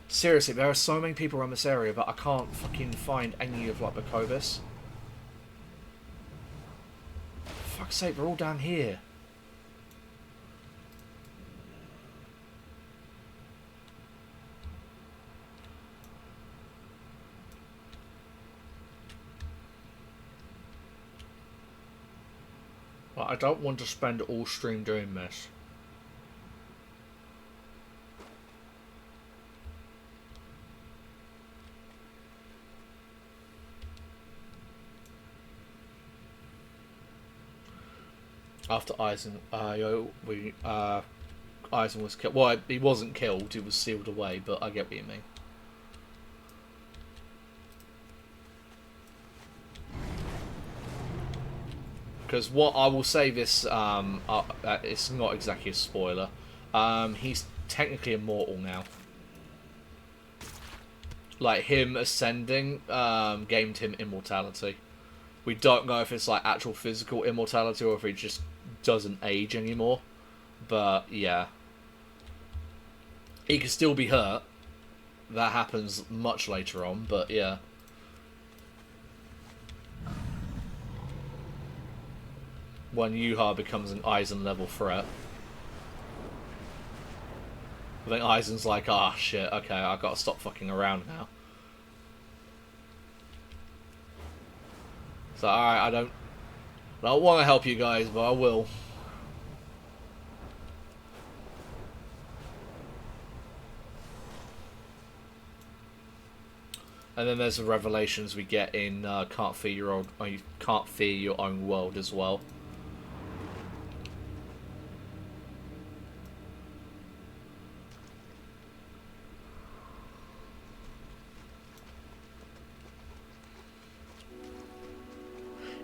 Seriously, there are so many people around this area, but I can't fucking find any of, like, the Kobus. For fuck's sake, they're all down here. Well, I don't want to spend all stream doing this. After Eisen, Eisen was killed. Well, he wasn't killed; he was sealed away. But I get what you mean. Because what I will say, this it's not exactly a spoiler. He's technically immortal now. Like, him ascending gained him immortality. We don't know if it's like actual physical immortality or if he just doesn't age anymore. But yeah, he can still be hurt. That happens much later on. But yeah. When Yuha becomes an Eisen level threat. I think Eisen's like, ah, shit, okay, I've got to stop fucking around now. So, alright, I don't want to help you guys, but I will. And then there's the revelations we get in Can't Fear Your Own World as well.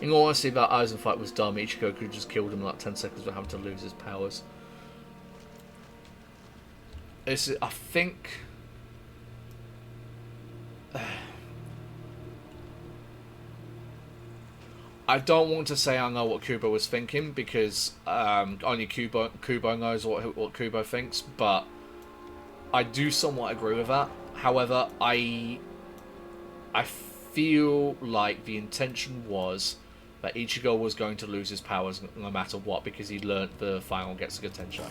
In all honesty, that Aizen fight was dumb. Ichigo could have just killed him in like 10 seconds without having to lose his powers. I think... I don't want to say I know what Kubo was thinking, because only Kubo knows what Kubo thinks, but I do somewhat agree with that. However, I feel like the intention was that Ichigo was going to lose his powers no matter what, because he learnt the final Getsuga Tensho.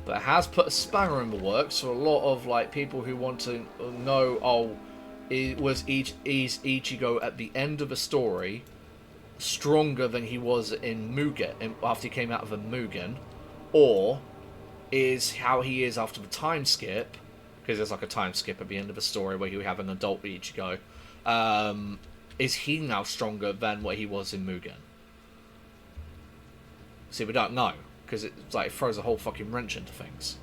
but it has put a spanner in the works for a lot of like people who want to know, oh, is Ichigo at the end of the story stronger than he was in Mugen after he came out of the Mugen, or is how he is after the time skip, because there's like a time skip at the end of the story where you have an adult Ichigo, is he now stronger than what he was in Mugen? See, we don't know, because it like throws a whole fucking wrench into things.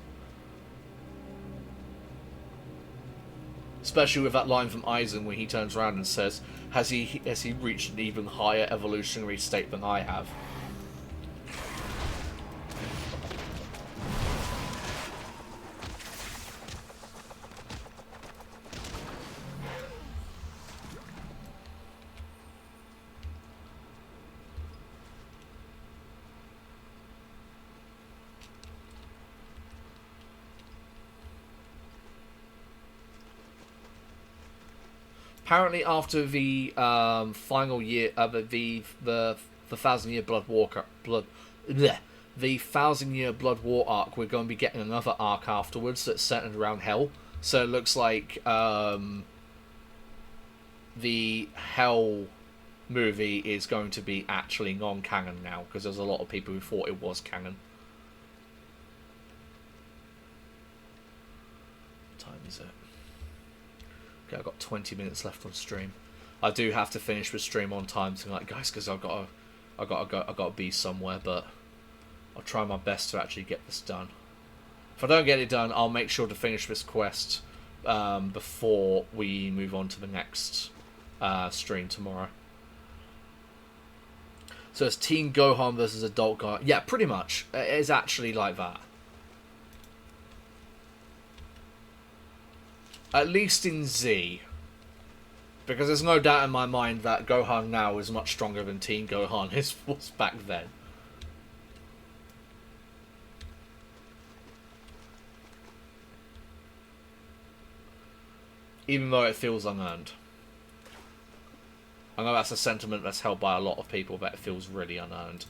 Especially with that line from Aizen where he turns around and says, has he reached an even higher evolutionary state than I have? Apparently, after the final year, the 1,000-year the 1,000-year Blood War arc, we're going to be getting another arc afterwards that's centered around Hell. So it looks like the Hell movie is going to be actually non-canon now, because there's a lot of people who thought it was canon. What time is it? Okay, I've got 20 minutes left on stream. I do have to finish the stream on time tonight, guys, because I've got to be somewhere. But I'll try my best to actually get this done. If I don't get it done, I'll make sure to finish this quest before we move on to the next stream tomorrow. So it's Teen Gohan versus Adult Gohan. Yeah, pretty much. It is actually like that. At least in Z. Because there's no doubt in my mind that Gohan now is much stronger than Teen Gohan was back then. Even though it feels unearned. I know that's a sentiment that's held by a lot of people, that it feels really unearned.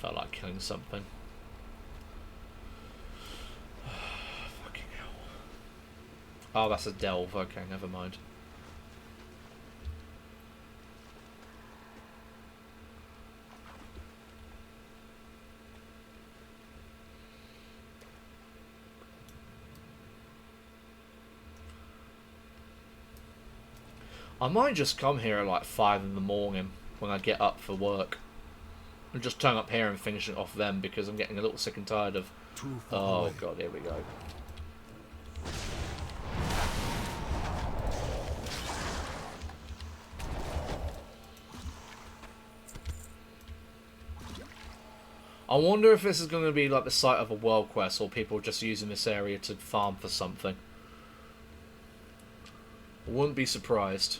Felt like killing something. Fucking hell. Oh, that's a delve. Okay, never mind. I might just come here at like 5 in the morning when I get up for work. And just turn up here and finish it off then, because I'm getting a little sick and tired of... Oh god, here we go. I wonder if this is going to be like the site of a world quest, or people just using this area to farm for something. I wouldn't be surprised.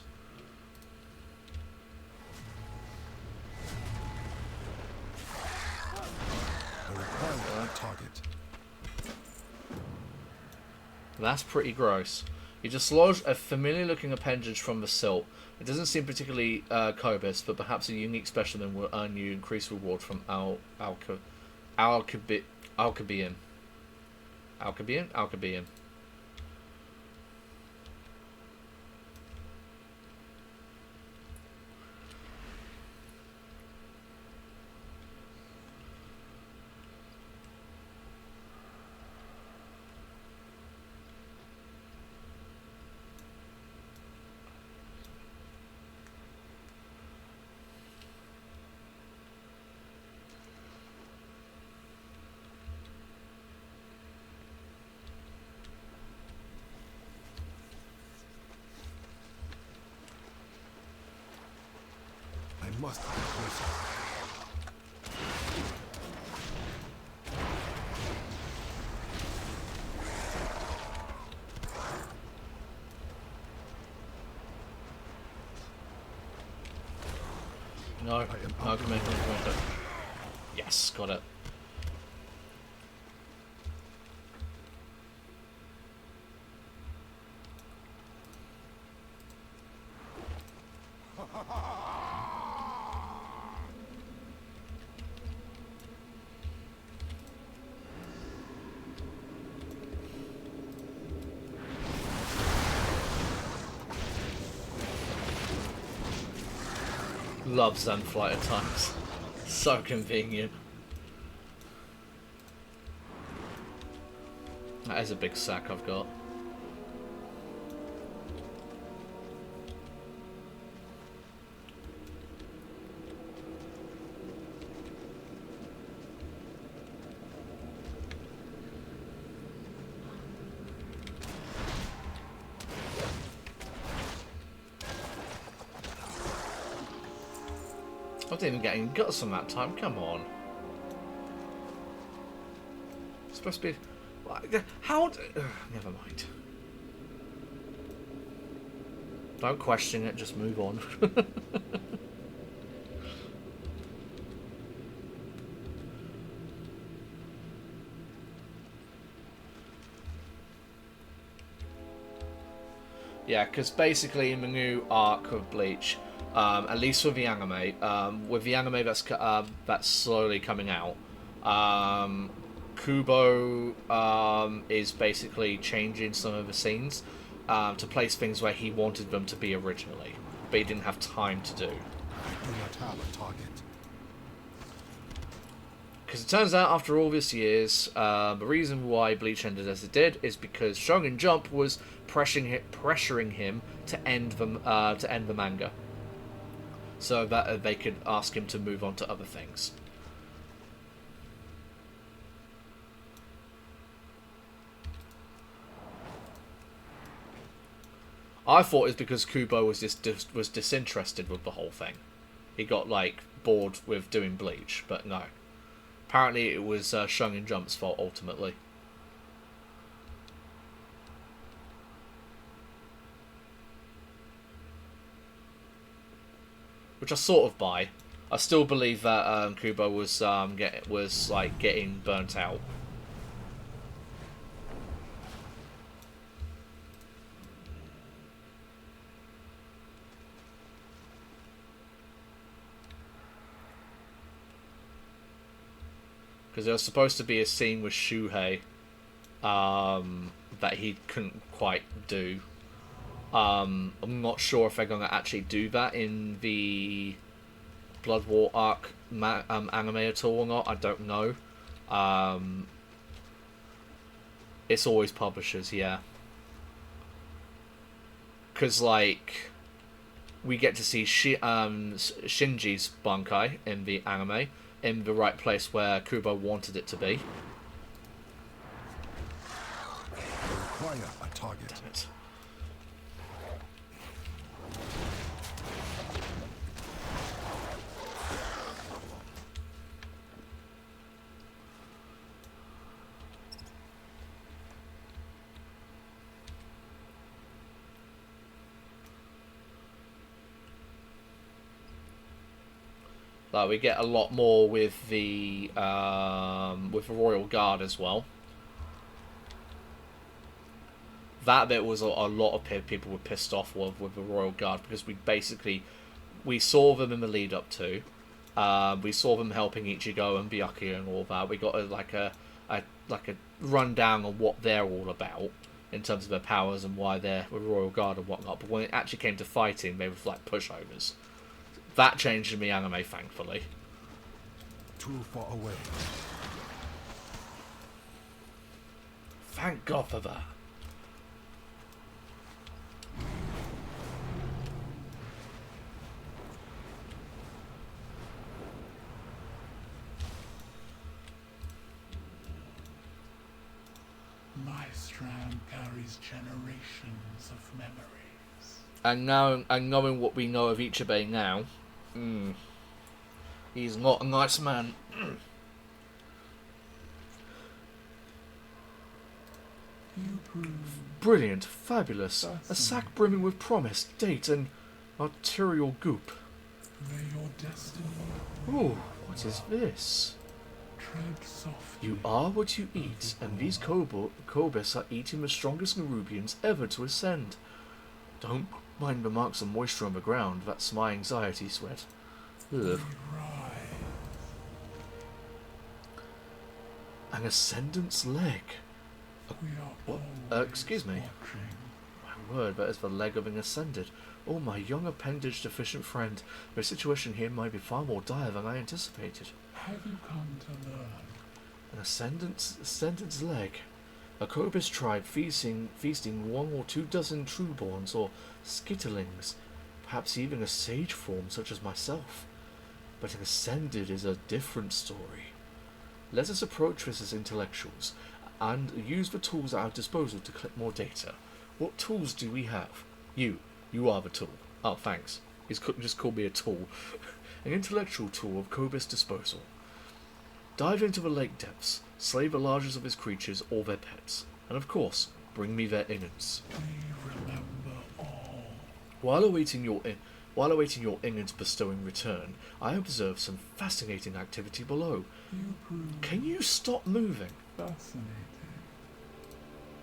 Target. That's pretty gross. You dislodged a familiar-looking appendage from the silt. It doesn't seem particularly Cobus, but perhaps a unique specimen will earn you increased reward from Alkebian. Must be closer. No, come in. Yes, got it. Love Zen Flight at times. So convenient. That is a big sack I've got. I didn't even get any guts on that time, come on. It's supposed to be... How... never mind. Don't question it, just move on. Yeah, because basically in the new arc of Bleach, at least with the anime that's slowly coming out, Kubo is basically changing some of the scenes to place things where he wanted them to be originally, but he didn't have time to do. I do not have a target. Because it turns out, after all these years, the reason why Bleach ended as it did is because Shonen Jump was pressuring him to end the manga, so that they could ask him to move on to other things. I thought it's because Kubo was was disinterested with the whole thing. He got like bored with doing Bleach, but no. Apparently it was Shonen Jump's fault ultimately. Which I sort of buy. I still believe that Kubo was getting burnt out. Because there was supposed to be a scene with Shuhei that he couldn't quite do. I'm not sure if they're going to actually do that in the Blood War arc anime at all or not. I don't know. It's always publishers, yeah. Because, like, we get to see Shinji's Bankai in the anime in the right place where Kubo wanted it to be. I require a target. Damn it. Like, we get a lot more with the Royal Guard as well. That bit was a lot of people were pissed off with the Royal Guard, because we saw them in the lead up to. We saw them helping Ichigo and Byakuya and all that. We got a rundown on what they're all about in terms of their powers and why they're with Royal Guard and whatnot. But when it actually came to fighting, they were like pushovers. That changed in the anime, thankfully. Too far away. Thank God for that. My strand carries generations of memories. And knowing what we know of Ichibei now, he's not a nice man. You prove Brilliant, fabulous, a sack brimming with promise, date, and arterial goop. may your destiny. Ooh, what is this? Tread softly. You are what you eat, and these Kobes are eating the strongest Nerubians ever to ascend. Don't mind the marks of moisture on the ground, that's my anxiety sweat. Ugh. An ascendant's leg. We are What? always Excuse me. watching. word, that is the leg of an Ascended. Oh, my young appendage-deficient friend. The situation here might be far more dire than I anticipated. Have you come to learn? An Ascendant's leg. A Cobus tribe feasting 1 or 2 dozen trueborns or skitterlings. Perhaps even a sage form such as myself. But an Ascended is a different story. Let us approach this as intellectuals, and use the tools at our disposal to collect more data. What tools do we have? You are the tool. Oh, thanks. He's just called me a tool. An intellectual tool of Cobus disposal. Dive into the lake depths, slay the largest of his creatures or their pets, and of course, bring me their innards. We remember all. While awaiting your innards bestowing return, I observe some fascinating activity below. Can you stop moving? Fascinating.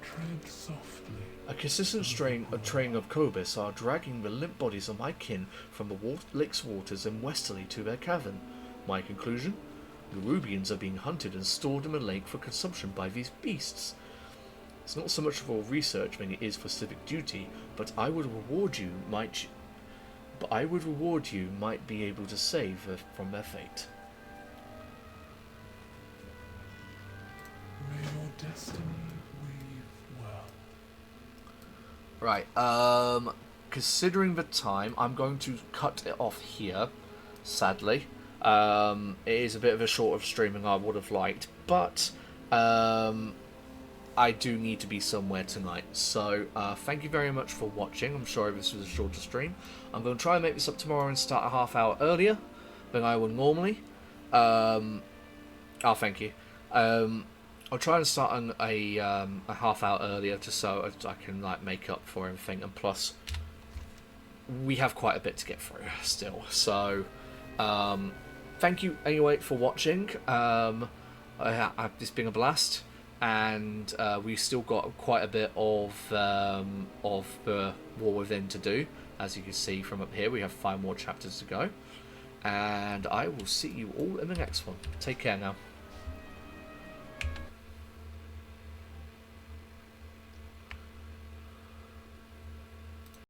Tread softly. A consistent train of Cobus are dragging the limp bodies of my kin from the lake's waters and westerly to their cavern. My conclusion? Nerubians are being hunted and stored in the lake for consumption by these beasts. It's not so much for research than it is for civic duty, but I would reward you might be able to save from their fate. May your destiny weave well. Right, considering the time, I'm going to cut it off here, sadly. It is a bit of a shorter stream than I would have liked, but I do need to be somewhere tonight. So thank you very much for watching. I'm sorry this was a shorter stream. I'm going to try and make this up tomorrow and start a half hour earlier than I would normally. Thank you. I'll try and start on a half hour earlier just so I can like make up for everything, and plus we have quite a bit to get through still. So thank you anyway for watching. It's been a blast, and we've still got quite a bit of the War Within to do. As you can see from up here, we have 5 more chapters to go, and I will see you all in the next one. Take care now.